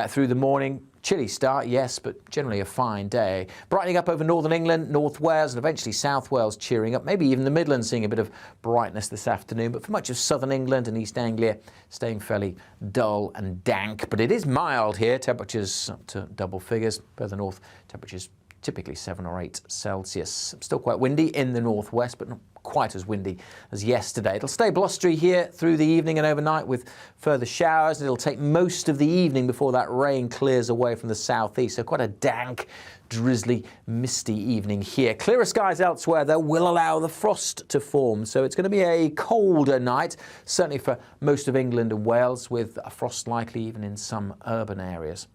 through the morning. Chilly start, yes, but generally a fine day. Brightening up over northern England, North Wales, and eventually South Wales cheering up. Maybe even the Midlands seeing a bit of brightness this afternoon. But for much of southern England and East Anglia, staying fairly dull and dank. But it is mild here, temperatures up to double figures. Further north, temperatures typically 7 or 8 Celsius. Still quite windy in the northwest, but not quite as windy as yesterday. It'll stay blustery here through the evening and overnight with further showers. It'll take most of the evening before that rain clears away from the southeast. So quite a dank, drizzly, misty evening here. Clearer skies elsewhere, though, will allow the frost to form. So it's going to be a colder night, certainly for most of England and Wales, with a frost likely even in some urban areas.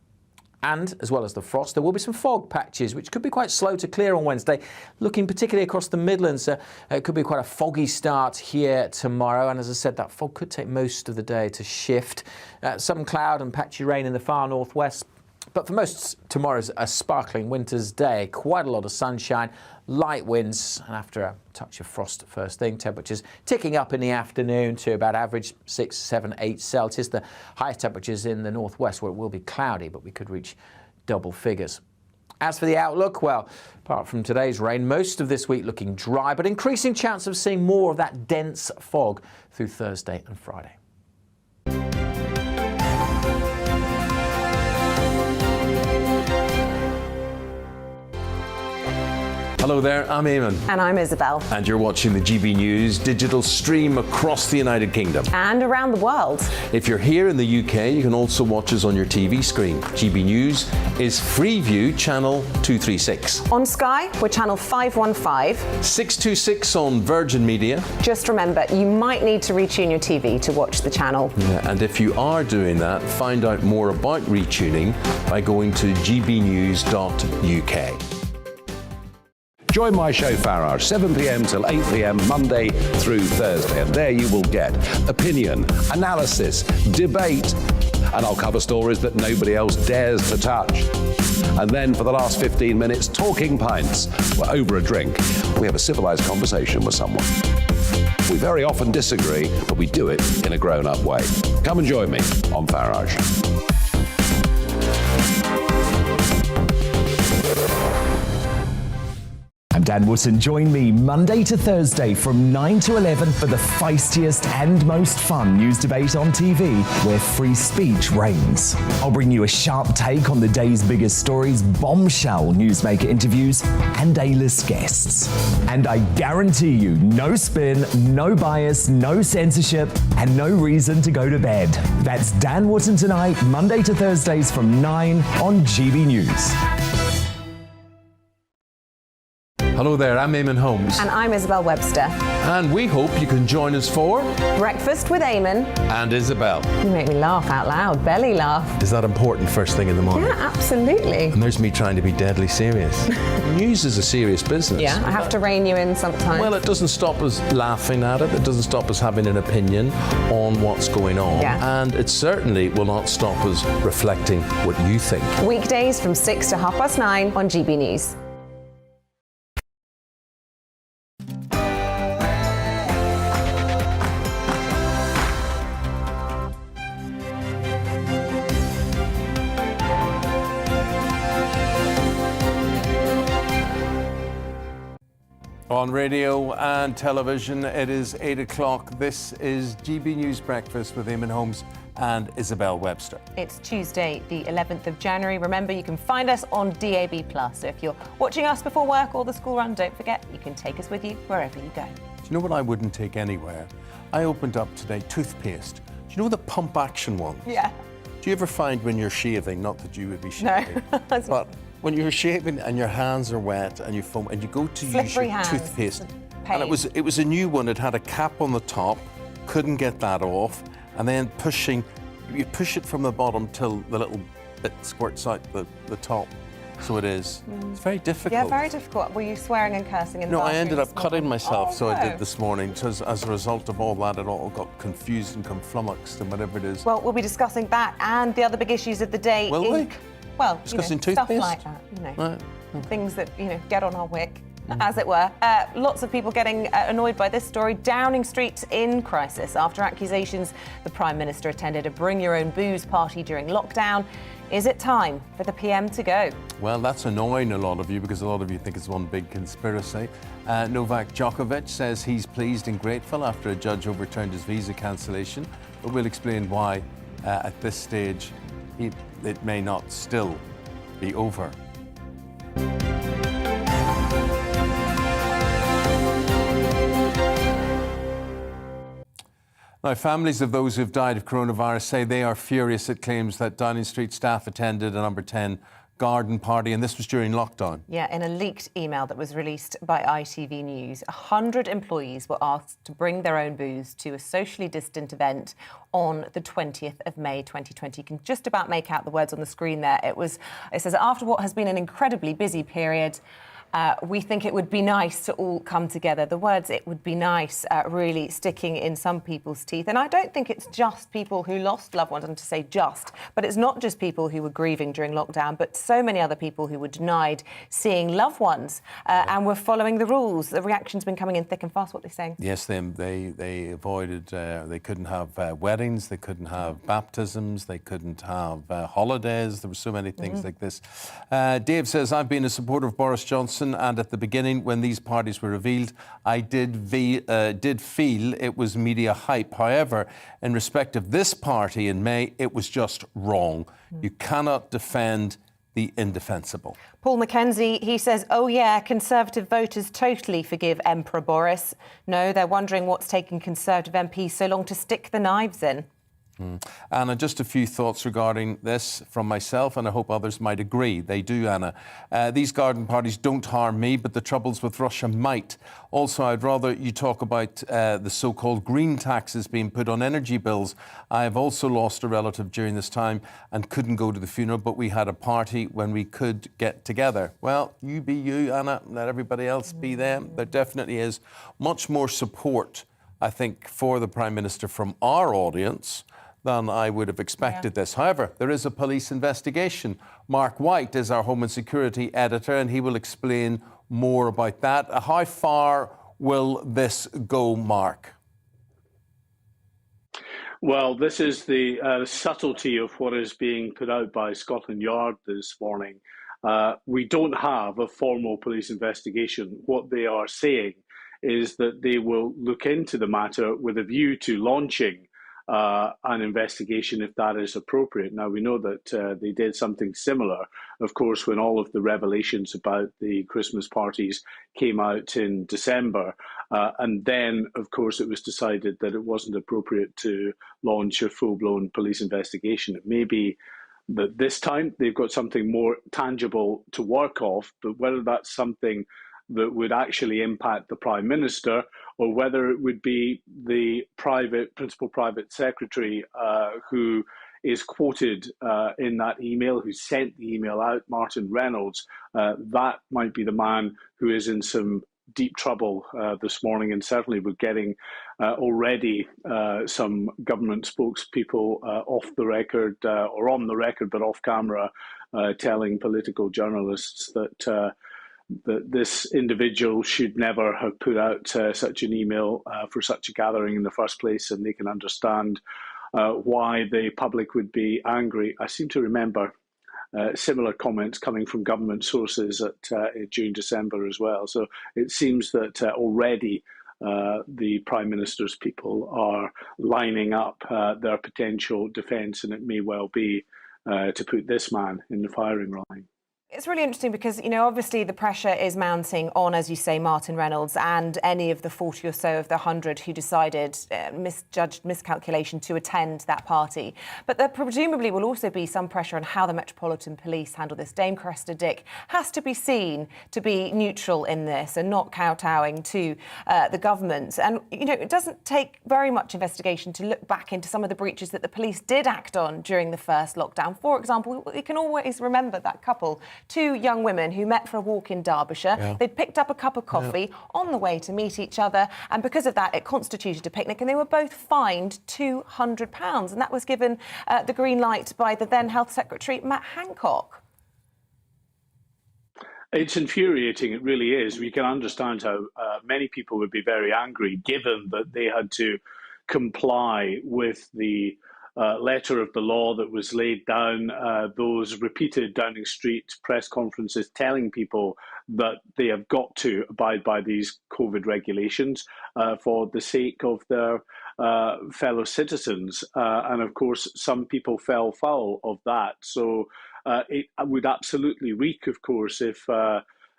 And, as well as the frost, there will be some fog patches, which could be quite slow to clear on Wednesday, looking particularly across the Midlands. It could be quite a foggy start here tomorrow, and as I said, that fog could take most of the day to shift. Some cloud and patchy rain in the far northwest. But for most, tomorrow's a sparkling winter's day. Quite a lot of sunshine, light winds, and after a touch of frost first thing, temperatures ticking up in the afternoon to about average 6, 7, 8 Celsius. The highest temperatures in the northwest, where it will be cloudy, but we could reach double figures. As for the outlook, well, apart from today's rain, most of this week looking dry, but increasing chance of seeing more of that dense fog through Thursday and Friday. Hello there, I'm Eamonn. And I'm Isabel. And you're watching the GB News digital stream across the United Kingdom. And around the world. If you're here in the UK, you can also watch us on your TV screen. GB News is Freeview channel 236. On Sky, we're channel 515. 626 on Virgin Media. Just remember, you might need to retune your TV to watch the channel. Yeah, and if you are doing that, find out more about retuning by going to gbnews.uk. Join my show Farage, 7 p.m. till 8 p.m. Monday through Thursday, and there you will get opinion, analysis, debate, and I'll cover stories that nobody else dares to touch. And then for the last 15 minutes, talking pints. We're over a drink. We have a civilized conversation with someone. We very often disagree, but we do it in a grown-up way. Come and join me on Farage. I'm Dan Wootton. Join me Monday to Thursday from 9 to 11 for the feistiest and most fun news debate on TV, where free speech reigns. I'll bring you a sharp take on the day's biggest stories, bombshell newsmaker interviews, and A-list guests. And I guarantee you, no spin, no bias, no censorship, and no reason to go to bed. That's Dan Wootton Tonight, Monday to Thursdays from 9 on GB News. Hello there, I'm Eamonn Holmes. And I'm Isabel Webster. And we hope you can join us for Breakfast with Eamonn and Isabel. You make me laugh out loud, belly laugh. Is that important first thing in the morning? Yeah, absolutely. And there's me trying to be deadly serious. News is a serious business. Yeah, I have to rein you in sometimes. Well, it doesn't stop us laughing at it. It doesn't stop us having an opinion on what's going on. Yeah. And it certainly will not stop us reflecting what you think. Weekdays from 6 to 9:30 on GB News. On radio and television, it is 8 o'clock. This is GB News Breakfast with Eamonn Holmes and Isabel Webster. It's Tuesday, the 11th of January. Remember, you can find us on DAB+. So if you're watching us before work or the school run, don't forget, you can take us with you wherever you go. Do you know what I wouldn't take anywhere? I opened up today toothpaste. Do you know the pump action one? Yeah. Do you ever find when you're shaving, not that you would be shaving, No. but when you're shaving and your hands are wet and you foam and you go to use your toothpaste, and it was a new one. It had a cap on the top, couldn't get that off, and then you push it from the bottom till the little bit squirts out the top. So it is. It's very difficult. Yeah, very difficult. Were you swearing and cursing in the No, bathroom I ended up this morning? cutting myself, Oh, so I no. did this morning. Because as a result of all that, it all got confused and flummoxed and whatever it is. Well, we'll be discussing that and the other big issues of the day. Will we? Well, Discussing stuff toothpaste? like that, Right. things that, get on our wick, as it were. Lots of people getting annoyed by this story. Downing Street in crisis after accusations the Prime Minister attended a bring your own booze party during lockdown. Is it time for the PM to go? Well, that's annoying a lot of you because a lot of you think it's one big conspiracy. Novak Djokovic says he's pleased and grateful after a judge overturned his visa cancellation, but we'll explain why at this stage it may not still be over. Now, families of those who've died of coronavirus say they are furious at claims that Downing Street staff attended a number 10 garden party, and this was during lockdown. Yeah, in a leaked email that was released by ITV News, 100 employees were asked to bring their own booze to a socially distant event on the 20th of May 2020. You can just about make out the words on the screen there. It says, after what has been an incredibly busy period, we think it would be nice to all come together. The words "it would be nice" really sticking in some people's teeth. And I don't think it's just people who lost loved ones, and to say just, but it's not just people who were grieving during lockdown, but so many other people who were denied seeing loved ones and were following the rules. The reaction's been coming in thick and fast, what they're saying. Yes, they avoided, they couldn't have weddings, they couldn't have baptisms, they couldn't have holidays. There were so many things like this. Dave says, I've been a supporter of Boris Johnson, and at the beginning, when these parties were revealed, I did feel it was media hype. However, in respect of this party in May, it was just wrong. You cannot defend the indefensible. Paul Mackenzie, he says, oh yeah, Conservative voters totally forgive Emperor Boris. No, they're wondering what's taking Conservative MPs so long to stick the knives in. Anna, just a few thoughts regarding this from myself, and I hope others might agree. They do, Anna. These garden parties don't harm me, but the troubles with Russia might. Also, I'd rather you talk about the so-called green taxes being put on energy bills. I have also lost a relative during this time and couldn't go to the funeral, but we had a party when we could get together. Well, you be you, Anna, let everybody else be them. There definitely is much more support, I think, for the Prime Minister from our audience than I would have expected this. However, there is a police investigation. Mark White is our Home and Security editor, and he will explain more about that. How far will this go, Mark? Well, this is the subtlety of what is being put out by Scotland Yard this morning. We don't have a formal police investigation. What they are saying is that they will look into the matter with a view to launching an investigation if that is appropriate. Now, we know that they did something similar, of course, when all of the revelations about the Christmas parties came out in December. And then, of course, it was decided that it wasn't appropriate to launch a full-blown police investigation. It may be that this time they've got something more tangible to work off, but whether that's something that would actually impact the Prime Minister, or whether it would be the principal private secretary who is quoted in that email, who sent the email out, Martin Reynolds, that might be the man who is in some deep trouble this morning, and certainly we're getting already some government spokespeople off the record, or on the record but off camera, telling political journalists that that this individual should never have put out such an email for such a gathering in the first place, and they can understand why the public would be angry. I seem to remember similar comments coming from government sources during December as well. So it seems that already the Prime Minister's people are lining up their potential defence, and it may well be to put this man in the firing line. It's really interesting because, you know, obviously the pressure is mounting on, as you say, Martin Reynolds and any of the 40 or so of the 100 who decided, miscalculation to attend that party. But there presumably will also be some pressure on how the Metropolitan Police handle this. Dame Cressida Dick has to be seen to be neutral in this and not kowtowing to the government. And, you know, it doesn't take very much investigation to look back into some of the breaches that the police did act on during the first lockdown. For example, we can always remember that couple, two young women who met for a walk in Derbyshire. Yeah. They'd picked up a cup of coffee on the way to meet each other, and because of that, it constituted a picnic, and they were both fined £200, and that was given the green light by the then Health Secretary, Matt Hancock. It's infuriating, it really is. We can understand how many people would be very angry, given that they had to comply with the letter of the law that was laid down, those repeated Downing Street press conferences telling people that they have got to abide by these COVID regulations for the sake of their fellow citizens. And of course, some people fell foul of that. So it would absolutely reek, of course, if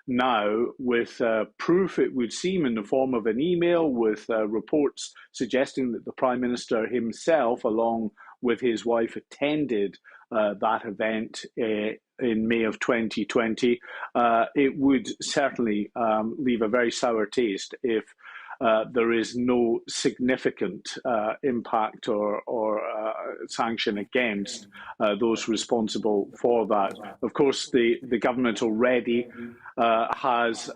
now with proof, it would seem, in the form of an email with reports suggesting that the Prime Minister himself, along with his wife, attended that event in May of 2020. It would certainly leave a very sour taste if there is no significant impact or sanction against those responsible for that. Of course, the government already has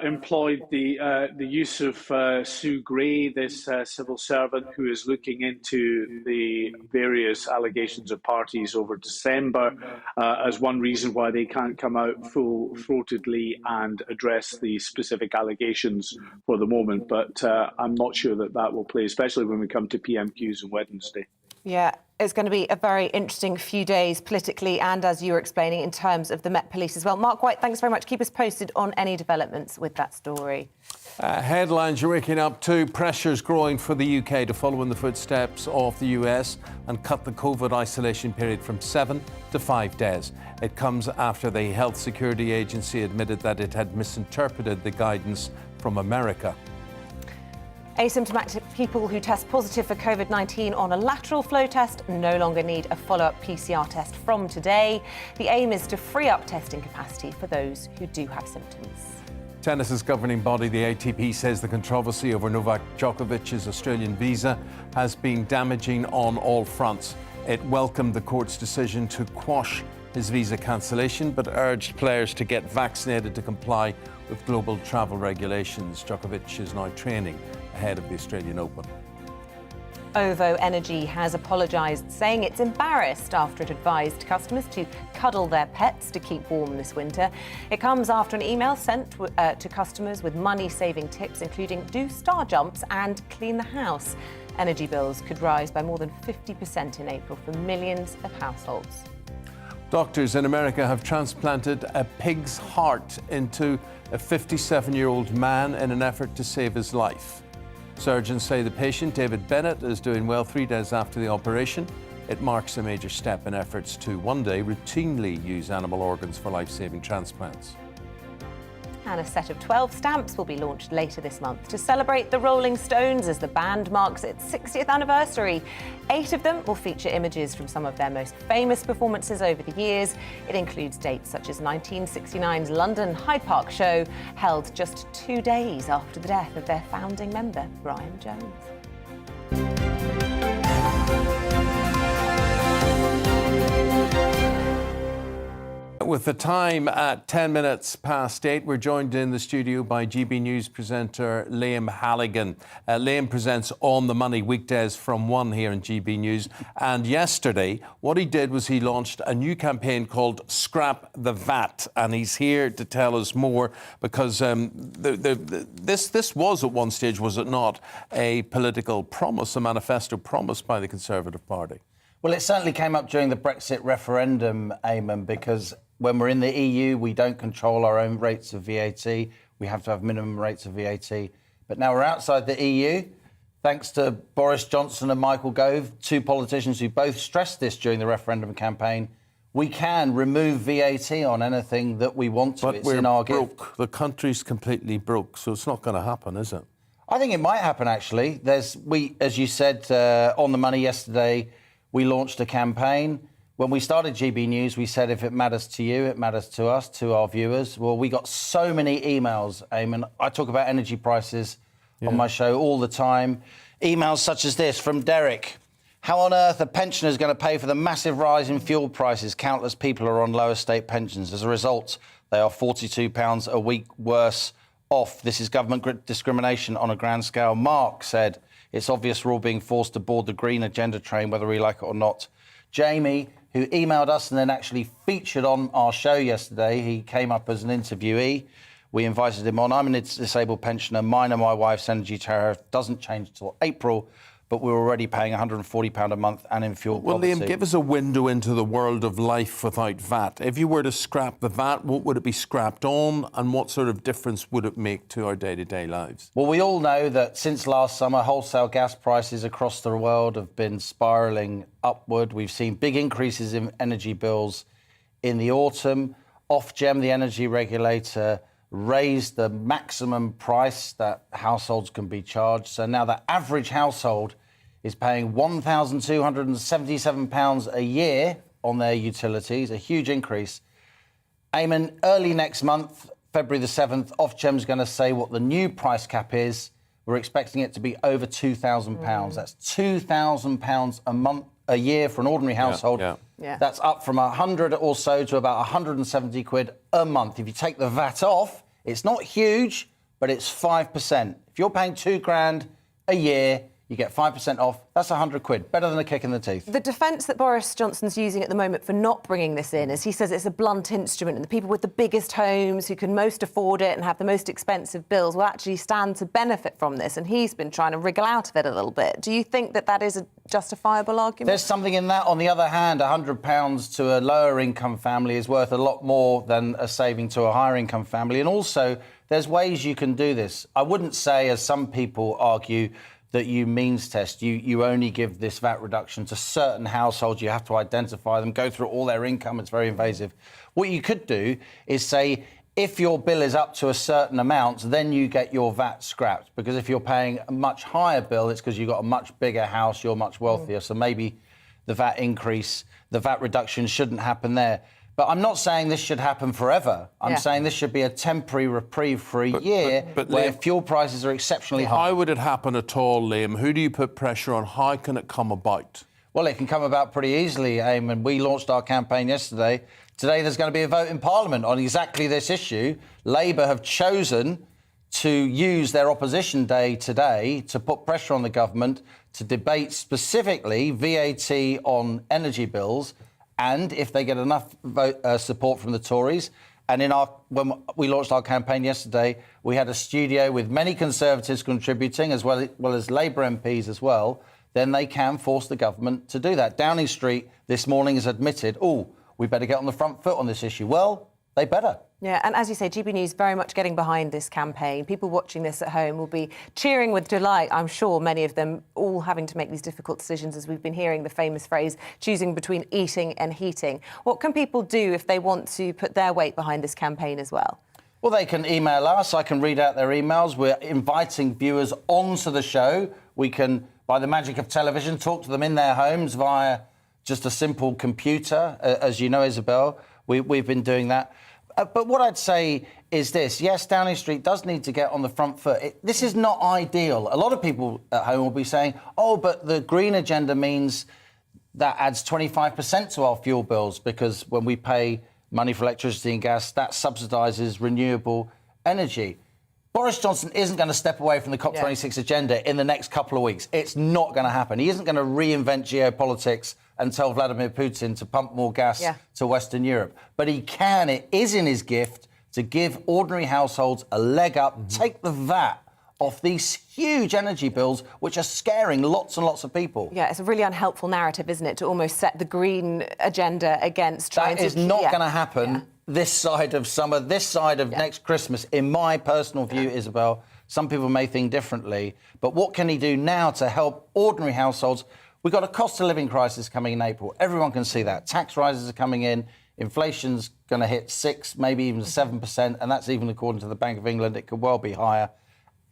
employed the use of Sue Gray, this civil servant who is looking into the various allegations of parties over December as one reason why they can't come out full-throatedly and address the specific allegations for the moment. But I'm not sure that that will play, especially when we come to PMQs on Wednesday. Yeah, it's going to be a very interesting few days politically and, as you were explaining, in terms of the Met Police as well. Mark White, thanks very much. Keep us posted on any developments with that story. Headlines you're waking up to. Pressures growing for the UK to follow in the footsteps of the US and cut the COVID isolation period from 7 to 5 days. It comes after the Health Security Agency admitted that it had misinterpreted the guidance from America. Asymptomatic people who test positive for COVID-19 on a lateral flow test no longer need a follow-up PCR test from today. The aim is to free up testing capacity for those who do have symptoms. Tennis's governing body, the ATP, says the controversy over Novak Djokovic's Australian visa has been damaging on all fronts. It welcomed the court's decision to quash his visa cancellation, but urged players to get vaccinated to comply with global travel regulations. Djokovic is now training ahead of the Australian Open. OVO Energy has apologised, saying it's embarrassed after it advised customers to cuddle their pets to keep warm this winter. It comes after an email sent to customers with money-saving tips, including do star jumps and clean the house. Energy bills could rise by more than 50% in April for millions of households. Doctors in America have transplanted a pig's heart into a 57-year-old man in an effort to save his life. Surgeons say the patient, David Bennett, is doing well 3 days after the operation. It marks a major step in efforts to one day routinely use animal organs for life-saving transplants. And a set of 12 stamps will be launched later this month to celebrate the Rolling Stones as the band marks its 60th anniversary. 8 of them will feature images from some of their most famous performances over the years. It includes dates such as 1969's London Hyde Park show, held just 2 days after the death of their founding member, Brian Jones. With the time at 10 minutes past 8, we're joined in the studio by GB News presenter Liam Halligan. Liam presents On the Money weekdays from 1 here in GB News. And yesterday, what he did was he launched a new campaign called Scrap the VAT. And he's here to tell us more because this was at one stage, was it not, a political promise, a manifesto promise by the Conservative Party? Well, it certainly came up during the Brexit referendum, Eamonn, because when we're in the EU, we don't control our own rates of VAT. We have to have minimum rates of VAT. But now we're outside the EU, thanks to Boris Johnson and Michael Gove, 2 politicians who both stressed this during the referendum campaign. We can remove VAT on anything that we want to. But it's we're in our broke. gift. The country's completely broke, so it's not going to happen, is it? I think it might happen, actually. As you said, On the Money yesterday, we launched a campaign. When we started GB News, we said if it matters to you, it matters to us, to our viewers. Well, we got so many emails, Eamonn. I talk about energy prices on my show all the time. Emails such as this from Derek. How on earth are pensioners going to pay for the massive rise in fuel prices? Countless people are on lower state pensions. As a result, they are £42 a week worse off. This is government discrimination on a grand scale. Mark said, it's obvious we're all being forced to board the green agenda train, whether we like it or not. Jamie, who emailed us and then actually featured on our show yesterday, he came up as an interviewee. We invited him on. I'm a disabled pensioner. Mine and my wife's energy tariff doesn't change until April, but we're already paying £140 a month and in fuel Well, poverty. Liam, give us a window into the world of life without VAT. If you were to scrap the VAT, what would it be scrapped on and what sort of difference would it make to our day-to-day lives? Well, we all know that since last summer, wholesale gas prices across the world have been spiralling upward. We've seen big increases in energy bills in the autumn. Ofgem, the energy regulator, raised the maximum price that households can be charged. So now the average household is paying £1,277 a year on their utilities, a huge increase. Eamonn, early next month, February the 7th, Ofgem's going to say what the new price cap is. We're expecting it to be over £2,000. That's £2,000 a year for an ordinary household. That's up from 100 or so to about 170 quid a month. If you take the VAT off, it's not huge, but it's 5%. If you're paying £2,000 a year, you get 5% off. That's 100 quid. Better than a kick in the teeth. The defence that Boris Johnson's using at the moment for not bringing this in is he says it's a blunt instrument and the people with the biggest homes who can most afford it and have the most expensive bills will actually stand to benefit from this. And he's been trying to wriggle out of it a little bit. Do you think that that is a justifiable argument? There's something in that. On the other hand, £100 to a lower income family is worth a lot more than a saving to a higher income family. And also, there's ways you can do this. I wouldn't say, as some people argue, that you means test. You only give this VAT reduction to certain households. You have to identify them, go through all their income. It's very invasive. What you could do is say, if your bill is up to a certain amount, then you get your VAT scrapped. Because if you're paying a much higher bill, it's because you've got a much bigger house, you're much wealthier. So maybe the VAT increase, the VAT reduction shouldn't happen there. But I'm not saying this should happen forever. I'm saying this should be a temporary reprieve for a year where Liam, fuel prices are exceptionally high. How would it happen at all, Liam? Who do you put pressure on? How can it come about? Well, it can come about pretty easily, Eamonn. We launched our campaign yesterday. Today there's going to be a vote in Parliament on exactly this issue. Labour have chosen to use their opposition day today to put pressure on the government to debate specifically VAT on energy bills. And if they get enough support from the Tories, and when we launched our campaign yesterday, we had a studio with many Conservatives contributing, as well as Labour MPs as well, then they can force the government to do that. Downing Street this morning has admitted, we better get on the front foot on this issue. Well, they better. Yeah, and as you say, GBNews very much getting behind this campaign. People watching this at home will be cheering with delight, I'm sure, many of them all having to make these difficult decisions, as we've been hearing the famous phrase, choosing between eating and heating. What can people do if they want to put their weight behind this campaign as well? Well, they can email us. I can read out their emails. We're inviting viewers onto the show. We can, by the magic of television, talk to them in their homes via just a simple computer. As you know, Isabel, we've been doing that. But what I'd say is this. Yes, Downing Street does need to get on the front foot. This is not ideal. A lot of people at home will be saying, but the green agenda means that adds 25% to our fuel bills because when we pay money for electricity and gas, that subsidises renewable energy. Boris Johnson isn't going to step away from the COP26 agenda in the next couple of weeks. It's not going to happen. He isn't going to reinvent geopolitics and tell Vladimir Putin to pump more gas to Western Europe. But he can, it is in his gift, to give ordinary households a leg up, take the VAT off these huge energy bills, which are scaring lots and lots of people. Yeah, it's a really unhelpful narrative, isn't it, to almost set the green agenda against trying to... That is not going to happen this side of summer, this side of next Christmas. In my personal view, Isabel, some people may think differently, but what can he do now to help ordinary households? We've got a cost of living crisis coming in April. Everyone can see that. Tax rises are coming in. Inflation's going to hit 6%, maybe even 7%, and that's even according to the Bank of England. It could well be higher.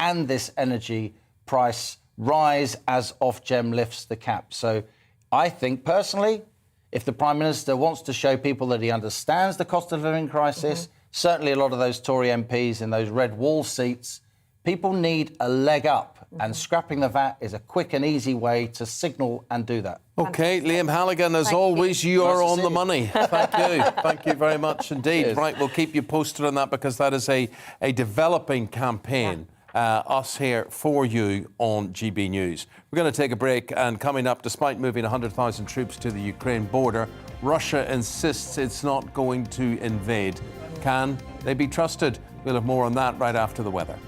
And this energy price rise as Ofgem lifts the cap. So I think, personally, if the Prime Minister wants to show people that he understands the cost of living crisis, certainly a lot of those Tory MPs in those red wall seats, people need a leg up, and scrapping the VAT is a quick and easy way to signal and do that. OK, Liam Halligan, as always, you are on the money. Thank you. Thank you very much indeed. Cheers. Right, we'll keep you posted on that because that is a developing campaign. Us here for you on GB News. We're going to take a break, and coming up, despite moving 100,000 troops to the Ukraine border, Russia insists it's not going to invade. Can they be trusted? We'll have more on that right after the weather.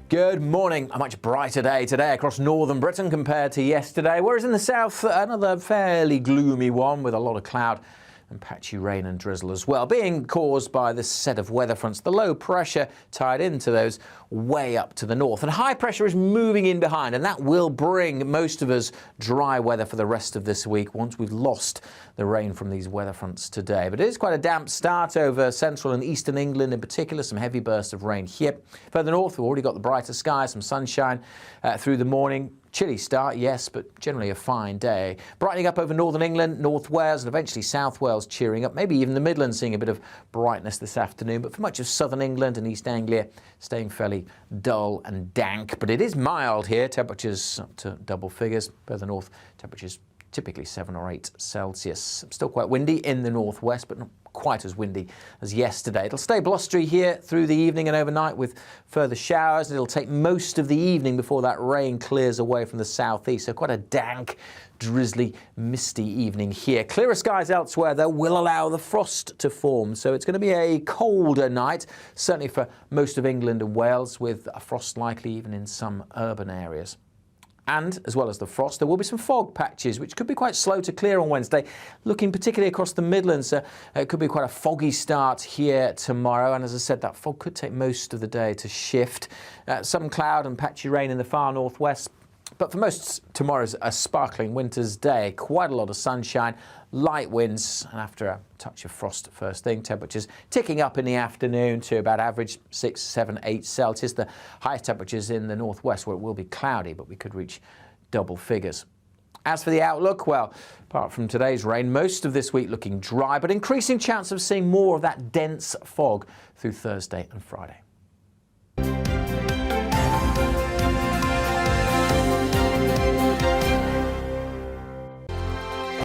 Good morning. A much brighter day today across northern Britain compared to yesterday, whereas in the south, another fairly gloomy one with a lot of cloud and patchy rain and drizzle as well, being caused by this set of weather fronts. The low pressure tied into those way up to the north, and high pressure is moving in behind, and that will bring most of us dry weather for the rest of this week once we've lost the rain from these weather fronts today. But it is quite a damp start over central and eastern England in particular, some heavy bursts of rain here. Further north, we've already got the brighter skies, some sunshine through the morning. Chilly start, yes, but generally a fine day. Brightening up over northern England, North Wales, and eventually South Wales cheering up. Maybe even the Midlands seeing a bit of brightness this afternoon. But for much of southern England and East Anglia, staying fairly dull and dank. But it is mild here. Temperatures up to double figures. Further north, temperatures typically 7 or 8 Celsius. Still quite windy in the northwest, but not quite as windy as yesterday. It'll stay blustery here through the evening and overnight with further showers. It'll take most of the evening before that rain clears away from the southeast. So quite a dank, drizzly, misty evening here. Clearer skies elsewhere, though, will allow the frost to form. So it's going to be a colder night, certainly for most of England and Wales, with a frost likely even in some urban areas. And, as well as the frost, there will be some fog patches, which could be quite slow to clear on Wednesday. Looking particularly across the Midlands, it could be quite a foggy start here tomorrow. And as I said, that fog could take most of the day to shift. Some cloud and patchy rain in the far northwest. But for most, tomorrow's a sparkling winter's day. Quite a lot of sunshine, light winds, and after a touch of frost first thing, temperatures ticking up in the afternoon to about average 6, 7, 8 Celsius. The highest temperatures in the northwest, where it will be cloudy, but we could reach double figures. As for the outlook, well, apart from today's rain, most of this week looking dry, but increasing chance of seeing more of that dense fog through Thursday and Friday.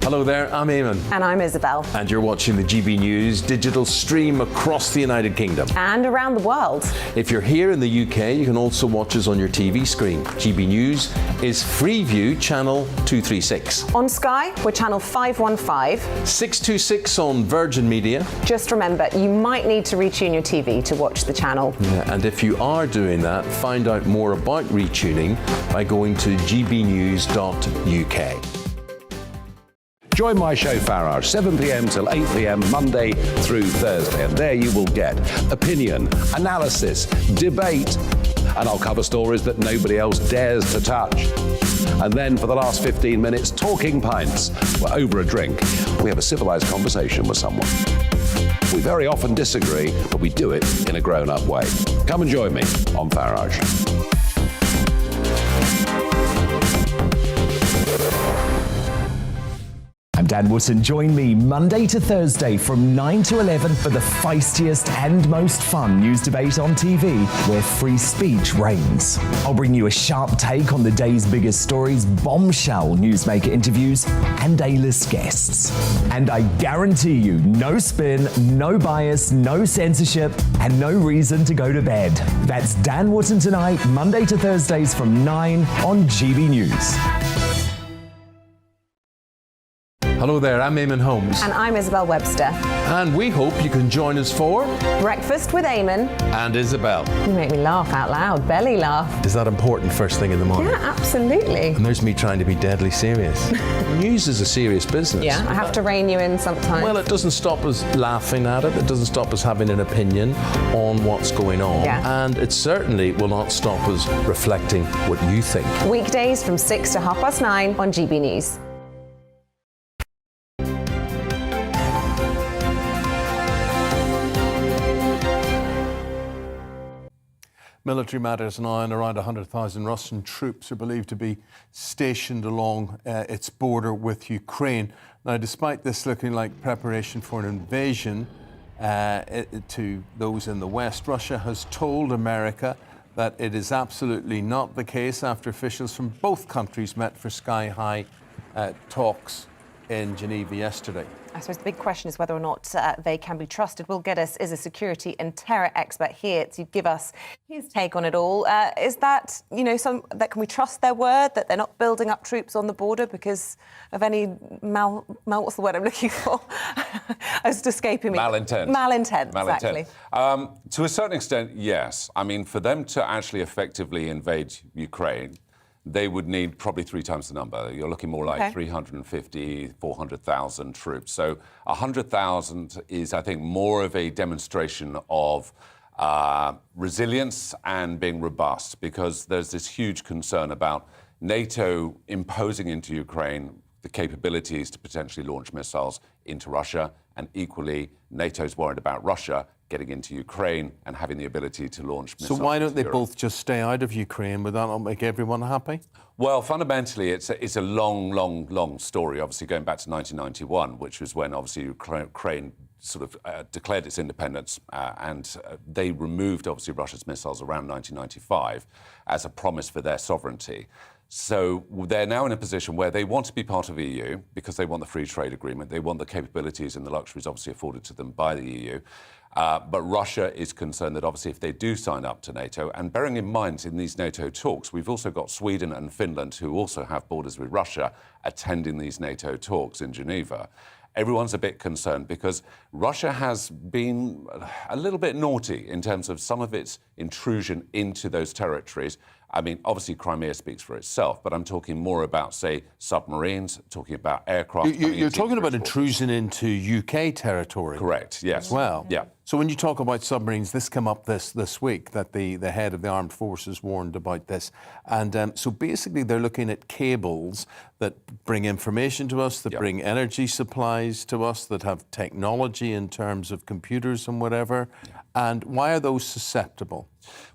Hello there, I'm Eamonn. And I'm Isabel. And you're watching the GB News digital stream across the United Kingdom. And around the world. If you're here in the UK, you can also watch us on your TV screen. GB News is Freeview channel 236. On Sky, we're channel 515. 626 on Virgin Media. Just remember, you might need to retune your TV to watch the channel. Yeah, and if you are doing that, find out more about retuning by going to gbnews.uk. Join my show Farage, 7 p.m. till 8 p.m. Monday through Thursday. And there you will get opinion, analysis, debate, and I'll cover stories that nobody else dares to touch. And then for the last 15 minutes, talking pints. We're over a drink. We have a civilized conversation with someone. We very often disagree, but we do it in a grown-up way. Come and join me on Farage. I'm Dan Wootton. Join me Monday to Thursday from 9 to 11 for the feistiest and most fun news debate on TV, where free speech reigns. I'll bring you a sharp take on the day's biggest stories, bombshell newsmaker interviews, and A-list guests. And I guarantee you, no spin, no bias, no censorship, and no reason to go to bed. That's Dan Wootton tonight, Monday to Thursdays from 9 on GB News. Hello there, I'm Eamonn Holmes. And I'm Isabel Webster. And we hope you can join us for Breakfast with Eamonn and Isabel. You make me laugh out loud, belly laugh. Is that important first thing in the morning? Yeah, absolutely. And there's me trying to be deadly serious. News is a serious business. Yeah, I have to rein you in sometimes. Well, it doesn't stop us laughing at it. It doesn't stop us having an opinion on what's going on. Yeah. And it certainly will not stop us reflecting what you think. Weekdays from 6 to 9:30 on GB News. Military matters now, and around 100,000 Russian troops are believed to be stationed along its border with Ukraine. Now, despite this looking like preparation for an invasion to those in the West, Russia has told America that it is absolutely not the case after officials from both countries met for sky-high talks in Geneva yesterday. I suppose the big question is whether or not they can be trusted. Will Geddes is a security and terror expert here to give us his take on it all. Is that, that can we trust their word, that they're not building up troops on the border because of any what's the word I'm looking for? It's escaping me. Malintent. Malintent, exactly. To a certain extent, yes. I mean, for them to actually effectively invade Ukraine, they would need probably 3 times the number. You're looking more like Okay. 350, 400,000 troops. So 100,000 is, I think, more of a demonstration of resilience and being robust, because there's this huge concern about NATO imposing into Ukraine the capabilities to potentially launch missiles into Russia, and equally NATO's worried about Russia getting into Ukraine and having the ability to launch missiles. So why don't into they Europe. both just stay out of Ukraine? Would that not make everyone happy? Well, fundamentally, it's a long story, obviously going back to 1991, which was when obviously Ukraine sort of declared its independence, and they removed obviously Russia's missiles around 1995 as a promise for their sovereignty. So they're now in a position where they want to be part of the EU because they want the free trade agreement. They want the capabilities and the luxuries obviously afforded to them by the EU. But Russia is concerned that obviously if they do sign up to NATO, and bearing in mind in these NATO talks, we've also got Sweden and Finland, who also have borders with Russia, attending these NATO talks in Geneva. Everyone's a bit concerned because Russia has been a little bit naughty in terms of some of its intrusion into those territories. I mean, obviously Crimea speaks for itself, but I'm talking more about, say, submarines, talking about aircraft. You're talking about intrusion into UK territory. Correct, yes. As well. Yeah. So when you talk about submarines, this came up this week, that the head of the armed forces warned about this. And so basically they're looking at cables that bring information to us, that bring energy supplies to us, that have technology in terms of computers and whatever. And why are those susceptible?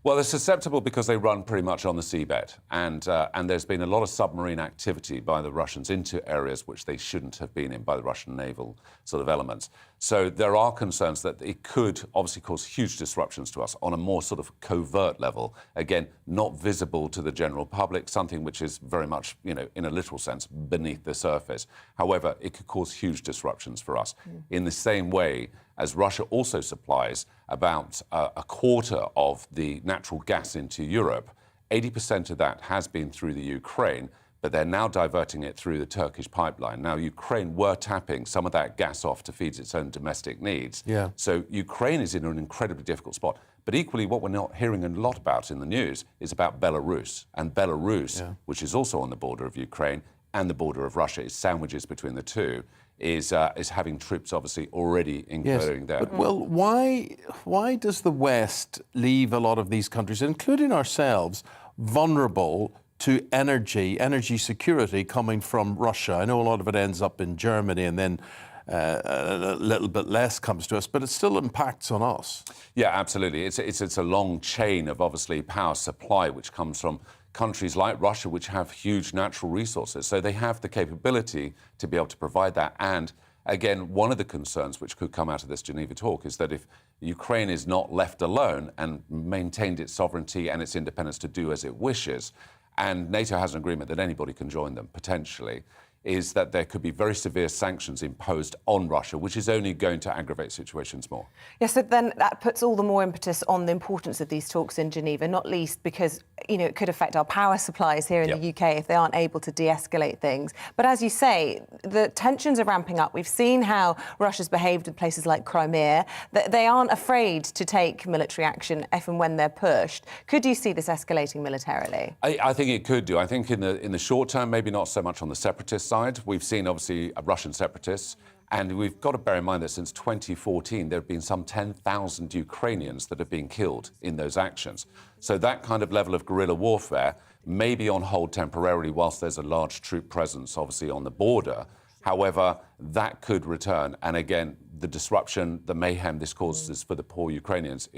Well, they're susceptible because they run pretty much on the seabed. And there's been a lot of submarine activity by the Russians into areas which they shouldn't have been in by the Russian naval sort of elements. So there are concerns that it could obviously cause huge disruptions to us on a more sort of covert level. Again, not visible to the general public, something which is very much, you know, in a literal sense, beneath the surface. However, it could cause huge disruptions for us. In the same way as Russia also supplies about a quarter of the natural gas into Europe, 80% of that has been through the Ukraine, but they're now diverting it through the Turkish pipeline. Now, Ukraine were tapping some of that gas off to feed its own domestic needs. Yeah. So Ukraine is in an incredibly difficult spot. But equally, what we're not hearing a lot about in the news is about Belarus. And Belarus, which is also on the border of Ukraine and the border of Russia, is sandwiches between the two, is having troops obviously already incurring there. But, well, why does the West leave a lot of these countries, including ourselves, vulnerable to energy security coming from Russia? I know a lot of it ends up in Germany, and then a little bit less comes to us, but it still impacts on us. Yeah, absolutely. It's a long chain of obviously power supply which comes from countries like Russia, which have huge natural resources. So they have the capability to be able to provide that. And again, one of the concerns which could come out of this Geneva talk is that if Ukraine is not left alone and maintained its sovereignty and its independence to do as it wishes, and NATO has an agreement that anybody can join them, potentially, is that there could be very severe sanctions imposed on Russia, which is only going to aggravate situations more. Yes, so then that puts all the more impetus on the importance of these talks in Geneva, not least because, you know, it could affect our power supplies here in the UK if they aren't able to de-escalate things. But as you say, the tensions are ramping up. We've seen how Russia's behaved in places like Crimea. They aren't afraid to take military action if and when they're pushed. Could you see this escalating militarily? I think it could do. I think in the short term, maybe not so much on the separatist side. We've seen, obviously, Russian separatists, and we've got to bear in mind that since 2014, there have been some 10,000 Ukrainians that have been killed in those actions. So that kind of level of guerrilla warfare may be on hold temporarily whilst there's a large troop presence, obviously, on the border. However, that could return. And again, the disruption, the mayhem this causes for the poor Ukrainians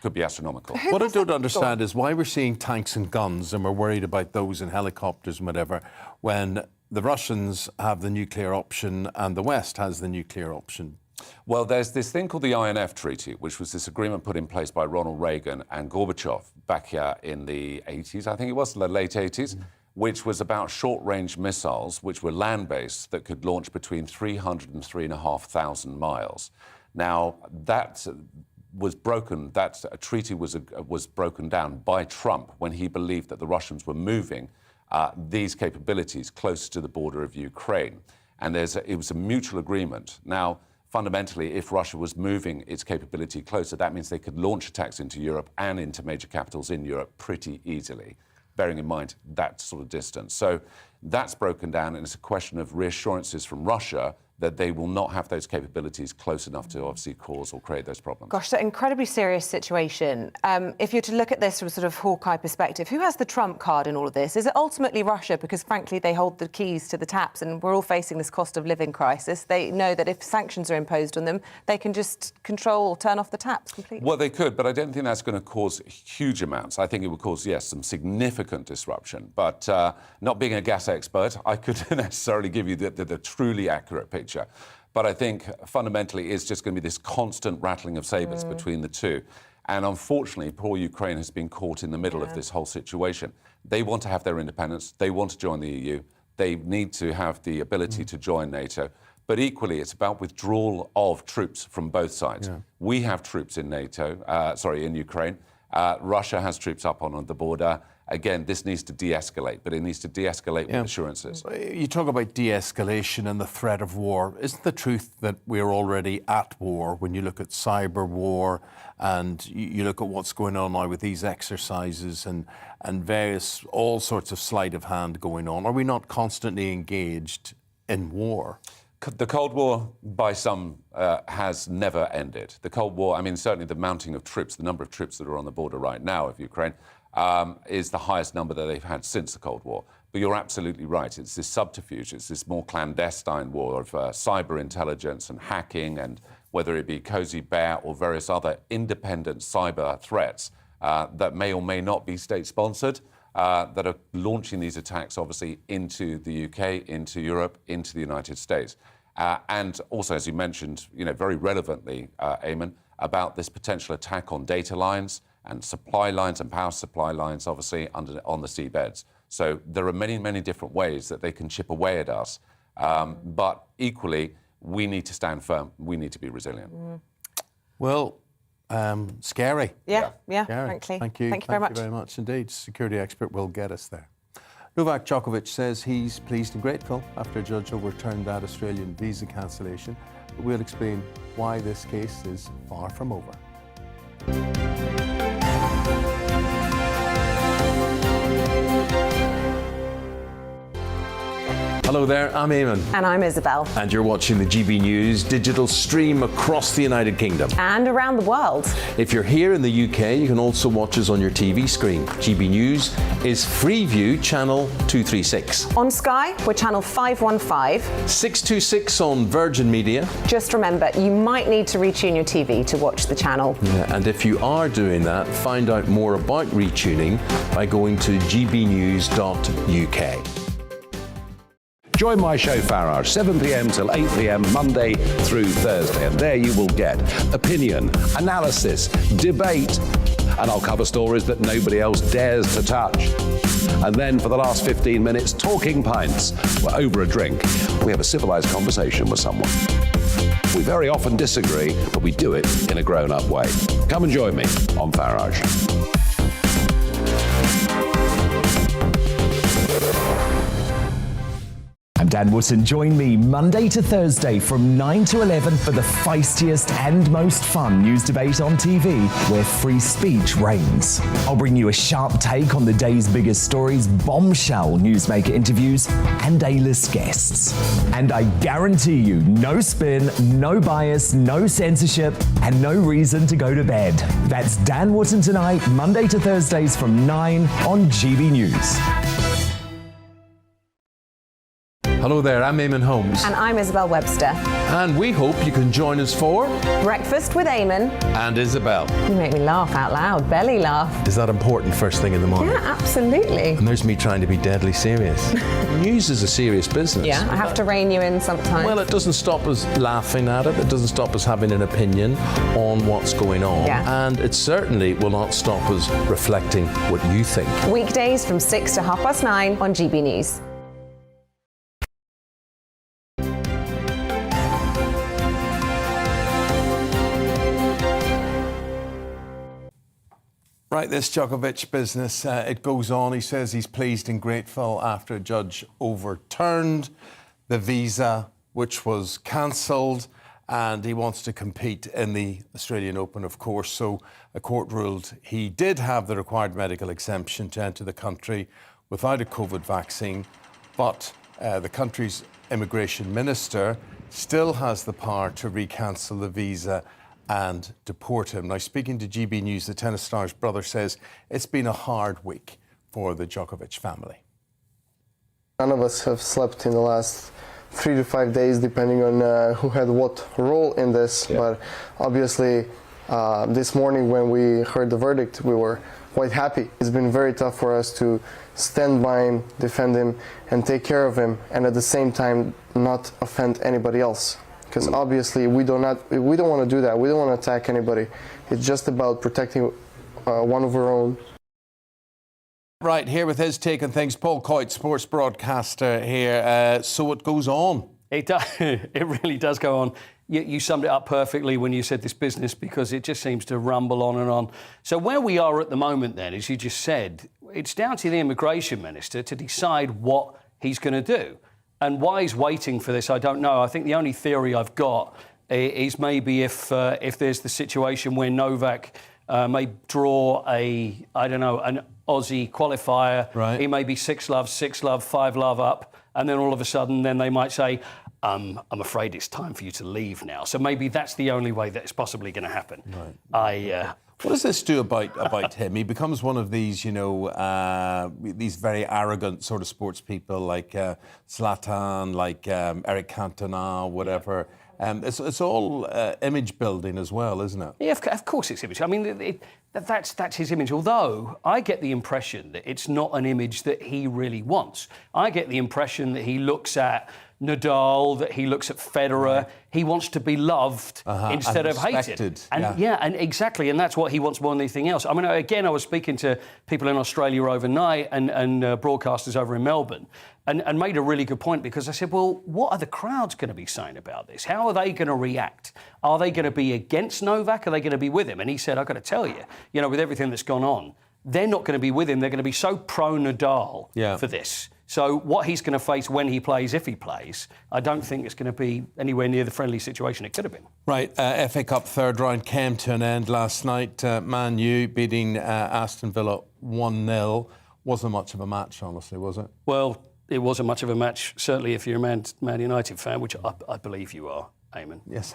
could be astronomical. What I don't understand is why we're seeing tanks and guns and we're worried about those in helicopters and whatever, when the Russians have the nuclear option and the West has the nuclear option. Well, there's this thing called the INF Treaty, which was this agreement put in place by Ronald Reagan and Gorbachev back here in the 80s, I think it was, the late 80s, which was about short-range missiles, which were land-based, that could launch between 300 and 3,500 miles. Now, that was broken, that treaty was broken down by Trump when he believed that the Russians were moving these capabilities close to the border of Ukraine. And it was a mutual agreement. Now, fundamentally, if Russia was moving its capability closer, that means they could launch attacks into Europe and into major capitals in Europe pretty easily. bearing in mind that sort of distance. So that's broken down, and it's a question of reassurances from Russia that they will not have those capabilities close enough to obviously cause or create those problems. Gosh, so incredibly serious situation. If you're to look at this from a sort of Hawkeye perspective, who has the trump card in all of this? Is it ultimately Russia? Because frankly, they hold the keys to the taps, and we're all facing this cost of living crisis. They know that if sanctions are imposed on them, they can just control or turn off the taps completely. Well, they could, but I don't think that's going to cause huge amounts. I think it would cause, yes, some significant disruption. But not being a gas expert, I couldn't necessarily give you the truly accurate picture. But I think fundamentally it's just going to be this constant rattling of sabres between the two. And unfortunately, poor Ukraine has been caught in the middle of this whole situation. They want to have their independence. They want to join the EU. They need to have the ability to join NATO. But equally, it's about withdrawal of troops from both sides. Yeah. We have troops in in Ukraine. Russia has troops up on the border. Again, this needs to de-escalate, but it needs to de-escalate with assurances. You talk about de-escalation and the threat of war. Isn't the truth that we're already at war when you look at cyber war and you look at what's going on now with these exercises and various, all sorts of sleight of hand going on? Are we not constantly engaged in war? The Cold War, by some, has never ended. The Cold War, I mean, certainly the mounting of troops, the number of troops that are on the border right now of Ukraine, is the highest number that they've had since the Cold War. But you're absolutely right. It's this subterfuge. It's this more clandestine war of cyber intelligence and hacking, and whether it be Cozy Bear or various other independent cyber threats that may or may not be state-sponsored, that are launching these attacks, obviously, into the UK, into Europe, into the United States. And also, as you mentioned, very relevantly, Eamonn, about this potential attack on data lines and supply lines and power supply lines, obviously, on the seabeds. So there are many, many different ways that they can chip away at us. But equally, we need to stand firm. We need to be resilient. Well, scary. Yeah, scary. frankly. Thank you. Thank you very much indeed. Security expert will get us there. Novak Djokovic says he's pleased and grateful after a judge overturned that Australian visa cancellation. But we'll explain why this case is far from over. Hello there, I'm Eamonn. And I'm Isabel. And you're watching the GB News digital stream across the United Kingdom. And around the world. If you're here in the UK, you can also watch us on your TV screen. GB News is Freeview channel 236. On Sky, we're channel 515. 626 on Virgin Media. Just remember, you might need to retune your TV to watch the channel. Yeah, and if you are doing that, find out more about retuning by going to gbnews.uk. Join my show Farage, 7 p.m. till 8 p.m. Monday through Thursday. And there you will get opinion, analysis, debate, and I'll cover stories that nobody else dares to touch. And then for the last 15 minutes, talking pints. We're over a drink. We have a civilized conversation with someone. We very often disagree, but we do it in a grown-up way. Come and join me on Farage. I'm Dan Wootton. Join me Monday to Thursday from 9 to 11 for the feistiest and most fun news debate on TV, where free speech reigns. I'll bring you a sharp take on the day's biggest stories, bombshell newsmaker interviews, and A-list guests. And I guarantee you, no spin, no bias, no censorship, and no reason to go to bed. That's Dan Wootton Tonight, Monday to Thursdays from 9 on GB News. Hello there, I'm Eamonn Holmes. And I'm Isabel Webster. And we hope you can join us for Breakfast with Eamonn and Isabel. You make me laugh out loud, belly laugh. Is that important first thing in the morning? Yeah, absolutely. And there's me trying to be deadly serious. News is a serious business. Yeah, I have to rein you in sometimes. Well, it doesn't stop us laughing at it. It doesn't stop us having an opinion on what's going on. Yeah. And it certainly will not stop us reflecting what you think. Weekdays from 6 to 9:30 on GB News. Right, this Djokovic business, it goes on. He says he's pleased and grateful after a judge overturned the visa, which was cancelled. and he wants to compete in the Australian Open, of course. So a court ruled he did have the required medical exemption to enter the country without a COVID vaccine, but the country's immigration minister still has the power to recancel the visa and deport him. Now, speaking to GB News, the tennis star's brother says it's been a hard week for the Djokovic family. None of us have slept in the last 3 to 5 days, depending on who had what role in this. But obviously, this morning when we heard the verdict, we were quite happy. It's been very tough for us to stand by him, defend him, and take care of him, and at the same time not offend anybody else. Because obviously we don't want to do that. We don't want to attack anybody. It's just about protecting one of our own. Right, here with his take on things, Paul Coyte, sports broadcaster here. So it goes on. It does. It really does go on. You summed it up perfectly when you said this business, because it just seems to rumble on and on. So where we are at the moment then, as you just said, it's down to the immigration minister to decide what he's going to do. And why he's waiting for this, I don't know. I think the only theory I've got is maybe if there's the situation where Novak may draw an Aussie qualifier, right. He may be 6-love, 6-love, 5-love up, and then all of a sudden then they might say, I'm afraid it's time for you to leave now. So maybe that's the only way that it's possibly going to happen. Right. What does this do about him? He becomes one of these, these very arrogant sort of sports people like Zlatan, like Eric Cantona, whatever. It's all image building as well, isn't it? Yeah, of course it's image. I mean, that's his image. Although I get the impression that it's not an image that he really wants. I get the impression that he looks at Nadal, that he looks at Federer. Right. He wants to be loved instead of hated. And and exactly, and that's what he wants more than anything else. I mean, again, I was speaking to people in Australia overnight and broadcasters over in Melbourne, and made a really good point, because I said, well, what are the crowds going to be saying about this? How are they going to react? Are they going to be against Novak? Are they going to be with him? And he said, I've got to tell you, with everything that's gone on, they're not going to be with him. They're going to be so pro-Nadal for this. So what he's going to face when he plays, if he plays, I don't think it's going to be anywhere near the friendly situation it could have been. Right, FA Cup third round came to an end last night. Man U beating Aston Villa 1-0. Wasn't much of a match, honestly, was it? Well, it wasn't much of a match, certainly if you're a Man United fan, which I believe you are, Eamonn. Yes,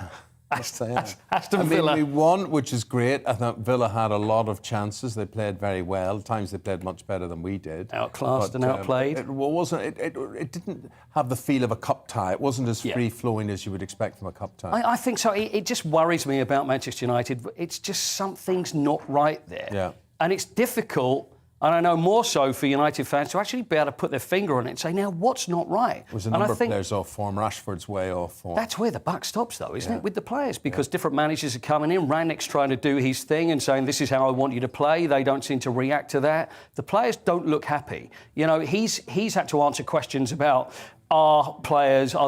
Aston Villa. We won, which is great. I thought Villa had a lot of chances. They played very well. At times they played much better than we did. Outclassed and outplayed. It didn't have the feel of a cup tie. It wasn't as free-flowing as you would expect from a cup tie. I think so. It just worries me about Manchester United. It's just something's not right there. Yeah. And it's difficult, and I know more so for United fans, to actually be able to put their finger on it and say, now, what's not right? There's a number of players off form. Rashford's way off form. That's where the buck stops, though, isn't it, with the players? Because different managers are coming in. Rangnick's trying to do his thing and saying, this is how I want you to play. They don't seem to react to that. The players don't look happy. He's had to answer questions about, are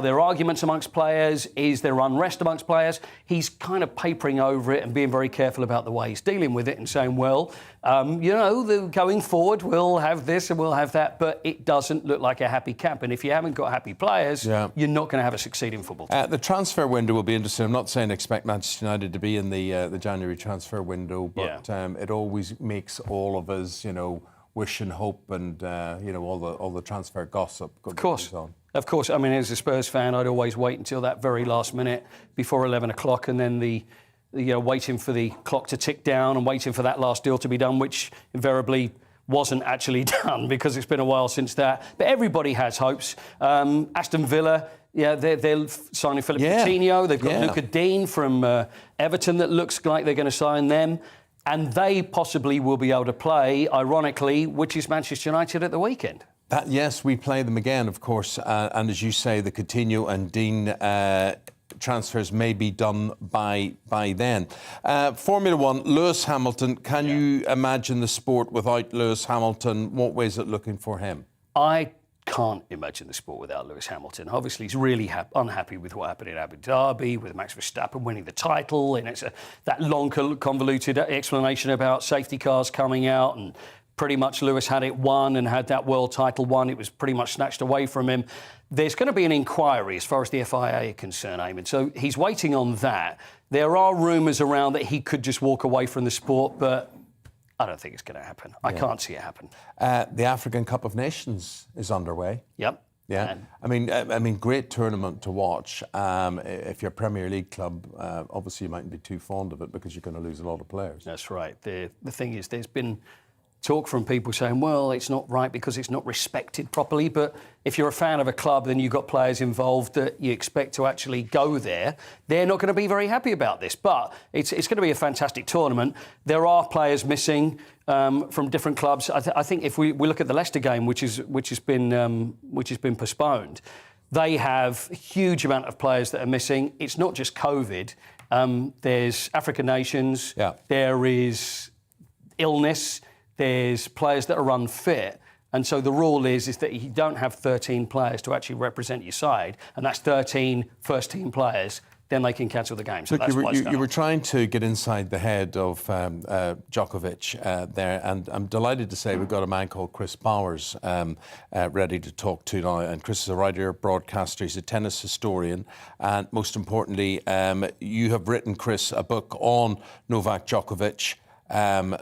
there arguments amongst players? Is there unrest amongst players? He's kind of papering over it and being very careful about the way he's dealing with it and saying, well, going forward, we'll have this and we'll have that, but it doesn't look like a happy camp. And if you haven't got happy players, you're not going to have a succeeding football team. The transfer window will be interesting. I'm not saying expect Manchester United to be in the January transfer window, but it always makes all of us, wish and hope and, all the transfer gossip goes on. Of course. I mean, as a Spurs fan, I'd always wait until that very last minute before 11 o'clock and then waiting for the clock to tick down and waiting for that last deal to be done, which invariably wasn't actually done because it's been a while since that. But everybody has hopes. Aston Villa, they're signing Philip Coutinho. They've got Luca Dean from Everton that looks like they're going to sign them. And they possibly will be able to play, ironically, which is Manchester United at the weekend. Yes, we play them again, of course. And as you say, the Coutinho and Dean transfers may be done by then. Formula One, Lewis Hamilton. Can you imagine the sport without Lewis Hamilton? What way is it looking for him? I can't imagine the sport without Lewis Hamilton. Obviously, he's really unhappy with what happened in Abu Dhabi, with Max Verstappen winning the title, and it's that long, convoluted explanation about safety cars coming out and pretty much Lewis had it won and had that world title won. It was pretty much snatched away from him. There's going to be an inquiry as far as the FIA are concerned, Eamonn. So he's waiting on that. There are rumours around that he could just walk away from the sport, but I don't think it's going to happen. I can't see it happen. The African Cup of Nations is underway. Yep. Yeah, I mean, great tournament to watch. If you're a Premier League club, obviously you mightn't be too fond of it because you're going to lose a lot of players. That's right. The thing is, there's been talk from people saying, well, it's not right because it's not respected properly. But if you're a fan of a club, then you've got players involved that you expect to actually go there. They're not going to be very happy about this. But it's going to be a fantastic tournament. There are players missing from different clubs. I think if we look at the Leicester game, which has been postponed, they have a huge amount of players that are missing. It's not just COVID. There's African nations. Yeah. There is illness. There's players that are unfit. And so the rule is that you don't have 13 players to actually represent your side, and that's 13 first-team players, then they can cancel the game. So look, you were trying to get inside the head of Djokovic there, and I'm delighted to say we've got a man called Chris Bowers ready to talk to now. And Chris is a writer, broadcaster, he's a tennis historian, and most importantly, you have written, Chris, a book on Novak Djokovic and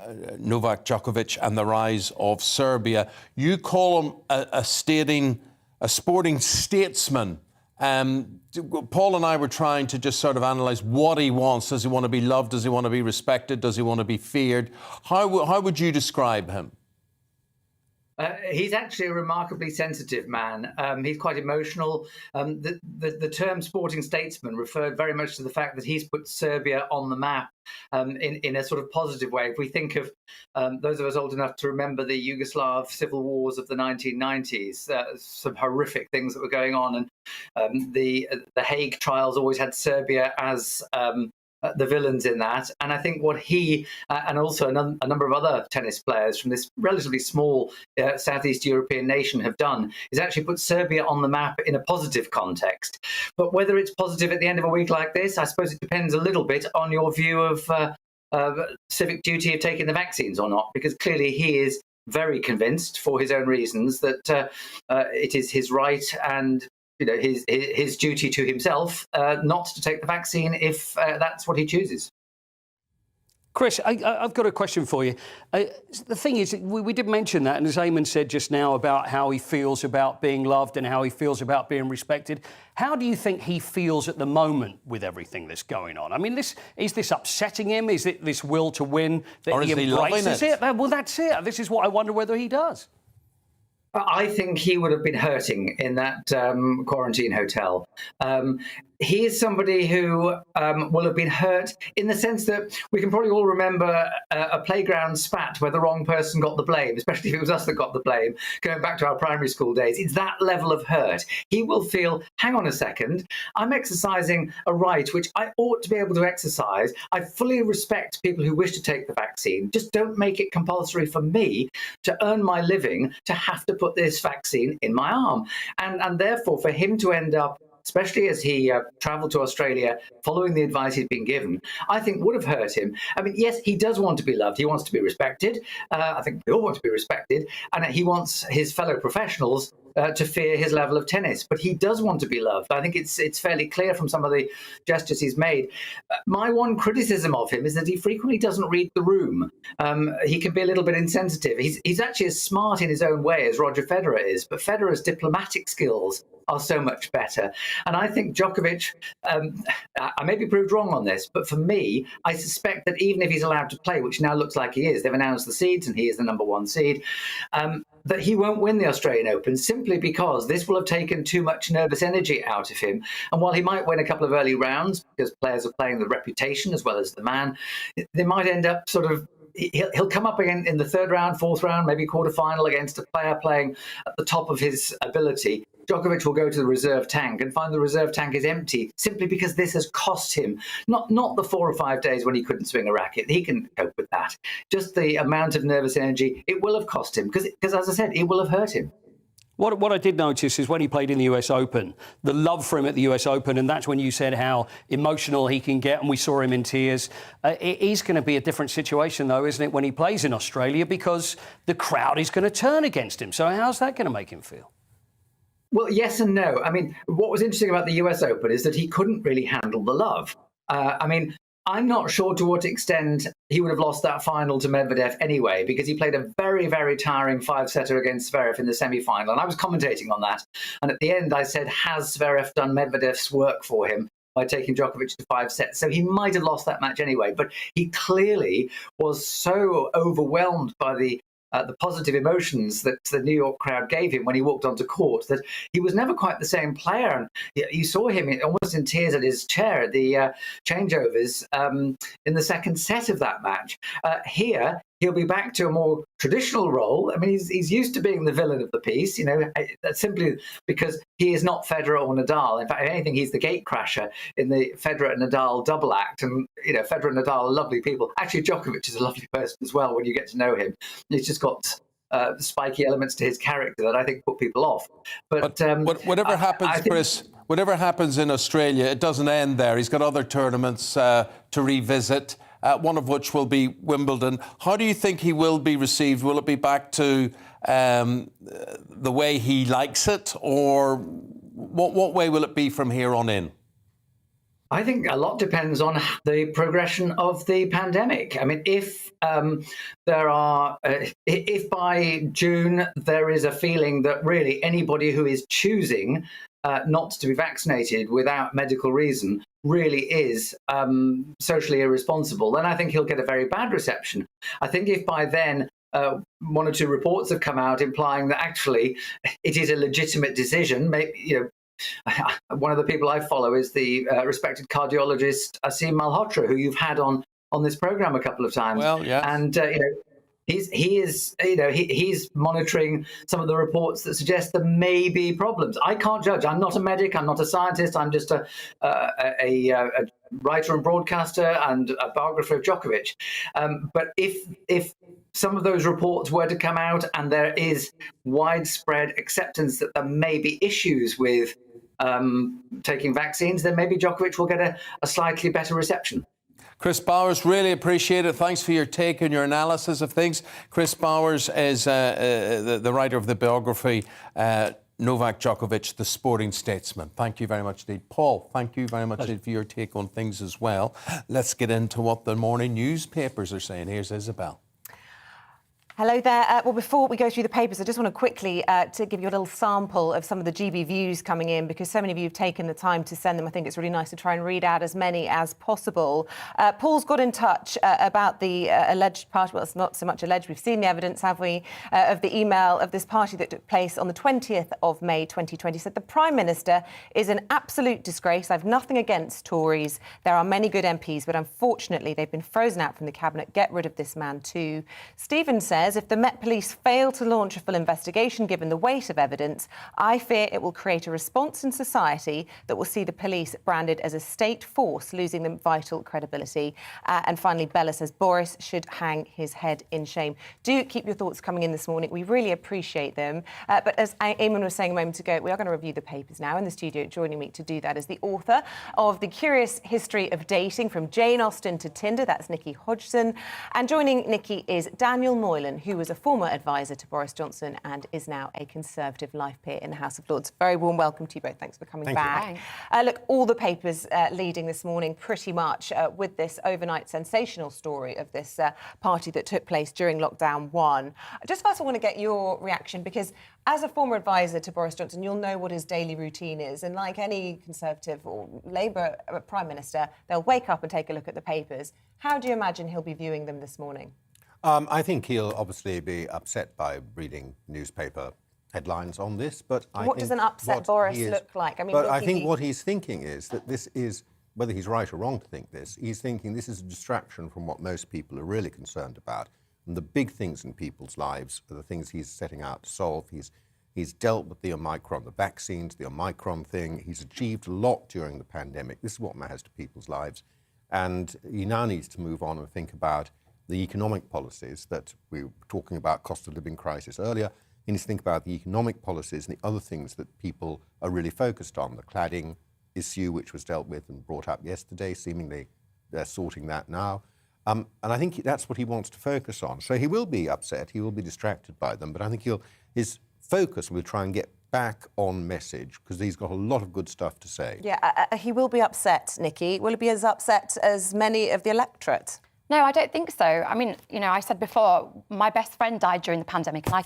the rise of Serbia. You call him a sporting statesman. Paul and I were trying to just sort of analyse what he wants. Does he want to be loved? Does he want to be respected? Does he want to be feared? How would you describe him? He's actually a remarkably sensitive man. He's quite emotional. The term sporting statesman referred very much to the fact that he's put Serbia on the map in a sort of positive way. If we think of those of us old enough to remember the Yugoslav civil wars of the 1990s, some horrific things that were going on, and the Hague trials always had Serbia as the villains in that. And I think what he and also a number of other tennis players from this relatively small Southeast European nation have done is actually put Serbia on the map in a positive context. But whether it's positive at the end of a week like this, I suppose it depends a little bit on your view of civic duty of taking the vaccines or not, because clearly he is very convinced, for his own reasons, that it is his right and his duty to himself not to take the vaccine if that's what he chooses. Chris, I've got a question for you. The thing is, we did mention that, and as Eamonn said just now about how he feels about being loved and how he feels about being respected. How do you think he feels at the moment with everything that's going on? I mean, is this upsetting him? Is it this will to win that or is he embraces he loving it? Well, that's it. This is what I wonder whether he does. I think he would have been hurting in that quarantine hotel. He is somebody who will have been hurt in the sense that we can probably all remember a playground spat where the wrong person got the blame, especially if it was us that got the blame, going back to our primary school days. It's that level of hurt. He will feel, hang on a second, I'm exercising a right which I ought to be able to exercise. I fully respect people who wish to take the vaccine. Just don't make it compulsory for me to earn my living to have to put this vaccine in my arm. And therefore, for him to end up, especially as he travelled to Australia following the advice he'd been given, I think would have hurt him. I mean, yes, he does want to be loved. He wants to be respected. I think we all want to be respected. And he wants his fellow professionals to fear his level of tennis. But he does want to be loved. I think it's fairly clear from some of the gestures he's made. My one criticism of him is that he frequently doesn't read the room. He can be a little bit insensitive. He's actually as smart in his own way as Roger Federer is, but Federer's diplomatic skills are so much better. And I think Djokovic, I may be proved wrong on this, but for me, I suspect that even if he's allowed to play, which now looks like he is, they've announced the seeds and he is the #1 seed, that he won't win the Australian Open simply because this will have taken too much nervous energy out of him. And while he might win a couple of early rounds, because players are playing the reputation as well as the man, they might end up sort of, he'll come up again in the third round, fourth round, maybe quarterfinal against a player playing at the top of his ability. Djokovic will go to the reserve tank and find the reserve tank is empty simply because this has cost him, not the 4 or 5 days when he couldn't swing a racket. He can cope with that. Just the amount of nervous energy it will have cost him because as I said, it will have hurt him. What I did notice is when he played in the US Open, the love for him at the US Open, and that's when you said how emotional he can get, and we saw him in tears. It is going to be a different situation, though, isn't it, when he plays in Australia, because the crowd is going to turn against him. So how's that going to make him feel? Well, yes and no. I mean, what was interesting about the US Open is that he couldn't really handle the love. I mean, I'm not sure to what extent he would have lost that final to Medvedev anyway, because he played a very, very tiring 5-setter against Zverev in the semi-final. And I was commentating on that. And at the end, I said, has Zverev done Medvedev's work for him by taking Djokovic to 5 sets? So he might have lost that match anyway. But he clearly was so overwhelmed by the positive emotions that the New York crowd gave him when he walked onto court, that he was never quite the same player. And you saw him almost in tears at his chair at the changeovers in the second set of that match. Here, he'll be back to a more traditional role. I mean, he's used to being the villain of the piece, you know, that's simply because he is not Federer or Nadal. In fact, if anything, he's the gatecrasher in the Federer and Nadal double act. And, you know, Federer and Nadal are lovely people. Actually, Djokovic is a lovely person as well when you get to know him. He's just got spiky elements to his character that I think put people off. But whatever happens, Chris, whatever happens in Australia, it doesn't end there. He's got other tournaments to revisit. One of which will be Wimbledon. How do you think he will be received? Will it be back to the way he likes it, or what way will it be from here on in? I think a lot depends on the progression of the pandemic. I mean, if if by June there is a feeling that really anybody who is choosing not to be vaccinated without medical reason really is socially irresponsible, then I think he'll get a very bad reception. I think if by then one or two reports have come out implying that actually it is a legitimate decision, maybe, you know, one of the people I follow is the respected cardiologist Asim Malhotra, who you've had on this program a couple of times. Well, yeah, and you know. He's monitoring some of the reports that suggest there may be problems. I can't judge. I'm not a medic. I'm not a scientist. I'm just a writer and broadcaster and a biographer of Djokovic. But if some of those reports were to come out and there is widespread acceptance that there may be issues with taking vaccines, then maybe Djokovic will get a slightly better reception. Chris Bowers, really appreciate it. Thanks for your take and your analysis of things. Chris Bowers is the writer of the biography, Novak Djokovic, the sporting statesman. Thank you very much indeed. Paul, thank you very much indeed for your take on things as well. Let's get into what the morning newspapers are saying. Here's Isabel. Hello there. Well, before we go through the papers, I just want to quickly to give you a little sample of some of the GB views coming in, because so many of you have taken the time to send them. I think it's really nice to try and read out as many as possible. Paul's got in touch about the alleged party. Well, it's not so much alleged. We've seen the evidence, have we, of the email of this party that took place on the 20th of May 2020. Said the Prime Minister is an absolute disgrace. I've nothing against Tories. There are many good MPs, but unfortunately they've been frozen out from the Cabinet. Get rid of this man too. Stephen says, if the Met Police fail to launch a full investigation given the weight of evidence, I fear it will create a response in society that will see the police branded as a state force, losing them vital credibility. And finally, Bella says Boris should hang his head in shame. Do keep your thoughts coming in this morning. We really appreciate them. But as Eamonn was saying a moment ago, we are going to review the papers now. In the studio, joining me to do that is the author of The Curious History of Dating, from Jane Austen to Tinder. That's Nikki Hodgson. And joining Nikki is Daniel Moylan, who was a former advisor to Boris Johnson and is now a Conservative life peer in the House of Lords. Very warm welcome to you both. Thanks for coming back. Look, all the papers leading this morning pretty much with this overnight sensational story of this party that took place during lockdown 1. Just first I want to get your reaction, because as a former advisor to Boris Johnson, you'll know what his daily routine is. And like any Conservative or Labour Prime Minister, they'll wake up and take a look at the papers. How do you imagine he'll be viewing them this morning? I think he'll obviously be upset by reading newspaper headlines on this, but what does an upset Boris look like? I mean, but I think what he's thinking is that this is, whether he's right or wrong to think this, he's thinking this is a distraction from what most people are really concerned about. And the big things in people's lives are the things he's setting out to solve. He's dealt with the Omicron, the vaccines, the Omicron thing. He's achieved a lot during the pandemic. This is what matters to people's lives. And he now needs to move on and think about the economic policies that we were talking about, cost of living crisis earlier, He needs to think about the economic policies and the other things that people are really focused on. The cladding issue, which was dealt with and brought up yesterday, seemingly they're sorting that now. And I think that's what he wants to focus on. So he will be upset, he will be distracted by them, but I think his focus will try and get back on message, because he's got a lot of good stuff to say. Yeah, he will be upset, Nikki. Will he be as upset as many of the electorate? No, I don't think so. I mean, you know, I said before, my best friend died during the pandemic and I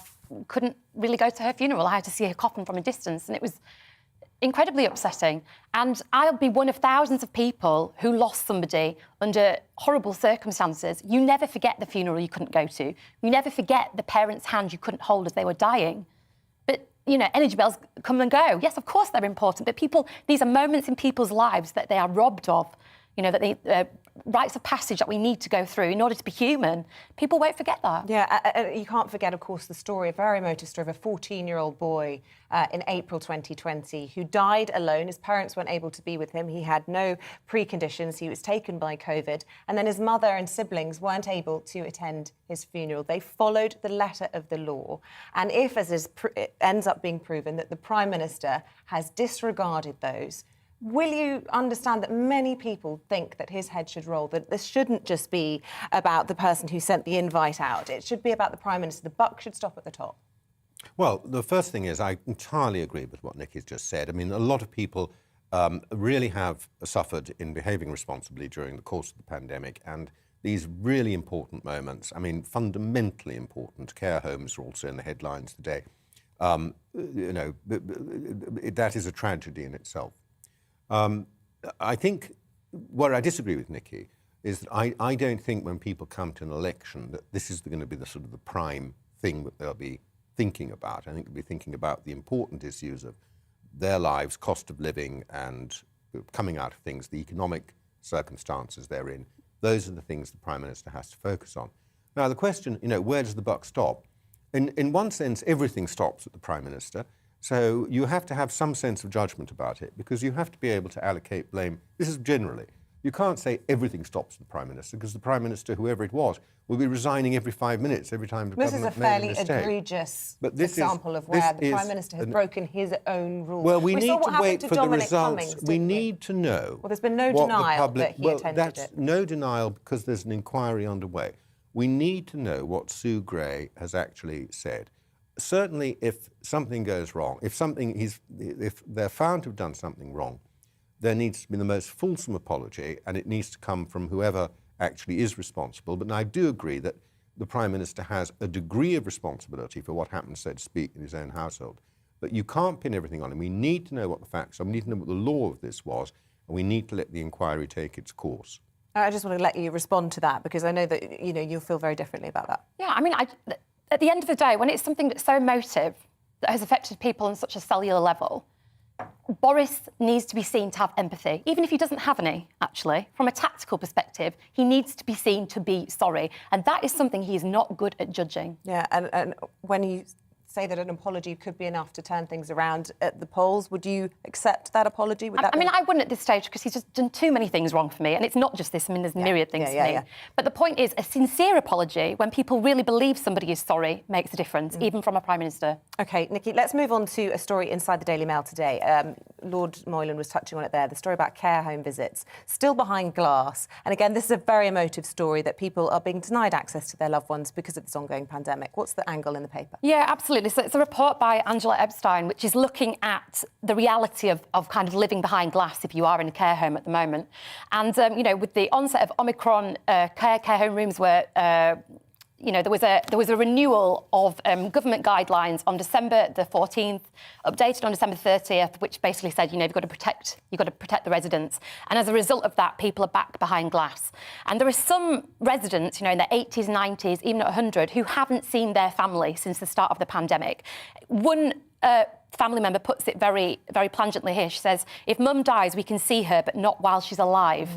couldn't really go to her funeral. I had to see her coffin from a distance and it was incredibly upsetting. And I'll be one of thousands of people who lost somebody under horrible circumstances. You never forget the funeral you couldn't go to. You never forget the parents' hand you couldn't hold as they were dying. But, you know, energy bills come and go. Yes, of course they're important, but these are moments in people's lives that they are robbed of, you know, that they... rites of passage that we need to go through in order to be human. People won't forget that. Yeah, you can't forget, of course, the story, a very emotive story of a 14-year-old boy in April 2020 who died alone. His parents weren't able to be with him. He had no preconditions. He was taken by COVID. And then his mother and siblings weren't able to attend his funeral. They followed the letter of the law. And if, as it ends up being proven, that the Prime Minister has disregarded those, will you understand that many people think that his head should roll, that this shouldn't just be about the person who sent the invite out? It should be about the Prime Minister. The buck should stop at the top. Well, the first thing is I entirely agree with what Nikki's just said. I mean, a lot of people really have suffered in behaving responsibly during the course of the pandemic, and these really important moments, I mean, fundamentally important, care homes are also in the headlines today. You know, that is a tragedy in itself. I think where I disagree with Nikki is that I don't think when people come to an election that this is going to be the sort of the prime thing that they'll be thinking about. I think they'll be thinking about the important issues of their lives, cost of living, and coming out of things, the economic circumstances they're in. Those are the things the Prime Minister has to focus on. Now, the question, you know, where does the buck stop? In one sense, everything stops at the Prime Minister. So you have to have some sense of judgment about it, because you have to be able to allocate blame. This is generally. You can't say everything stops at the Prime Minister, because the Prime Minister, whoever it was, will be resigning every 5 minutes every time the government made a mistake. This is a fairly egregious this example of where the Prime Minister has broken his own rules. Well, we need to wait for the results. Cummings, we need to know. Well, there's been no denial that he attended it. No denial, because there's an inquiry underway. We need to know what Sue Gray has actually said. Certainly, if something goes wrong, if they're found to have done something wrong, there needs to be the most fulsome apology, and it needs to come from whoever actually is responsible. But I do agree that the Prime Minister has a degree of responsibility for what happens, so to speak, in his own household. But you can't pin everything on him. We need to know what the facts are. We need to know what the law of this was, and we need to let the inquiry take its course. I just want to let you respond to that, because I know that you'll feel very differently about that. Yeah, I mean, at the end of the day, when it's something that's so emotive, that has affected people on such a cellular level, Boris needs to be seen to have empathy, even if he doesn't have any, actually. From a tactical perspective, he needs to be seen to be sorry. And that is something he is not good at judging. Yeah, and when you say that an apology could be enough to turn things around at the polls, would you accept that apology? I mean, I wouldn't at this stage, because he's just done too many things wrong for me. And it's not just this. I mean, there's myriad things for me. Yeah. But the point is, a sincere apology, when people really believe somebody is sorry, makes a difference, even from a Prime Minister. OK, Nikki, let's move on to a story inside the Daily Mail today. Lord Moylan was touching on it there, the story about care home visits, still behind glass. And again, this is a very emotive story that people are being denied access to their loved ones because of this ongoing pandemic. What's the angle in the paper? Yeah, absolutely. So it's a report by Angela Epstein, which is looking at the reality of kind of living behind glass if you are in a care home at the moment. And, you know, with the onset of Omicron, care home rooms were... you know, there was a renewal of government guidelines on December the 14th, updated on December 30th, which basically said, you know, you've got to protect the residents. And as a result of that, people are back behind glass. And there are some residents, you know, in their 80s, 90s, even at 100, who haven't seen their family since the start of the pandemic. One family member puts it very, very plangently here. She says, if mum dies, we can see her, but not while she's alive.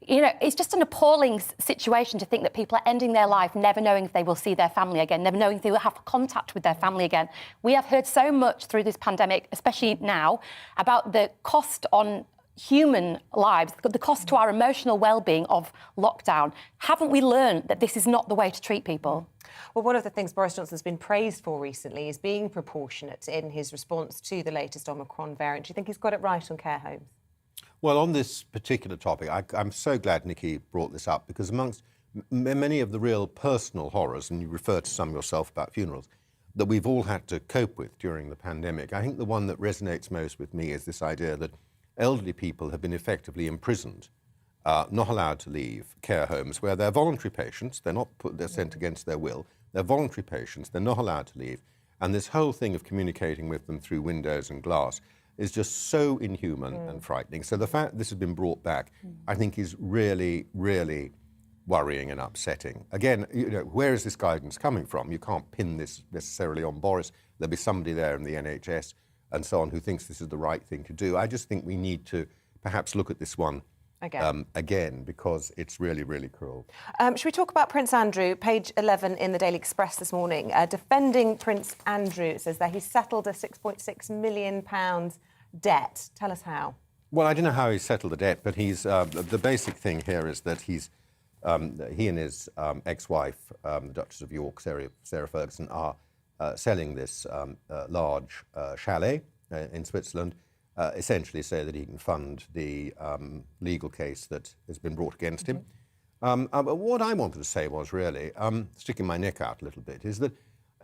You know, it's just an appalling situation to think that people are ending their life never knowing if they will see their family again, never knowing if they will have contact with their family again. We have heard so much through this pandemic, especially now, about the cost on human lives, the cost to our emotional well-being of lockdown. Haven't we learned that this is not the way to treat people? Well, one of the things Boris Johnson's been praised for recently is being proportionate in his response to the latest Omicron variant. Do you think he's got it right on care homes? Well, on this particular topic, I'm so glad Nikki brought this up, because amongst many of the real personal horrors, and you referred to some yourself about funerals, that we've all had to cope with during the pandemic, I think the one that resonates most with me is this idea that elderly people have been effectively imprisoned, not allowed to leave care homes where they're voluntary patients. They're sent against their will. They're voluntary patients. They're not allowed to leave. And this whole thing of communicating with them through windows and glass is just so inhuman and frightening. So the fact that this has been brought back, I think, is really, really worrying and upsetting. Again, where is this guidance coming from? You can't pin this necessarily on Boris. There'll be somebody there in the NHS and so on who thinks this is the right thing to do. I just think we need to perhaps look at this one again, because it's really, really cruel. Should we talk about Prince Andrew? Page 11 in the Daily Express this morning. Defending Prince Andrew, says that he settled a £6.6 million debt. Tell us how. Well, I don't know how he settled the debt, but he's the basic thing here is that he and his ex-wife, the Duchess of York, Sarah Ferguson, are selling this large chalet in Switzerland, essentially so that he can fund the legal case that has been brought against him. What I wanted to say was really, sticking my neck out a little bit, is that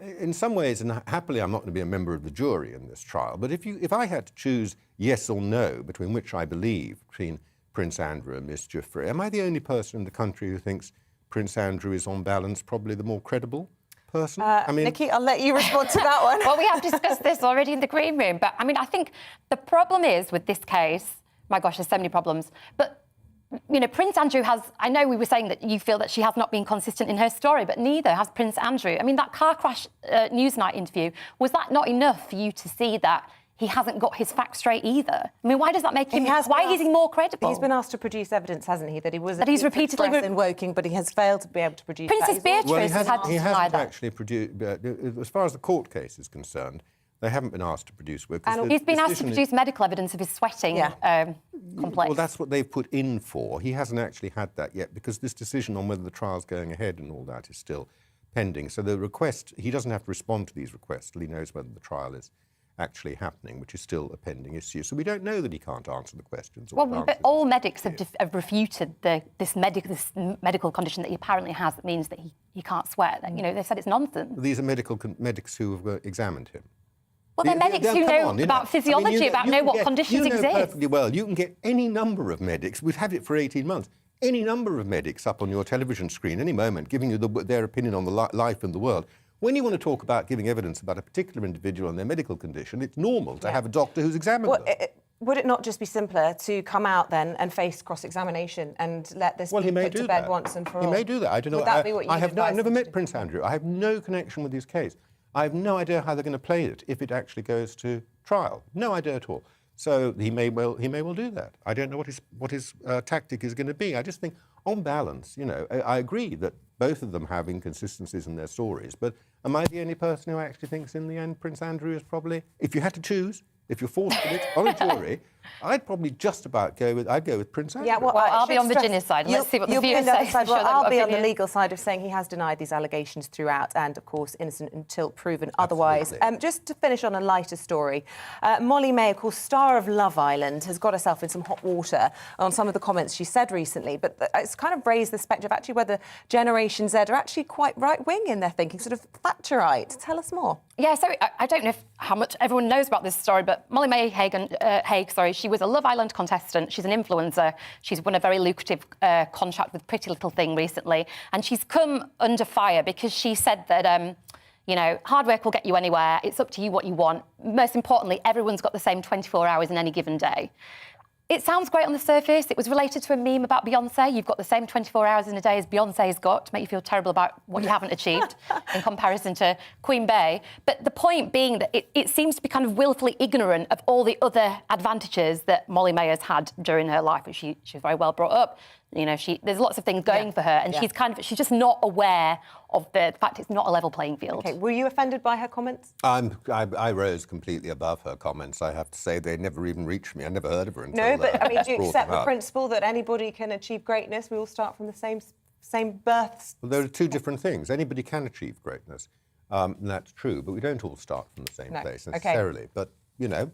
in some ways, and happily I'm not going to be a member of the jury in this trial, but if I had to choose yes or no between which I believe, between Prince Andrew and Miss Giuffre, am I the only person in the country who thinks Prince Andrew is on balance probably the more credible person? Nikki, I'll let you respond to that one. Well, we have discussed this already in the green room, but I mean, I think the problem is with this case, my gosh, there's so many problems, but Prince Andrew has, I know we were saying that you feel that she has not been consistent in her story, but neither has Prince Andrew. I mean, that car crash Newsnight interview, was that not enough for you to see that he hasn't got his facts straight either? I mean, why does that make him, why is he more credible? He's been asked to produce evidence, hasn't he, that he was he's repeatedly in Woking, but he has failed to be able to produce Princess Beatrice has had to he deny hasn't that. actually produced, as far as the court case is concerned, they haven't been asked to produce work. And he's been asked to produce medical evidence of his sweating complex. Well, that's what they've put in for. He hasn't actually had that yet, because this decision on whether the trial's going ahead and all that is still pending. So the request, he doesn't have to respond to these requests till he knows whether the trial is actually happening, which is still a pending issue. So we don't know that he can't answer the questions. Well, but all medics have refuted this medical condition that he apparently has that means that he can't sweat. They've said it's nonsense. These are medics who have examined him. Well, they're medics who know about physiology, about what conditions exist. Perfectly well. You can get any number of medics. We've had it for 18 months. Any number of medics up on your television screen any moment, giving you their opinion on the life in the world. When you want to talk about giving evidence about a particular individual and their medical condition, it's normal to have a doctor who's examined them. Would it not just be simpler to come out then and face cross-examination and let this be put to bed once and for all? He may do that. I don't know. Would that be what you I've never met Prince Andrew. I have no connection with his case. I have no idea how they're going to play it if it actually goes to trial. No idea at all. So he may well do that. I don't know what his tactic is going to be. I just think, on balance, I agree that both of them have inconsistencies in their stories, but am I the only person who actually thinks in the end Prince Andrew is probably, if you had to choose, if you're forced to it on a jury, I'd probably just about go with Prince Andrew. Yeah, well, I'll be on Virginia's side. Let's see what the viewers say. I'll be on the legal side of saying he has denied these allegations throughout and, of course, innocent until proven otherwise. Just to finish on a lighter story, Molly May, of course, star of Love Island, has got herself in some hot water on some of the comments she said recently, but it's kind of raised the spectre of actually whether Generation Z are actually quite right-wing in their thinking, sort of Thatcherite. Tell us more. Yeah, so I don't know how much everyone knows about this story, but Molly May Hague, she was a Love Island contestant. She's an influencer. She's won a very lucrative contract with Pretty Little Thing recently, and she's come under fire because she said that, hard work will get you anywhere. It's up to you what you want. Most importantly, everyone's got the same 24 hours in any given day. It sounds great on the surface. It was related to a meme about Beyoncé. You've got the same 24 hours in a day as Beyoncé's got to make you feel terrible about what you haven't achieved in comparison to Queen Bey. But the point being that it seems to be kind of willfully ignorant of all the other advantages that Molly May has had during her life, which she was very well brought up. You know, there's lots of things going for her, and she's just not aware of the fact it's not a level playing field. Okay, were you offended by her comments? I rose completely above her comments. I have to say they never even reached me. I never heard of her until No, but I mean, do you accept the up. principle that anybody can achieve greatness? We all start from the same births. Well, there are two different things. Anybody can achieve greatness, and that's true, but we don't all start from the same place necessarily. Okay. But, you know,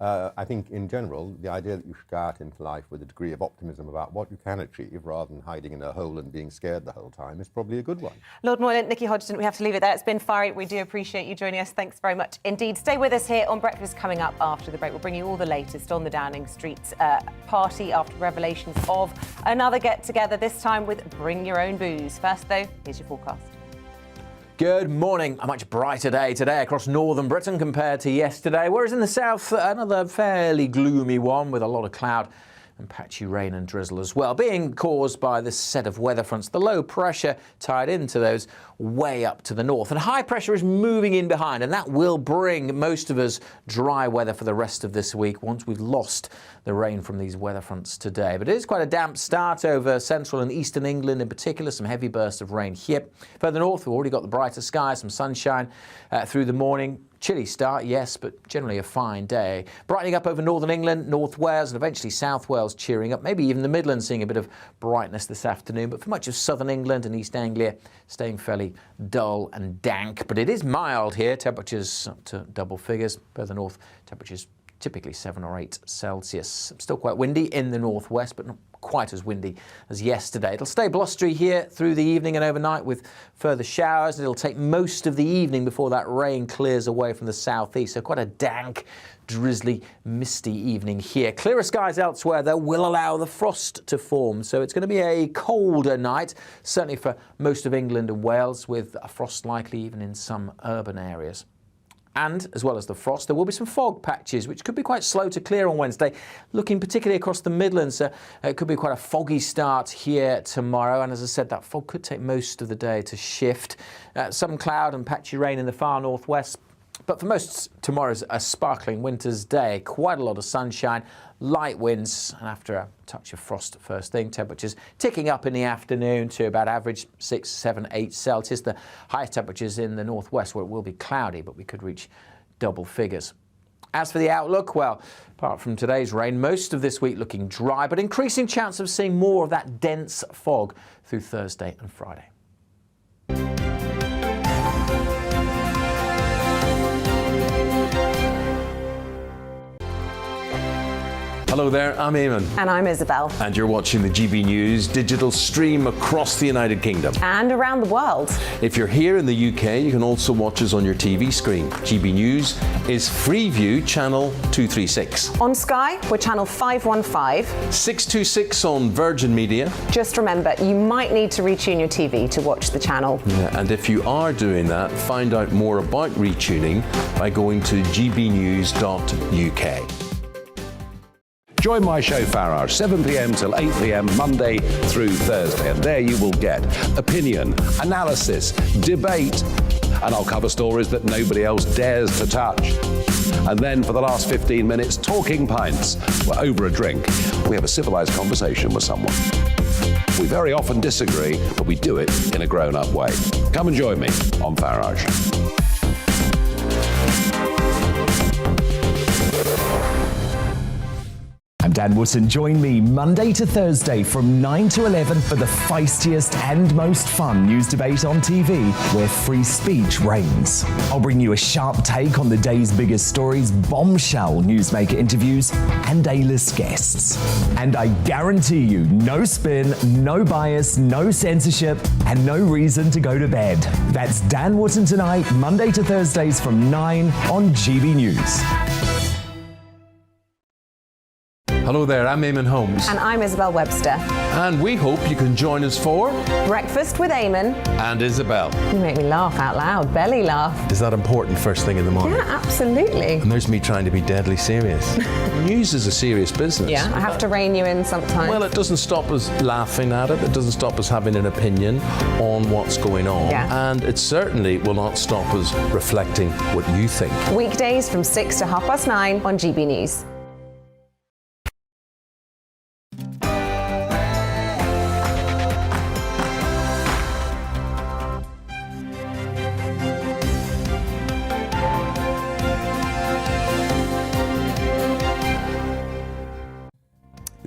I think in general, the idea that you should go out into life with a degree of optimism about what you can achieve rather than hiding in a hole and being scared the whole time is probably a good one. Lord Moylan, Nicky Hodgson, we have to leave it there. It's been fiery. We do appreciate you joining us. Thanks very much indeed. Stay with us here on Breakfast coming up after the break. We'll bring you all the latest on the Downing Street party after revelations of another get-together, this time with Bring Your Own Booze. First, though, here's your forecast. Good morning. A much brighter day today across northern Britain compared to yesterday, whereas in the south, another fairly gloomy one with a lot of cloud and patchy rain and drizzle as well, being caused by this set of weather fronts. The low pressure tied into those way up to the north, and high pressure is moving in behind, and that will bring most of us dry weather for the rest of this week once we've lost the rain from these weather fronts today. But it is quite a damp start over central and eastern England in particular, some heavy bursts of rain here. Further north, we've already got the brighter skies, some sunshine through the morning. Chilly start, yes, but generally a fine day. Brightening up over northern England, North Wales, and eventually South Wales cheering up. Maybe even the Midlands seeing a bit of brightness this afternoon. But for much of southern England and East Anglia, staying fairly dull and dank. But it is mild here. Temperatures up to double figures. Further north, temperatures typically 7 or 8 Celsius. Still quite windy in the northwest, but not quite as windy as yesterday. It'll stay blustery here through the evening and overnight with further showers. It'll take most of the evening before that rain clears away from the southeast. So quite a dank, drizzly, misty evening here. Clearer skies elsewhere, though, will allow the frost to form. So it's going to be a colder night, certainly for most of England and Wales, with a frost likely even in some urban areas. And, as well as the frost, there will be some fog patches, which could be quite slow to clear on Wednesday, looking particularly across the Midlands. It could be quite a foggy start here tomorrow, and as I said, that fog could take most of the day to shift. Some cloud and patchy rain in the far northwest. But for most, tomorrow's a sparkling winter's day. Quite a lot of sunshine, light winds, and after a touch of frost first thing, temperatures ticking up in the afternoon to about average 6, 7, 8 Celsius. The highest temperatures in the northwest, where it will be cloudy, but we could reach double figures. As for the outlook, well, apart from today's rain, most of this week looking dry, but increasing chance of seeing more of that dense fog through Thursday and Friday. Hello there, I'm Eamonn. And I'm Isabel. And you're watching the GB News digital stream across the United Kingdom. And around the world. If you're here in the UK, you can also watch us on your TV screen. GB News is Freeview channel 236. On Sky, we're channel 515. 626 on Virgin Media. Just remember, you might need to retune your TV to watch the channel. Yeah, and if you are doing that, find out more about retuning by going to gbnews.uk. Join my show Farage, 7 p.m. till 8 p.m. Monday through Thursday, and there you will get opinion, analysis, debate, and I'll cover stories that nobody else dares to touch. And then for the last 15 minutes, talking pints. We're over a drink. We have a civilized conversation with someone. We very often disagree, but we do it in a grown-up way. Come and join me on Farage. I'm Dan Wootton. Join me Monday to Thursday from 9 to 11 for the feistiest and most fun news debate on TV, where free speech reigns. I'll bring you a sharp take on the day's biggest stories, bombshell newsmaker interviews, and A-list guests. And I guarantee you, no spin, no bias, no censorship, and no reason to go to bed. That's Dan Wootton Tonight, Monday to Thursdays from 9 on GB News. Hello there, I'm Eamonn Holmes. And I'm Isabel Webster. And we hope you can join us for Breakfast with Eamonn and Isabel. You make me laugh out loud, belly laugh. Is that important first thing in the morning? Yeah, absolutely. And there's me trying to be deadly serious. News is a serious business. Yeah, I have to rein you in sometimes. Well, it doesn't stop us laughing at it. It doesn't stop us having an opinion on what's going on. Yeah. And it certainly will not stop us reflecting what you think. Weekdays from 6 to 9:30 on GB News.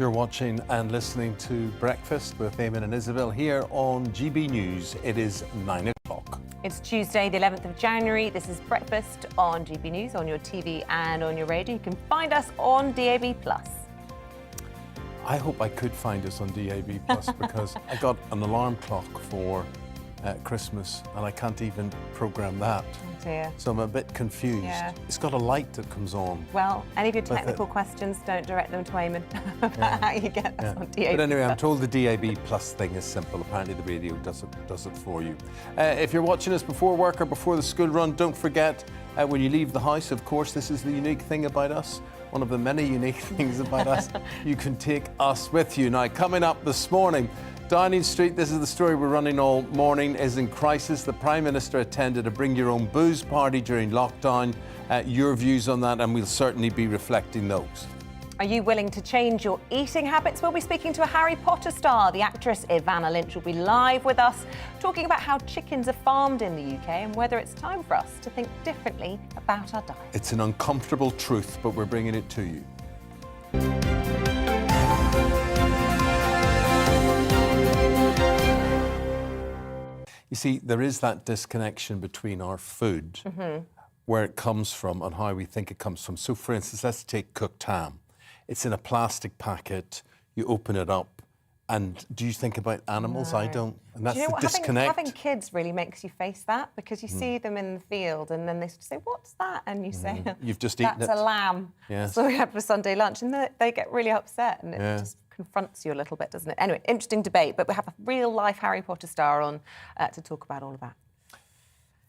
You're watching and listening to Breakfast with Eamonn and Isabel here on GB News. It is 9 o'clock. It's Tuesday, the 11th of January. This is Breakfast on GB News, on your TV and on your radio. You can find us on DAB+. I hope I could find us on DAB+, because I got an alarm clock for Christmas and I can't even program that. Oh dear. So I'm a bit confused. Yeah. It's got a light that comes on. Well, any of your technical questions, don't direct them to Eamonn about how you get us on DAB+. But anyway, I'm told the DAB Plus thing is simple. Apparently the radio does it for you. If you're watching us before work or before the school run, don't forget when you leave the house, of course, this is the unique thing about us. One of the many unique things about us. You can take us with you. Now, coming up this morning, Downing Street, this is the story we're running all morning, is in crisis. The Prime Minister attended a Bring Your Own Booze party during lockdown. Your views on that, and we'll certainly be reflecting those. Are you willing to change your eating habits? We'll be speaking to a Harry Potter star. The actress Ivana Lynch will be live with us, talking about how chickens are farmed in the UK and whether it's time for us to think differently about our diet. It's an uncomfortable truth, but we're bringing it to you. You see, there is that disconnection between our food, where it comes from and how we think it comes from. So, for instance, let's take cooked ham. It's in a plastic packet. You open it up, and do you think about animals? No. I don't. And that's the disconnect. Having kids really makes you face that, because you see them in the field and then they say, "What's that?" And you say, "You've just eaten it." That's a lamb. Yes. So we had for Sunday lunch, and they get really upset, and it just confronts you a little bit, doesn't it? Anyway, interesting debate, but we have a real-life Harry Potter star on to talk about all of that.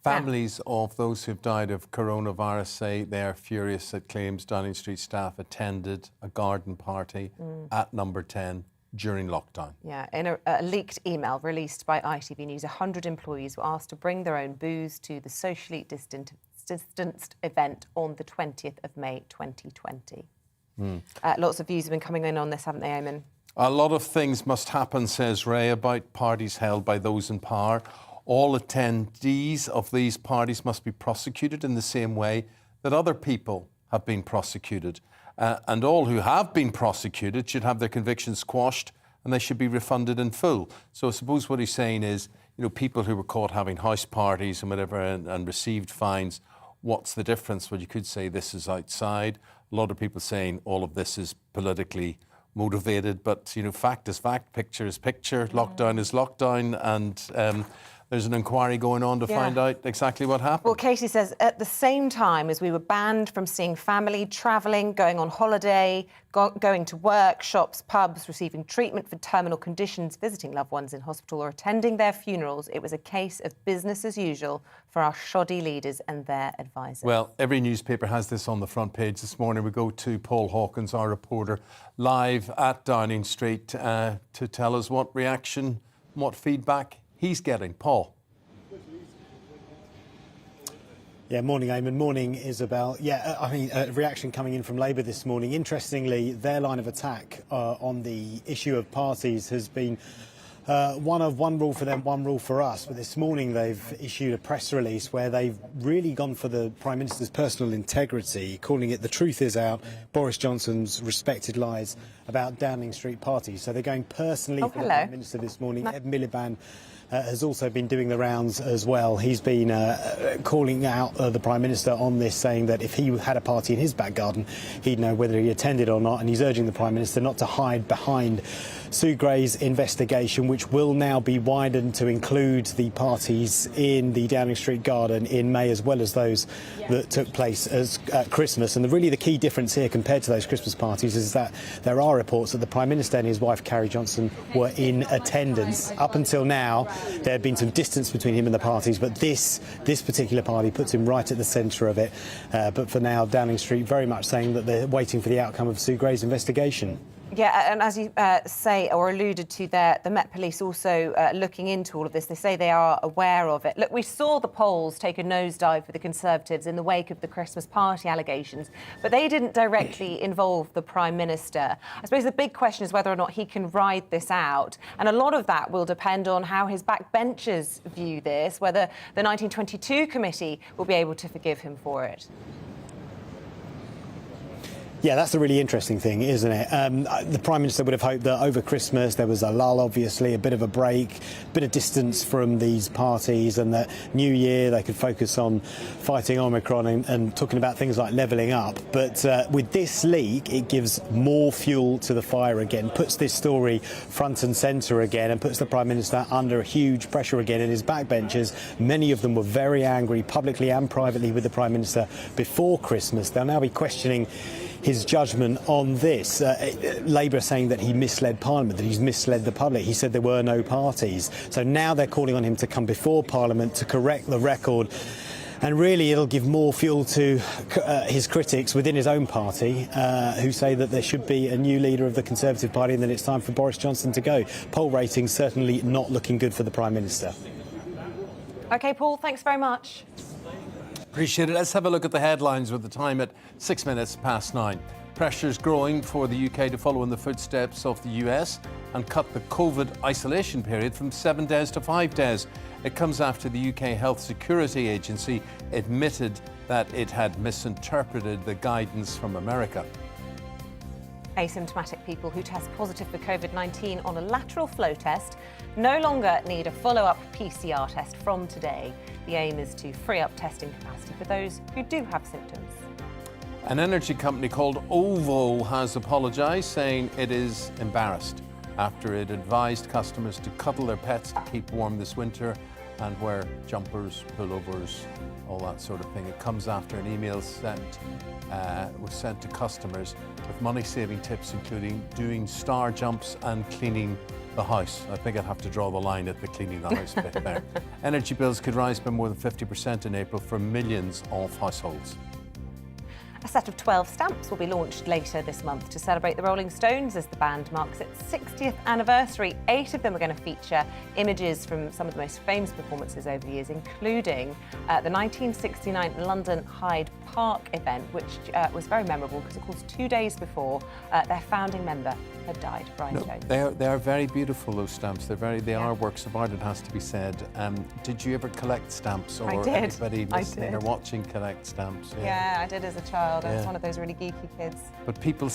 Families of those who've died of coronavirus say they are furious at claims Downing Street staff attended a garden party at number 10 during lockdown. Yeah, in a leaked email released by ITV News, 100 employees were asked to bring their own booze to the socially distanced event on the 20th of May 2020. Lots of views have been coming in on this, haven't they, Eamonn? A lot of things must happen, says Ray, about parties held by those in power. All attendees of these parties must be prosecuted in the same way that other people have been prosecuted. And all who have been prosecuted should have their convictions quashed, and they should be refunded in full. So I suppose what he's saying is, you know, people who were caught having house parties and whatever and received fines, what's the difference? Well, you could say this is outside. A lot of people saying all of this is politically motivated, but, you know, fact is fact, picture is picture, lockdown is lockdown, and there's an inquiry going on to find out exactly what happened. Well, Katie says, at the same time as we were banned from seeing family, travelling, going on holiday, going to work, shops, pubs, receiving treatment for terminal conditions, visiting loved ones in hospital or attending their funerals, it was a case of business as usual for our shoddy leaders and their advisors. Well, every newspaper has this on the front page this morning. We go to Paul Hawkins, our reporter, live at Downing Street to tell us what reaction, what feedback he's getting. Paul. Yeah, morning, Eamonn. Morning, Isabel. Yeah, I mean, a reaction coming in from Labour this morning. Interestingly, their line of attack on the issue of parties has been one rule for them, one rule for us. But this morning they've issued a press release where they've really gone for the Prime Minister's personal integrity, calling it "The truth is out, Boris Johnson's respected lies about Downing Street parties." So they're going personally for the Prime Minister this morning. Ed Miliband has also been doing the rounds as well. He's been calling out the Prime Minister on this, saying that if he had a party in his back garden, he'd know whether he attended or not, and he's urging the Prime Minister not to hide behind Sue Gray's investigation, which will now be widened to include the parties in the Downing Street garden in May, as well as those that took place at Christmas. And really the key difference here compared to those Christmas parties is that there are reports that the Prime Minister and his wife Carrie Johnson were in attendance. Up until now, there had been some distance between him and the parties, but this particular party puts him right at the centre of it. But for now, Downing Street very much saying that they're waiting for the outcome of Sue Gray's investigation. Yeah, and as you say or alluded to there, the Met Police also looking into all of this. They say they are aware of it. Look, we saw the polls take a nosedive for the Conservatives in the wake of the Christmas party allegations, but they didn't directly involve the Prime Minister. I suppose the big question is whether or not he can ride this out, and a lot of that will depend on how his backbenchers view this, whether the 1922 committee will be able to forgive him for it. Yeah, that's a really interesting thing, isn't it? The Prime Minister would have hoped that over Christmas there was a lull, obviously, a bit of a break, a bit of distance from these parties, and that New Year they could focus on fighting Omicron and talking about things like levelling up. But with this leak, it gives more fuel to the fire again, puts this story front and centre again, and puts the Prime Minister under huge pressure again in his backbenchers. Many of them were very angry, publicly and privately, with the Prime Minister before Christmas. They'll now be questioning his judgment on this. Labour saying that he misled Parliament, that he's misled the public. He said there were no parties. So now they're calling on him to come before Parliament to correct the record. And really, it'll give more fuel to his critics within his own party, who say that there should be a new leader of the Conservative Party and that it's time for Boris Johnson to go. Poll ratings certainly not looking good for the Prime Minister. OK, Paul, thanks very much. Appreciate it. Let's have a look at the headlines with the time at 9:06. Pressure's growing for the UK to follow in the footsteps of the US and cut the COVID isolation period from 7 days to 5 days. It comes after the UK Health Security Agency admitted that it had misinterpreted the guidance from America. Asymptomatic people who test positive for COVID-19 on a lateral flow test no longer need a follow-up PCR test from today. The aim is to free up testing capacity for those who do have symptoms. An energy company called OVO has apologised, saying it is embarrassed after it advised customers to cuddle their pets to keep warm this winter and wear jumpers, pullovers, all that sort of thing. It comes after an email was sent to customers with money-saving tips, including doing star jumps and cleaning the house. I think I'd have to draw the line at the cleaning the house bit there. Energy bills could rise by more than 50% in April for millions of households. A set of 12 stamps will be launched later this month to celebrate the Rolling Stones as the band marks its 60th anniversary. 8 of them are going to feature images from some of the most famous performances over the years, including the 1969 London Hyde Park event, which was very memorable because, of course, 2 days before their founding member had died, Brian Jones. They are very beautiful, those stamps. They are works of art, it has to be said. Did you ever collect stamps, or anybody listening or watching collect stamps? Yeah, I did as a child. I was one of those really geeky kids. But people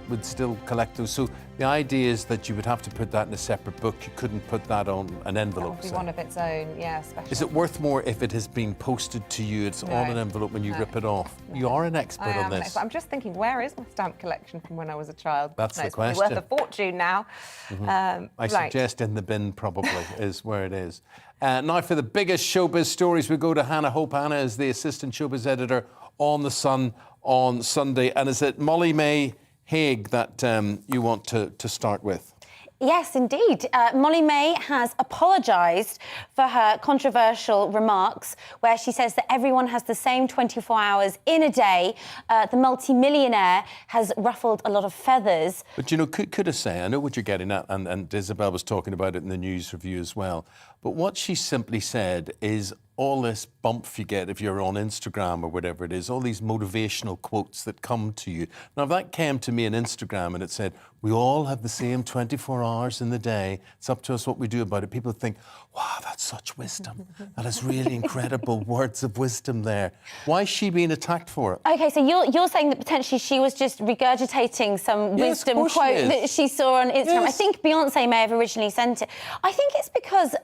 would still collect those. So the idea is that you would have to put that in a separate book. You couldn't put that on an envelope. That would be one of its own, yeah, special. Is it worth more if it has been posted to you? It's on an envelope when you rip it off. No. You are an expert on this. I'm just thinking, where is my stamp collection from when I was a child? That's the question. It's worth a fortune now. Mm-hmm. I suggest in the bin probably is where it is. Now for the biggest showbiz stories, we go to Hannah Hope. Hannah is the assistant showbiz editor on The Sun on Sunday. And is it Molly May Hague that you want to start with? Yes, indeed. Molly May has apologised for her controversial remarks where she says that everyone has the same 24 hours in a day. The multi-millionaire has ruffled a lot of feathers. But, you know, could I say, I know what you're getting at, and Isabel was talking about it in the news review as well, but what she simply said is all this bump you get if you're on Instagram or whatever it is, all these motivational quotes that come to you. Now, if that came to me on Instagram and it said, we all have the same 24 hours in the day, it's up to us what we do about it, people think, wow, that's such wisdom. That is really incredible words of wisdom there. Why is she being attacked for it? OK, so you're saying that potentially she was just regurgitating some wisdom quote that she saw on Instagram. Yes. I think Beyonce may have originally sent it. I think it's because,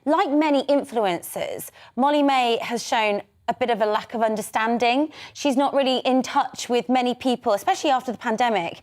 like many influencers, Molly May has shown a bit of a lack of understanding. She's not really in touch with many people, especially after the pandemic,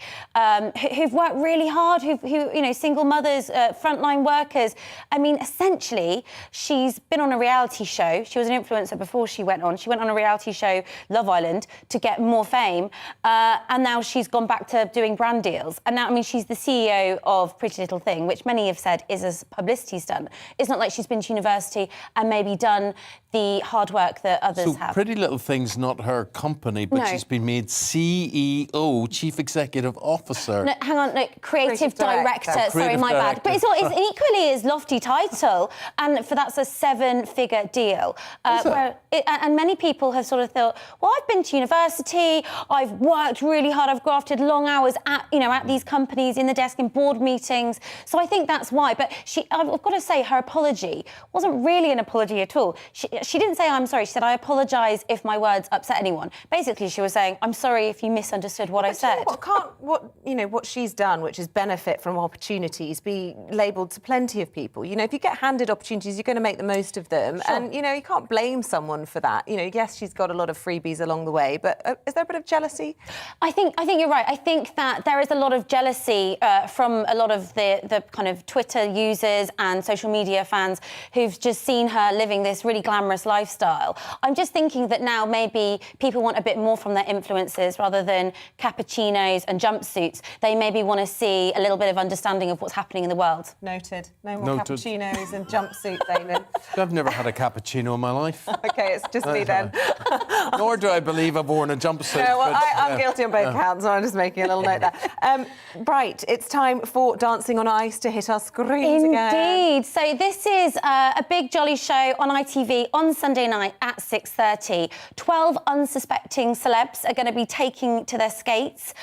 who've worked really hard, who you know, single mothers, frontline workers. I mean, essentially, she's been on a reality show. She was an influencer before she went on. She went on a reality show, Love Island, to get more fame. And now she's gone back to doing brand deals. And now, I mean, she's the CEO of Pretty Little Thing, which many have said is a publicity stunt. It's not like she's been to university and maybe done the hard work that others have. Pretty Little Thing's not her company, but she's been made CEO, Chief Executive Officer. No, hang on, no, creative director. Sorry, my bad. But it's equally as lofty title, and that's a 7-figure deal. And many people have sort of thought, well, I've been to university, I've worked really hard, I've grafted long hours at these companies, in the desk, in board meetings. So I think that's why. But I've got to say, her apology wasn't really an apology at all. Yeah, she didn't say I'm sorry. She said I apologise if my words upset anyone. Basically, she was saying I'm sorry if you misunderstood what I said. What she's done, which is benefit from opportunities, be labelled to plenty of people. You know, if you get handed opportunities, you're going to make the most of them, and you know you can't blame someone for that. You know, yes, she's got a lot of freebies along the way, but is there a bit of jealousy? I think you're right. I think that there is a lot of jealousy from a lot of the kind of Twitter users and social media fans who've just seen her living this really glamorous lifestyle. I'm just thinking that now maybe people want a bit more from their influencers rather than cappuccinos and jumpsuits. They maybe want to see a little bit of understanding of what's happening in the world. Noted. No more cappuccinos and jumpsuits, Eamonn. I've never had a cappuccino in my life. OK, it's just me then. Nor do I believe I've worn a jumpsuit. No, well, I'm guilty on both counts, so I'm just making a little note there. Right, it's time for Dancing on Ice to hit our screens again. Indeed. So this is a big jolly show on ITV on Sunday night at 6:30. 12 unsuspecting celebs are going to be taking to their skates.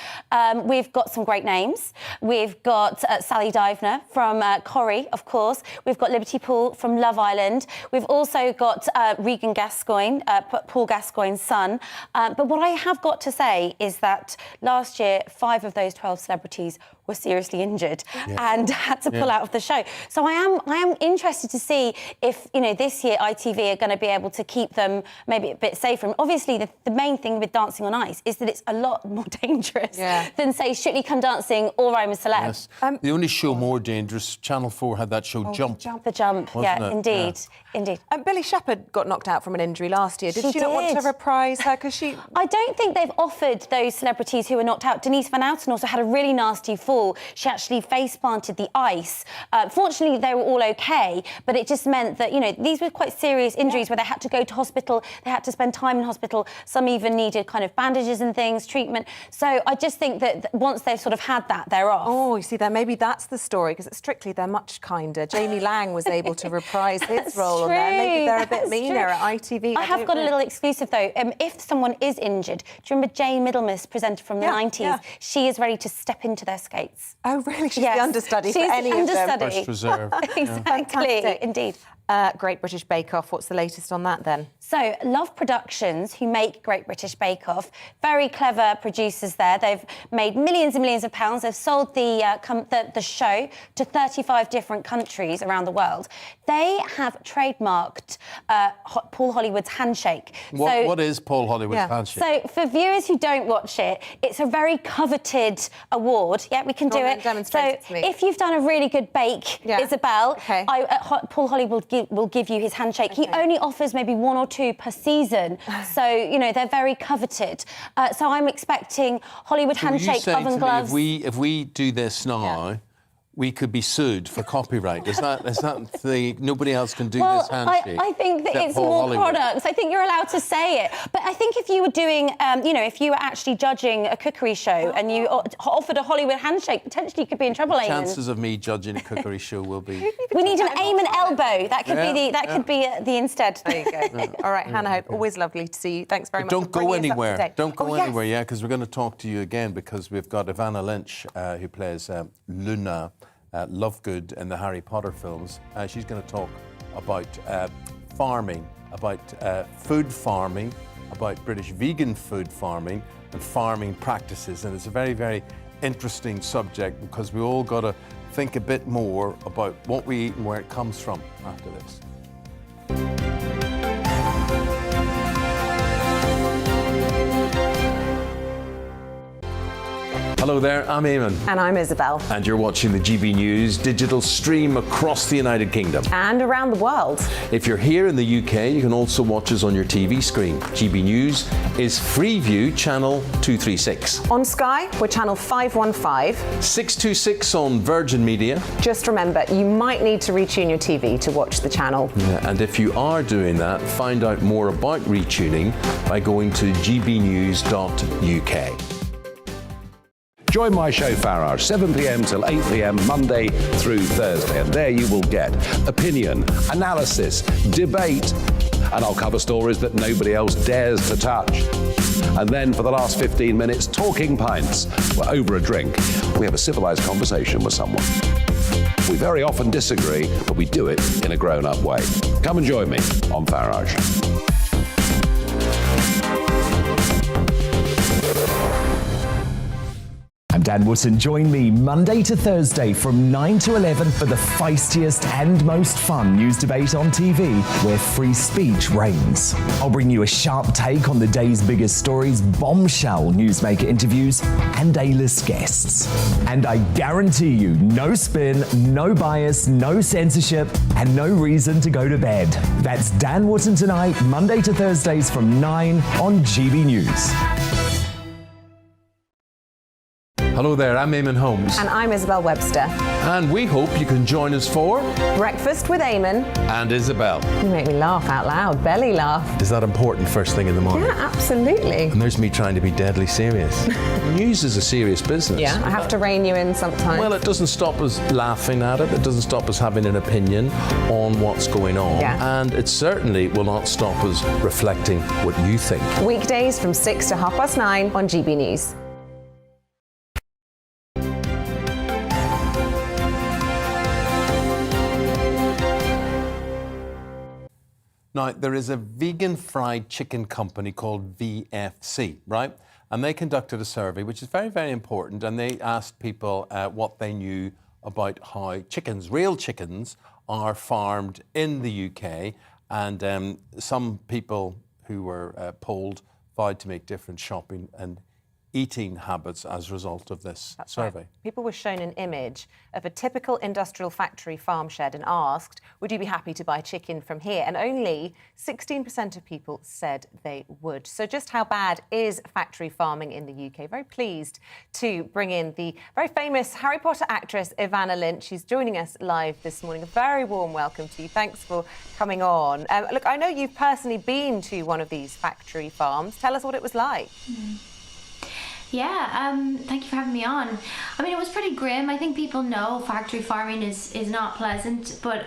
We've got some great names. We've got Sally Divner from Corrie, of course. We've got Liberty Poole from Love Island. We've also got Regan Gascoigne, Paul Gascoigne's son. But what I have got to say is that last year, 5 of those 12 celebrities were seriously injured and had to pull out of the show. So I am interested to see if, you know, this year ITV are going to be able to keep them maybe a bit safer. And obviously, the main thing with Dancing on Ice is that it's a lot more dangerous than, say, Strictly Come Dancing or I'm a Celeb. Yes. The only show more dangerous, Channel 4 had that show Jump. The Jump, yeah, indeed. Indeed. Billy Shepherd got knocked out from an injury last year. Did she not want to reprise her? Because she... I don't think they've offered those celebrities who were knocked out. Denise Van Outen also had a really nasty fall. She actually face-planted the ice. Fortunately, they were all OK, but it just meant that, you know, these were quite serious injuries where they had to go to hospital, they had to spend time in hospital. Some even needed kind of bandages and things, treatment. So I just think that once they've sort of had that, they're off. Oh, you see, then maybe that's the story, because at Strictly, they're much kinder. Jamie Lang was able to reprise his role on there. Maybe they're a bit meaner at ITV. I have got a little exclusive, though. If someone is injured, do you remember Jane Middlemiss, presenter from the 90s? Yeah. She is ready to step into their skates. Oh, really? She's the understudy for any of them. First reserve. Exactly, indeed. Great British Bake Off. What's the latest on that then? So, Love Productions, who make Great British Bake Off, very clever producers there. They've made millions and millions of pounds. They've sold the show to 35 different countries around the world. They have trademarked Paul Hollywood's handshake. What is Paul Hollywood's handshake? So, for viewers who don't watch it, it's a very coveted award. Yeah, we can do it. Demonstrate it to me. If you've done a really good bake, Isabel, Paul Hollywood will give you his handshake. He only offers maybe 1 or 2 per season. So, you know, they're very coveted. So I'm expecting Hollywood handshake, oven gloves. If we do this now, we could be sued for copyright. Is that nobody else can do this handshake? I think that it's more products. I think you're allowed to say it. But I think if you were doing, you know, if you were actually judging a cookery show and you offered a Hollywood handshake, potentially you could be in trouble, Eamonn. Chances of me judging a cookery show will be... We need an Eamonn elbow. That could be the instead. There you go. All right, Hannah Hope, always lovely to see you. Thanks very much. Don't go anywhere. Don't go anywhere, because we're going to talk to you again, because we've got Ivana Lynch, who plays Luna Lovegood in the Harry Potter films. She's going to talk about farming, about food farming, about British vegan food farming and farming practices. And it's a very, very interesting subject, because we all got to think a bit more about what we eat and where it comes from after this. Hello there, I'm Eamonn. And I'm Isabel. And you're watching the GB News digital stream across the United Kingdom. And around the world. If you're here in the UK, you can also watch us on your TV screen. GB News is Freeview channel 236. On Sky, we're channel 515. 626 on Virgin Media. Just remember, you might need to retune your TV to watch the channel. Yeah, and if you are doing that, find out more about retuning by going to gbnews.uk. Join my show Farage, 7 p.m. till 8 p.m. Monday through Thursday, and there you will get opinion, analysis, debate, and I'll cover stories that nobody else dares to touch. And then for the last 15 minutes, talking pints. We're over a drink. We have a civilised conversation with someone. We very often disagree, but we do it in a grown-up way. Come and join me on Farage. I'm Dan Wootton. Join me Monday to Thursday from 9 to 11 for the feistiest and most fun news debate on TV, where free speech reigns. I'll bring you a sharp take on the day's biggest stories, bombshell newsmaker interviews, and A-list guests. And I guarantee you, no spin, no bias, no censorship, and no reason to go to bed. That's Dan Wootton Tonight, Monday to Thursdays from 9 on GB News. Hello there, I'm Eamonn Holmes. And I'm Isabel Webster. And we hope you can join us for Breakfast with Eamonn and Isabel. You make me laugh out loud, belly laugh. Is that important first thing in the morning? Yeah, absolutely. And there's me trying to be deadly serious. News is a serious business. Yeah, I have to rein you in sometimes. Well, it doesn't stop us laughing at it. It doesn't stop us having an opinion on what's going on. Yeah. And it certainly will not stop us reflecting what you think. Weekdays from 6 to 9:30 on GB News. Now, there is a vegan fried chicken company called VFC, right? And they conducted a survey, which is very, very important. And they asked people what they knew about how chickens, real chickens, are farmed in the UK. And some people who were polled vowed to make different shopping and eating habits as a result of this survey. Right. People were shown an image of a typical industrial factory farm shed and asked, would you be happy to buy chicken from here? And only 16% of people said they would. So just how bad is factory farming in the UK? Very pleased to bring in the very famous Harry Potter actress, Ivana Lynch. She's joining us live this morning. A very warm welcome to you. Thanks for coming on. Look, I know you've personally been to one of these factory farms. Tell us what it was like. Yeah, thank you for having me on. I mean, it was pretty grim. I think people know factory farming is not pleasant, but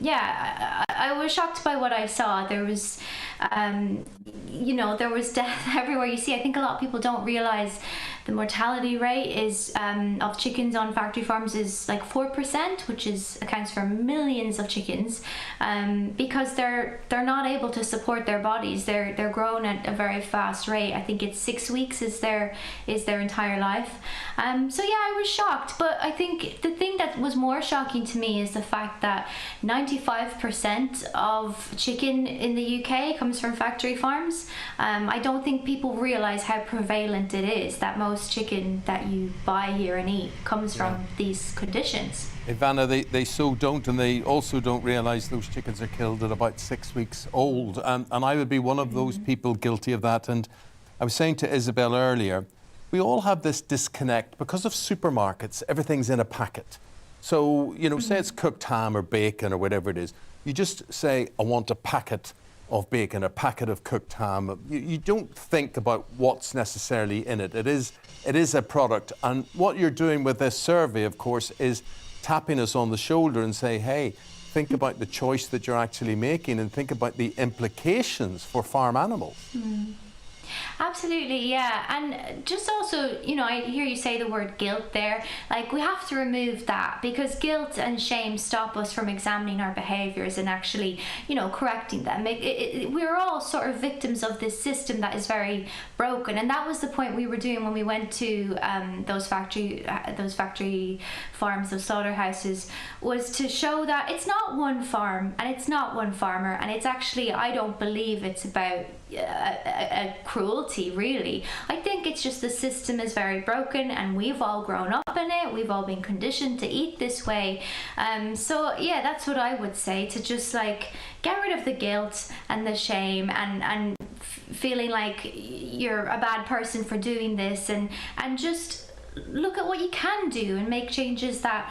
yeah, I was shocked by what I saw. There was, there was death everywhere you see. I think a lot of people don't realise the mortality rate is of chickens on factory farms is like 4%, which accounts for millions of chickens, because they're not able to support their bodies. They're grown at a very fast rate. I think it's 6 weeks is their entire life. So yeah, I was shocked. But I think the thing that was more shocking to me is the fact that 95% of chicken in the UK comes from factory farms. I don't think people realise how prevalent it is that most chicken that you buy here and eat comes from these conditions. Ivana, they so don't, and they also don't realise those chickens are killed at about 6 weeks old. And I would be one of those people guilty of that. And I was saying to Isabel earlier, we all have this disconnect because of supermarkets. Everything's in a packet. So, say it's cooked ham or bacon or whatever it is. You just say, I want a packet of bacon, a packet of cooked ham. You don't think about what's necessarily in it. It is a product. And what you're doing with this survey, of course, is tapping us on the shoulder and say, hey, think about the choice that you're actually making and think about the implications for farm animals. Absolutely, yeah. And just also, I hear you say the word guilt there. Like, we have to remove that, because guilt and shame stop us from examining our behaviours and actually, correcting them. We're all sort of victims of this system that is very broken, and that was the point we were doing when we went to those factory farms, those slaughterhouses, was to show that it's not one farm and it's not one farmer, and it's actually, I don't believe it's about a cruelty, really. I think it's just the system is very broken, and we've all grown up in it. We've all been conditioned to eat this way. So yeah, that's what I would say, to just get rid of the guilt and the shame and feeling like you're a bad person for doing this, and just look at what you can do and make changes that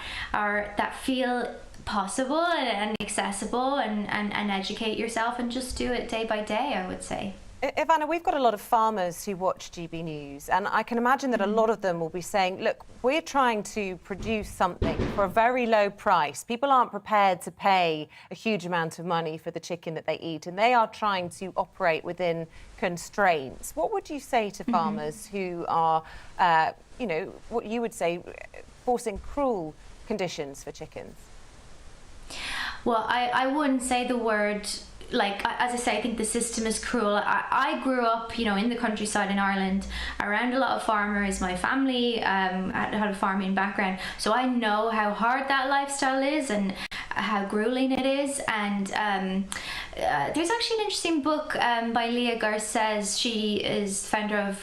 feel possible and accessible, and educate yourself and just do it day by day, I would say. Ivana, we've got a lot of farmers who watch GB News, and I can imagine that a lot of them will be saying, look, we're trying to produce something for a very low price. People aren't prepared to pay a huge amount of money for the chicken that they eat, and they are trying to operate within constraints. What would you say to farmers who are, what you would say, forcing cruel conditions for chickens? Well, I wouldn't say the word, like, as I say, I think the system is cruel. I grew up, you know, in the countryside in Ireland, around a lot of farmers. My family had a farming background, so I know how hard that lifestyle is and how grueling it is. And there's actually an interesting book by Leah Garces. She is founder of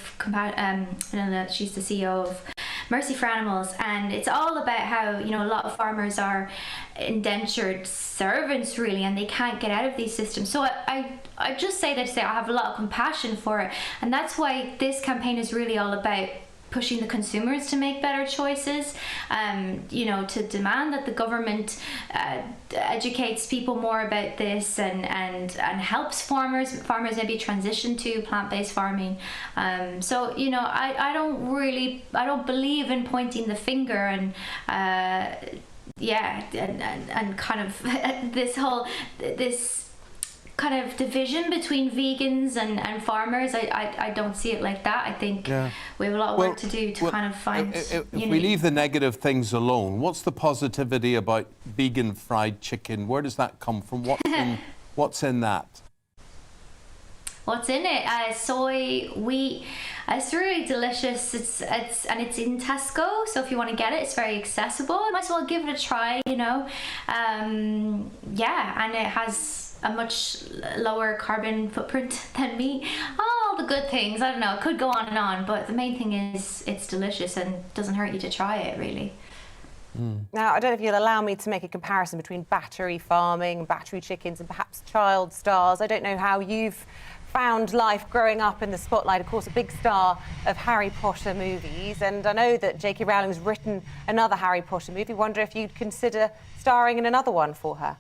she's the CEO of Mercy for Animals, and it's all about how, you know, a lot of farmers are indentured servants really, and they can't get out of these systems. So I just say that to say I have a lot of compassion for it, and that's why this campaign is really all about pushing the consumers to make better choices, you know, to demand that the government educates people more about this and helps farmers maybe transition to plant-based farming. So, you know, I don't believe in pointing the finger and and kind of this kind of division between vegans and farmers. I don't see it like that. I think we have a lot of work to do to kind of find if unity. we leave the negative things alone, what's the positivity about vegan fried chicken? Where does that come from? What's in that? What's in it? Soy, wheat. It's really delicious. It's in Tesco, so if you want to get it, it's very accessible. You might as well give it a try, you know. And it has a much lower carbon footprint than meat. All the good things. I don't know. It could go on, but the main thing is it's delicious and doesn't hurt you to try it, really. Now, I don't know if you'll allow me to make a comparison between battery farming, battery chickens, and perhaps child stars. I don't know how you've found life growing up in the spotlight. Of course, a big star of Harry Potter movies, and I know that J.K. Rowling's written another Harry Potter movie. Wonder if you'd consider starring in another one for her.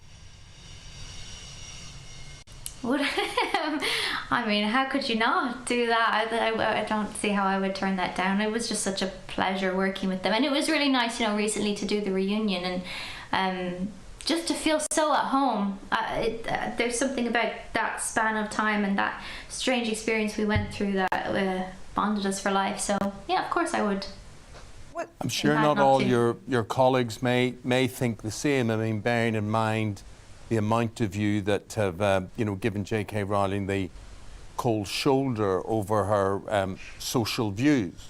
I mean, how could you not do that? I don't see how I would turn that down. It was just such a pleasure working with them, and it was really nice, you know, recently to do the reunion and just to feel so at home. There's something about that span of time and that strange experience we went through that bonded us for life. So yeah, of course I would. I'm sure not all your colleagues may think the same. I mean, bearing in mind the amount of you that have, you know, given J.K. Rowling the cold shoulder over her social views.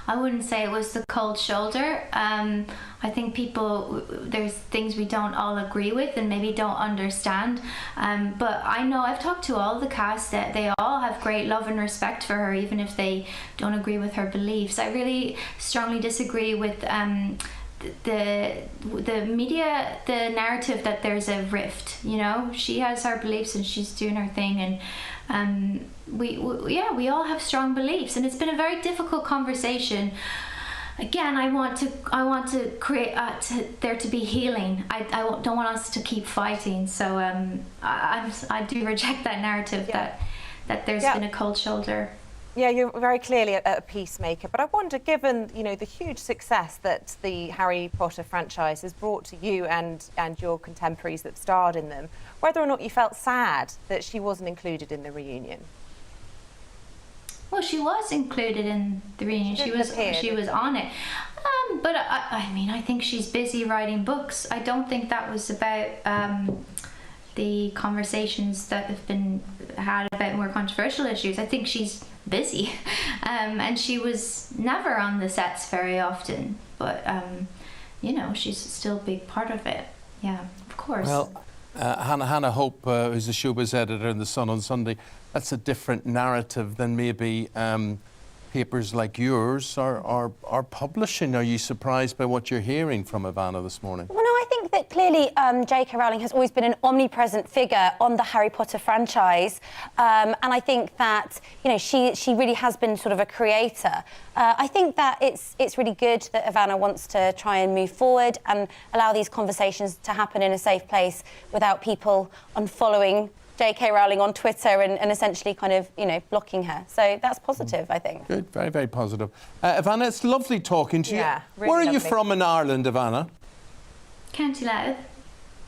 I wouldn't say it was the cold shoulder. I think there's things we don't all agree with and maybe don't understand. But I know I've talked to all the cast that they all have great love and respect for her, even if they don't agree with her beliefs. I really strongly disagree with the media, the narrative that there's a rift. You know, she has her beliefs and she's doing her thing, and we all have strong beliefs, and it's been a very difficult conversation. Again, I want to create there to be healing. I don't want us to keep fighting. So I do reject that narrative that there's been a cold shoulder. Yeah, you're very clearly a peacemaker, but I wonder, given, you know, the huge success that the Harry Potter franchise has brought to you and your contemporaries that starred in them, whether or not you felt sad that she wasn't included in the reunion. Well, she was included in the reunion. She was on it. But I mean, I think she's busy writing books. I don't think that was about the conversations that have been had about more controversial issues. I think she's busy, and she was never on the sets very often. But you know, she's still a big part of it. Yeah, of course. Well, Hannah Hope, who's the showbiz editor in The Sun on Sunday, that's a different narrative than maybe papers like yours are publishing. Are you surprised by what you're hearing from Ivana this morning? Well, no, I think that clearly J.K. Rowling has always been an omnipresent figure on the Harry Potter franchise, and I think that, you know, she really has been sort of a creator. I think that it's really good that Ivana wants to try and move forward and allow these conversations to happen in a safe place without people unfollowing J.K. Rowling on Twitter and essentially kind of, you know, blocking her. So that's positive, I think. Good, very, very positive. Ivana, it's lovely talking to you. Yeah, really Where are you lovely. from in Ireland, Ivana? County Louth.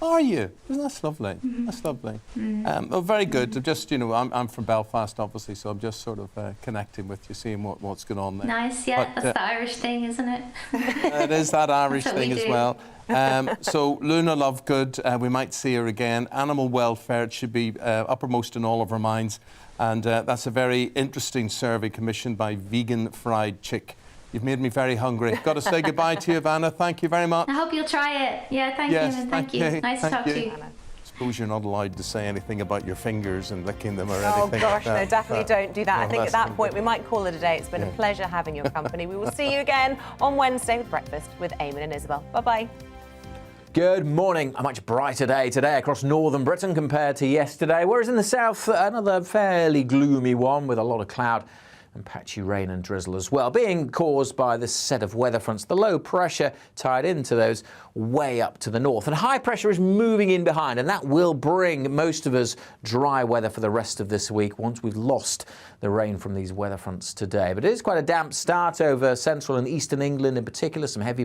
Are you? That's lovely. That's lovely. Oh, very good. Just, you know, I'm from Belfast, obviously, so I'm just sort of connecting with you, seeing what's going on there. Nice, yeah. But, that's the Irish thing, isn't it? It is that Irish That's what thing we as do. well. So Luna Lovegood, we might see her again. Animal welfare, it should be uppermost in all of our minds. And that's a very interesting survey commissioned by Vegan Fried Chick. You've made me very hungry. Got to say goodbye to you, Vanna. Thank you very much. I hope you'll try it. Yeah, thank you, Eamonn. Thank you. Nice to talk to you. I suppose you're not allowed to say anything about your fingers and licking them or Oh anything gosh, like that. no, definitely don't do that. No, I think at that's that point we might call it a day. It's been a pleasure having your company. We will see you again on Wednesday with breakfast with Eamonn and Isabel. Bye-bye. Good morning. A much brighter day today across northern Britain compared to yesterday, whereas in the south, another fairly gloomy one with a lot of cloud and patchy rain and drizzle as well, being caused by this set of weather fronts. The low pressure tied into those way up to the north, and high pressure is moving in behind, and that will bring most of us dry weather for the rest of this week once we've lost the rain from these weather fronts today. But it is quite a damp start over central and eastern England in particular, some heavy